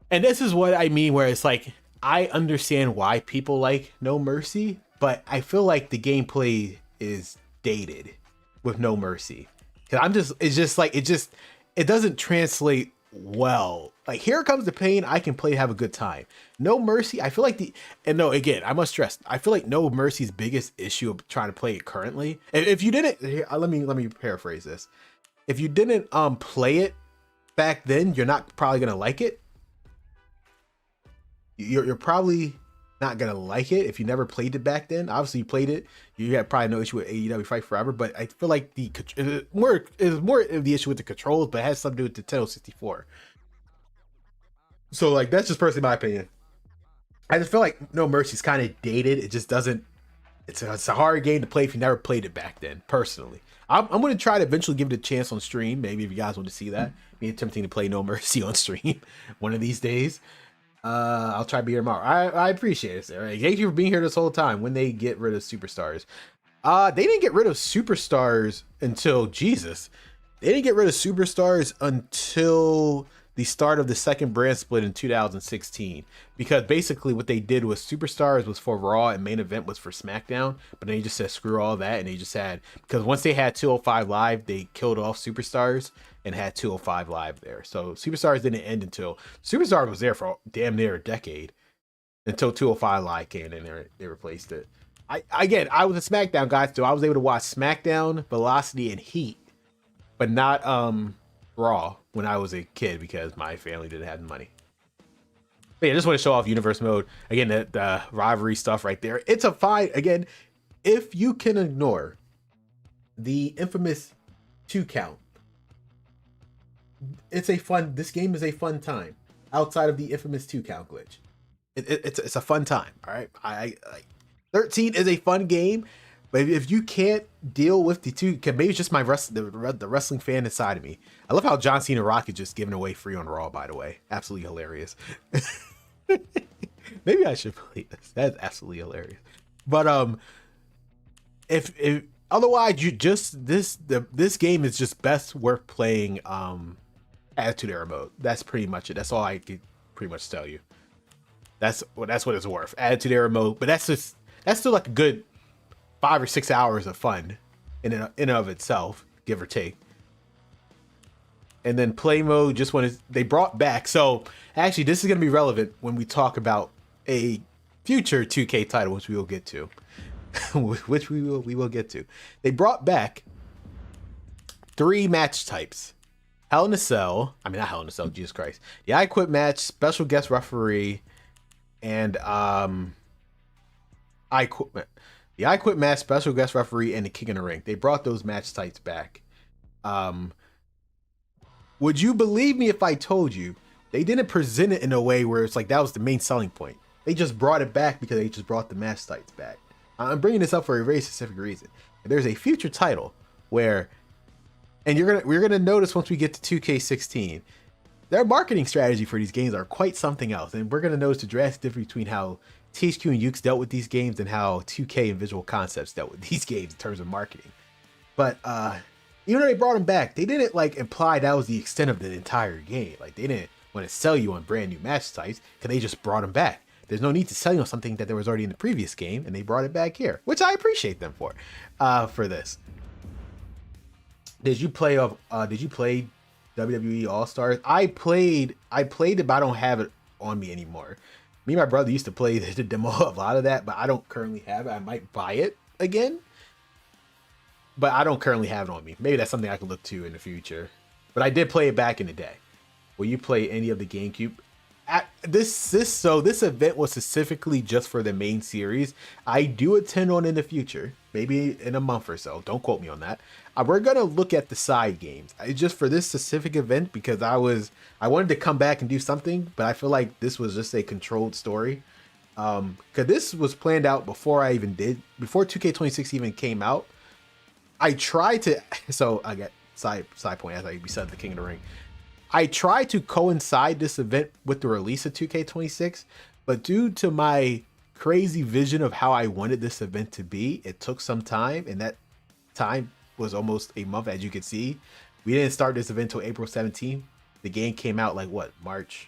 And this is what I mean, where it's like, I understand why people like No Mercy, but I feel like the gameplay is dated with No Mercy. Cause it doesn't translate well. Like, Here Comes the Pain, I can play, have a good time. No Mercy, I feel like I must stress, I feel like No Mercy's biggest issue of trying to play it currently, if you didn't, let me paraphrase this. If you didn't play it back then, you're not probably gonna like it. You're probably not gonna like it if you never played it back then. Obviously, you played it, you had probably no issue with AEW Fight Forever, but I feel like it's more of the issue with the controls, but it has something to do with the Nintendo 64. So, like, that's just personally my opinion. I just feel like No Mercy's kind of dated. It just doesn't. It's a hard game to play if you never played it back then. Personally, I'm going to try to eventually give it a chance on stream. Maybe if you guys want to see that, me attempting to play No Mercy on stream one of these days. I'll try to be here tomorrow. I appreciate it, Sarah. Thank you for being here this whole time. When they get rid of Superstars, they didn't get rid of Superstars until Jesus. They didn't get rid of Superstars until the start of the second brand split in 2016, because basically what they did was Superstars was for Raw and Main Event was for SmackDown, but then they just said screw all that, and they just had, because once they had 205 Live, they killed off Superstars and had 205 Live there. So Superstars didn't end until Superstars was there for damn near a decade, until 205 Live came in and they replaced it. I was a SmackDown guy, so I was able to watch SmackDown, Velocity, and Heat, but not Raw when I was a kid because my family didn't have the money. But yeah, I just want to show off universe mode again. The rivalry stuff right there. It's a fine, again, if you can ignore the infamous 2 count. This game is a fun time outside of the infamous 2 count glitch. It's a fun time. All right, 13 is a fun game. But if you can't deal with the 2, maybe it's just the wrestling fan inside of me. I love how John Cena Rock is just giving away free on Raw, by the way. Absolutely hilarious. Maybe I should play this. That's absolutely hilarious. But if otherwise, this game is just best worth playing Attitude Era mode. That's pretty much it. That's all I could pretty much tell you. That's what it's worth. Added to their remote, but that's still like a good 5 or 6 hours of fun in and of itself, give or take. And then play mode, just when they brought back. So actually, this is going to be relevant when we talk about a future 2K title, which we will get to. Which we will get to. They brought back 3 match types: Hell in a Cell. I mean, not Hell in a Cell. Jesus Christ. The I Quit match, special guest referee, and I Quit. The I Quit match, special guest referee, and the King in the Ring. They brought those match types back. Would you believe me if I told you they didn't present it in a way where it's like that was the main selling point? They just brought it back because they just brought the match types back. I'm bringing this up for a very specific reason. There's a future title where, and we're gonna notice once we get to 2K16, their marketing strategy for these games are quite something else, and we're gonna notice the drastic difference between how THQ and Yuke's dealt with these games and how 2K and Visual Concepts dealt with these games in terms of marketing. But even though they brought them back, they didn't like imply that was the extent of the entire game. Like they didn't want to sell you on brand new match types because they just brought them back. There's no need to sell you on something that there was already in the previous game, and they brought it back here, which I appreciate them for this. Did you play WWE All Stars? I played it, but I don't have it on me anymore. Me and my brother used to play the demo of a lot of that, but I don't currently have it. I might buy it again, but I don't currently have it on me. Maybe that's something I can look to in the future. But I did play it back in the day. Will you play any of the GameCube? This event was specifically just for the main series. I do attend on in the future, maybe in a month or so. Don't quote me on that. We're gonna look at the side games just for this specific event because I wanted to come back and do something, but I feel like this was just a controlled story. Because this was planned out before 2K26 even came out. I tried to, so I got side point as I said the King of the Ring. I tried to coincide this event with the release of 2K26, but due to my crazy vision of how I wanted this event to be, it took some time, and that time was almost a month, as you can see. We didn't start this event until April 17th. The game came out like what, March?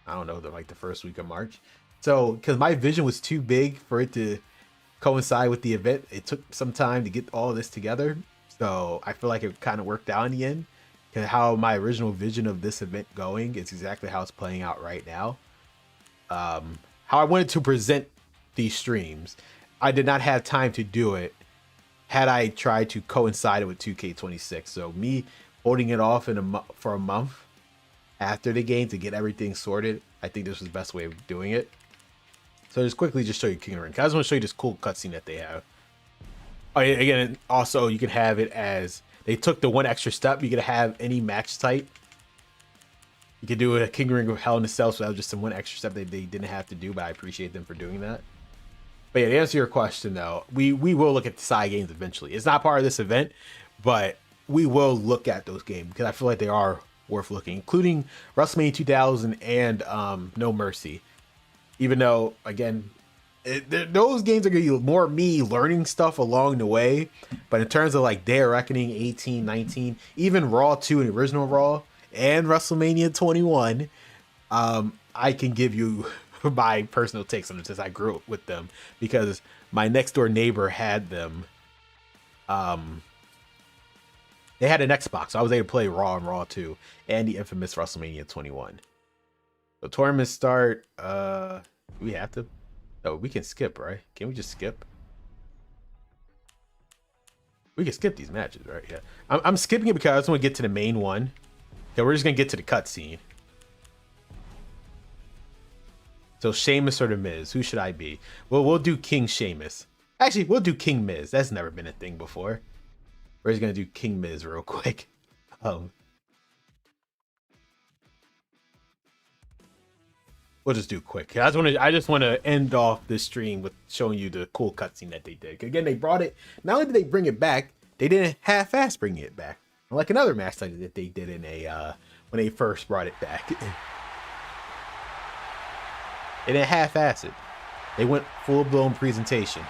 I don't know, like the first week of March. So, because my vision was too big for it to coincide with the event, it took some time to get all this together. So I feel like it kind of worked out in the end. Because how my original vision of this event going is exactly how it's playing out right now. How I wanted to present these streams, I did not have time to do it had I tried to coincide it with 2K26. So me holding it off for a month after the game to get everything sorted, I think this was the best way of doing it. So just quickly show you King of the Ring. I just want to show you this cool cutscene that they have. Oh, again, also you can have it as they took the one extra step. You can have any match type. You can do a King of the Ring with Hell in a Cell, so that was just some one extra step they didn't have to do, but I appreciate them for doing that. But yeah, to answer your question though, we will look at the side games eventually. It's not part of this event, but we will look at those games because I feel like they are worth looking, including WrestleMania 2000 and No Mercy. Even though, again, those games are going to be more me learning stuff along the way. But in terms of like Day of Reckoning 18, 19, even Raw 2 and the original Raw and WrestleMania 21, I can give you my personal takes on it since I grew up with them because my next door neighbor had them. They had an Xbox, so I was able to play Raw and Raw 2 and the infamous WrestleMania 21. So tournament start. Do we have to? No, we can skip, right? Can we just skip? We can skip these matches, right? Yeah. I'm skipping it because I just want to get to the main one. Okay, we're just gonna get to the cutscene. So Sheamus or the Miz? Who should I be? Well, we'll do King Sheamus. Actually, we'll do King Miz. That's never been a thing before. We're just gonna do King Miz real quick. We'll just do quick. I just want to end off this stream with showing you the cool cutscene that they did. Again, they brought it. Not only did they bring it back, they didn't half-ass bring it back. Like another match that they did in when they first brought it back. They didn't half-ass it. They went full-blown presentation.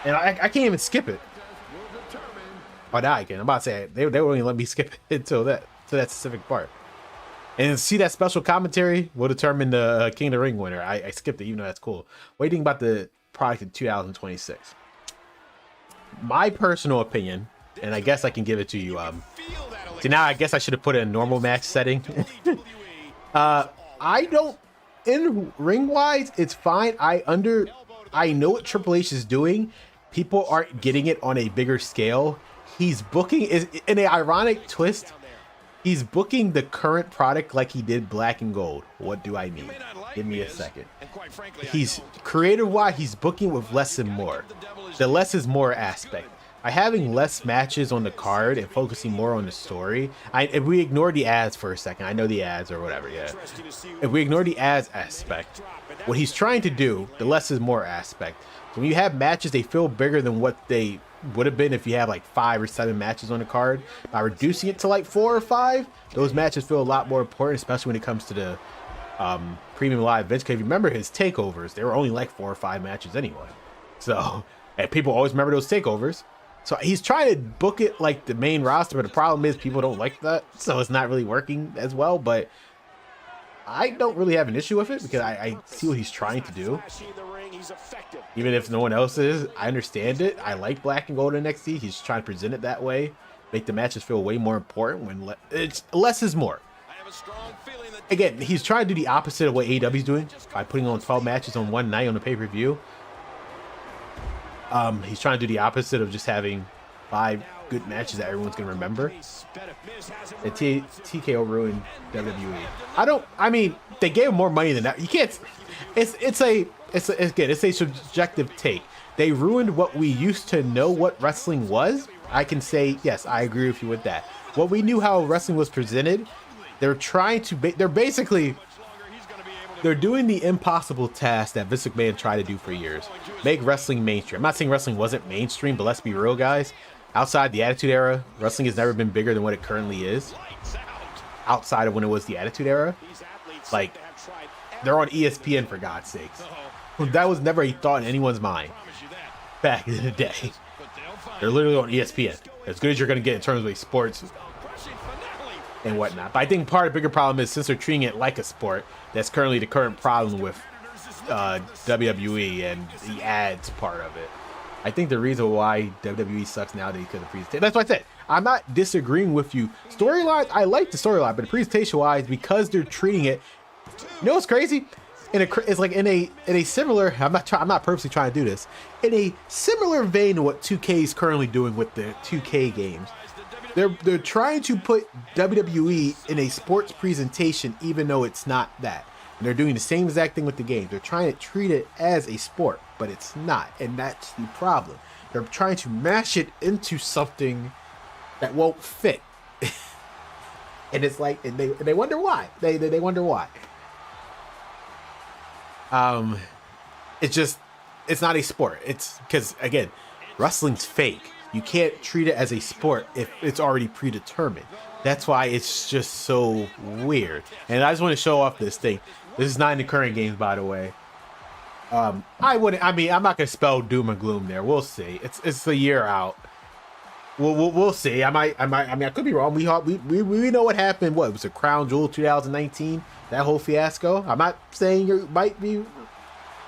And I can't even skip it. Oh, now I can. I'm about to say they won't even let me skip it until that specific part. And see that special commentary will determine the King of the Ring winner. I skipped it, even though that's cool. What do you think about the product in 2026? My personal opinion, and I guess I can give it to you. So now I guess I should have put it in normal match setting. I don't, in ring wise, it's fine. I know what Triple H is doing. People aren't getting it on a bigger scale. He's booking is in an ironic twist. He's booking the current product like he did Black and Gold. What do I mean? Give me a second. He's creative-wise, he's booking with less and more. The less is more aspect. By having less matches on the card and focusing more on the story, if we ignore the ads for a second, I know the ads or whatever, yeah. If we ignore the ads aspect, what he's trying to do, the less is more aspect. So when you have matches, they feel bigger than what they would have been if you have like 5 or 7 matches on the card. By reducing it to like 4 or 5, those matches feel a lot more important, especially when it comes to the premium live events. Because if you remember his takeovers, they were only like 4 or 5 matches anyway. So, and people always remember those takeovers. So he's trying to book it like the main roster, but the problem is people don't like that. So it's not really working as well, but I don't really have an issue with it because I see what he's trying to do. Even if no one else is, I understand it. I like Black and Gold NXT. He's trying to present it that way, make the matches feel way more important when it's less is more. Again, he's trying to do the opposite of what AEW's doing by putting on 12 matches on one night on the pay-per-view. He's trying to do the opposite of just having 5 good matches that everyone's going to remember. And TKO ruined WWE. I mean, they gave him more money than that. You can't, it's a subjective take. They ruined what we used to know what wrestling was. I can say, yes, I agree with you with that. What we knew how wrestling was presented, they're trying to, they're doing the impossible task that Vince McMahon tried to do for years. Make wrestling mainstream. I'm not saying wrestling wasn't mainstream, but let's be real, guys. Outside the Attitude Era, wrestling has never been bigger than what it currently is. Outside of when it was the Attitude Era. Like, they're on ESPN for God's sakes. That was never a thought in anyone's mind back in the day. They're literally on ESPN. As good as you're going to get in terms of like sports and whatnot. But I think part of the bigger problem is since they're treating it like a sport, that's currently the current problem with WWE and the ads part of it. I think the reason why WWE sucks nowadays because of presentation. That's what I said. I'm not disagreeing with you. Storyline, I like the storyline, but the presentation-wise, because they're treating it, you know what's crazy? It's like in a similar. I'm not purposely trying to do this. In a similar vein to what 2K is currently doing with the 2K games. They're trying to put WWE in a sports presentation, even though it's not that. And they're doing the same exact thing with the game. They're trying to treat it as a sport, but it's not, and that's the problem. They're trying to mash it into something that won't fit, and it's like, and they wonder why. They wonder why. It's not a sport. It's because again, wrestling's fake. You can't treat it as a sport if it's already predetermined. That's why it's just so weird. And I just want to show off this thing. This is not in the current games, by the way. I'm not gonna spell doom and gloom there. We'll see. It's a year out. We'll see. I could be wrong. We know what happened. What was it, Crown Jewel 2019? That whole fiasco. I'm not saying you might be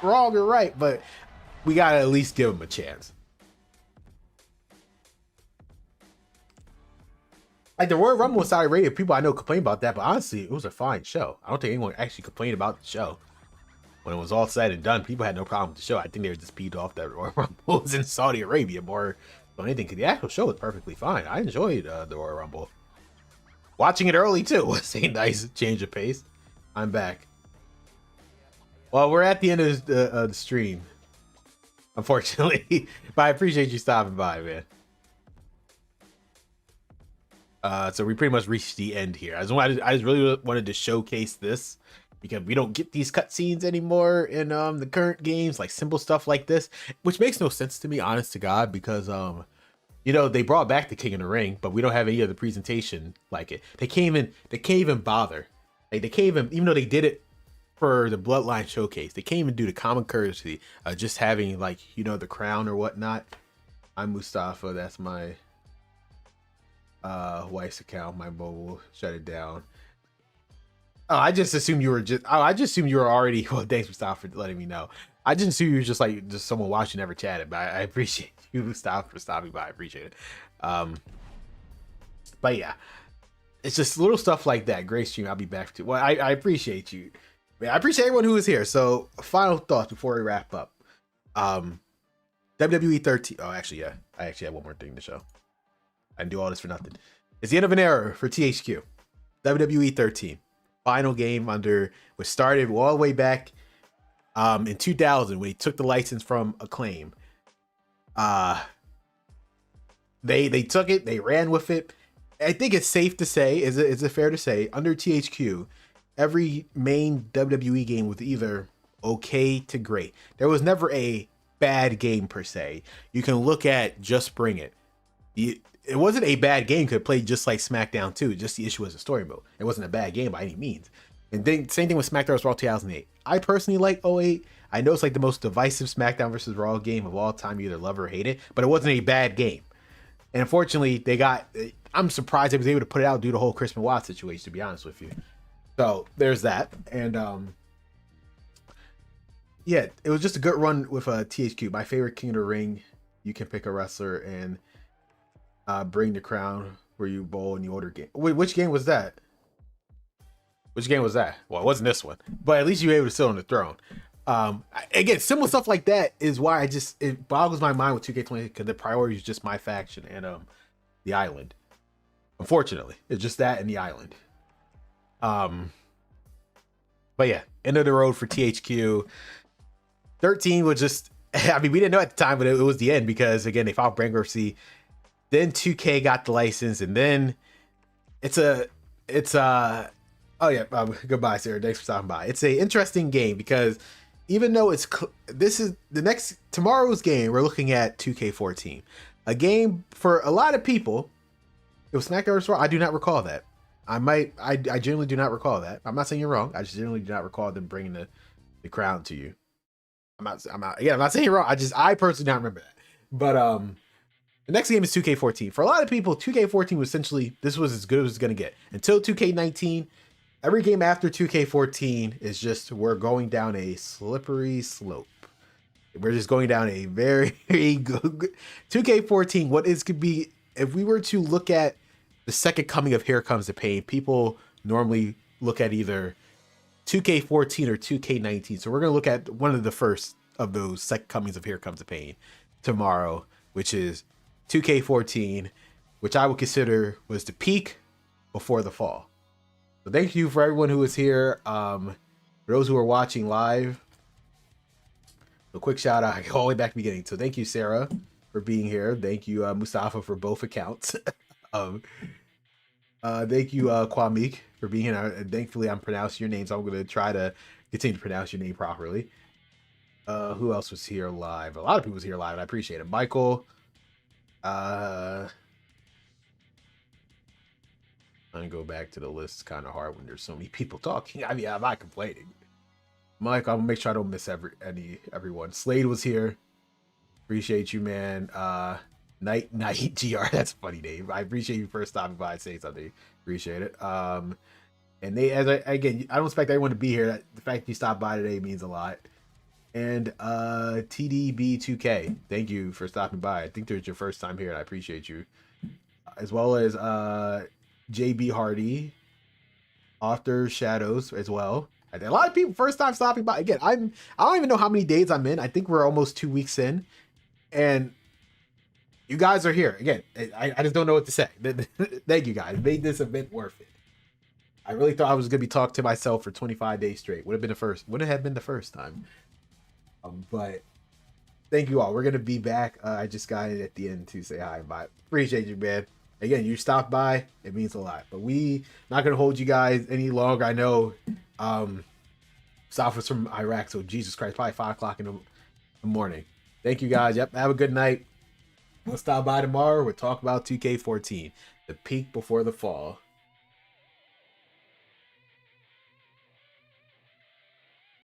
wrong or right, but we gotta at least give them a chance. Like the Royal Rumble in Saudi Arabia, people I know complain about that, but honestly, it was a fine show. I don't think anyone actually complained about the show. When it was all said and done, people had no problem with the show. I think they were just peeved off that Royal Rumble was in Saudi Arabia more than anything, because the actual show was perfectly fine. I enjoyed the Royal Rumble. Watching it early, too, was a nice change of pace. I'm back. Well, we're at the end of the stream, unfortunately, but I appreciate you stopping by, man. So we pretty much reached the end here. I just really wanted to showcase this because we don't get these cutscenes anymore in the current games, like simple stuff like this, which makes no sense to me, honest to God, because they brought back the King of the Ring, but we don't have any other presentation like it. They can't even bother. Like they can't even though they did it for the Bloodline showcase, they can't even do the common courtesy of just having the crown or whatnot. I'm Mustafa. That's my wife's account. My mobile, shut it down. Oh, I just assumed you were just. Oh, I just assumed you were already. Well, thanks for letting me know. I just assumed you were just like just someone watching, never chatted. But I appreciate you for stopping by. I appreciate it. Um, but yeah, it's just little stuff like that. Great stream. I'll be back to. Well, I appreciate you. I appreciate everyone who is here. So, final thoughts before we wrap up. WWE 13. Oh, actually, yeah. I actually have one more thing to show. I didn't do all this for nothing. It's the end of an era for THQ. WWE 13. Final game was started all the way back in 2000 when he took the license from Acclaim. They took it, they ran with it. I think it's safe to say, is it fair to say, under THQ, every main WWE game was either okay to great. There was never a bad game per se. You can look at Just Bring It. It wasn't a bad game, could play just like SmackDown 2. Just the issue was a story mode. It wasn't a bad game by any means. And then same thing with SmackDown vs. Raw 2008. I personally like 08. I know it's like the most divisive SmackDown vs. Raw game of all time. You either love it or hate it, but it wasn't a bad game. And unfortunately, I'm surprised they was able to put it out due to the whole Chris Benoit situation, to be honest with you. So there's that. And yeah, it was just a good run with THQ. My favorite King of the Ring. You can pick a wrestler and bring the crown where you bowl in the order game. Wait, which game was that? Which game was that? Well, it wasn't this one, but at least you were able to sit on the throne. Again, similar stuff like that is why it boggles my mind with 2K20 because the priority is just my faction and the island. Unfortunately, it's just that and the island. But yeah, end of the road for THQ. 13 was just, I mean, we didn't know at the time, but it was the end because again, they filed bankruptcy. Then 2K got the license, and then oh yeah, goodbye, Sarah. Thanks for stopping by. It's a interesting game because even though this is the next tomorrow's game, we're looking at 2K14, a game for a lot of people. It was SmackDown vs. Raw. I do not recall that. I generally do not recall that. I'm not saying you're wrong. I just generally do not recall them bringing the crown to you. I'm not saying you're wrong. I personally don't remember that. But the next game is 2K14. For a lot of people, 2K14 was essentially, this was as good as it's going to get. Until 2K19, every game after 2K14 is just, we're going down a slippery slope. We're just going down a very good 2K14. Could be, if we were to look at the second coming of Here Comes the Pain, people normally look at either 2K14 or 2K19. So we're going to look at one of the first of those second comings of Here Comes the Pain tomorrow, which is 2K14, which I would consider was the peak before the fall. So thank you for everyone who is here. For those who are watching live, a quick shout out all the way back to the beginning. So thank you, Sarah, for being here. Thank you, Mustafa, for both accounts. Thank you, Kwamik, for being here. And thankfully, I'm pronouncing your name, so I'm going to try to continue to pronounce your name properly. Who else was here live? A lot of people was here live, and I appreciate it. Michael. I'm gonna go back to the list. It's kind of hard when there's so many people talking. I mean, I'm not complaining. Mike, I'll make sure I don't miss everyone. Slade was here. Appreciate you, man. Night GR. That's a funny name. I appreciate you first stopping by and saying something. Appreciate it. And again, I don't expect everyone to be here. The fact that you stopped by today means a lot. And TDB2K, thank you for stopping by. I think there's your first time here, and I appreciate you. As well as JB Hardy, After Shadows as well. A lot of people first time stopping by. Again, I don't even know how many days I'm in. I think we're almost 2 weeks in, and you guys are here again. I just don't know what to say. Thank you guys. Made this event worth it. I really thought I was gonna be talking to myself for 25 days straight. Would have been the first time. But thank you all. We're gonna be back. I just got it at the end to say hi. Bye. Appreciate you, man. Again, you stopped by. It means a lot. But we not gonna hold you guys any longer. I know South was from Iraq, so Jesus Christ, probably 5 o'clock in the morning. Thank you guys. Yep. Have a good night. We'll stop by tomorrow. We'll talk about 2K14, the peak before the fall.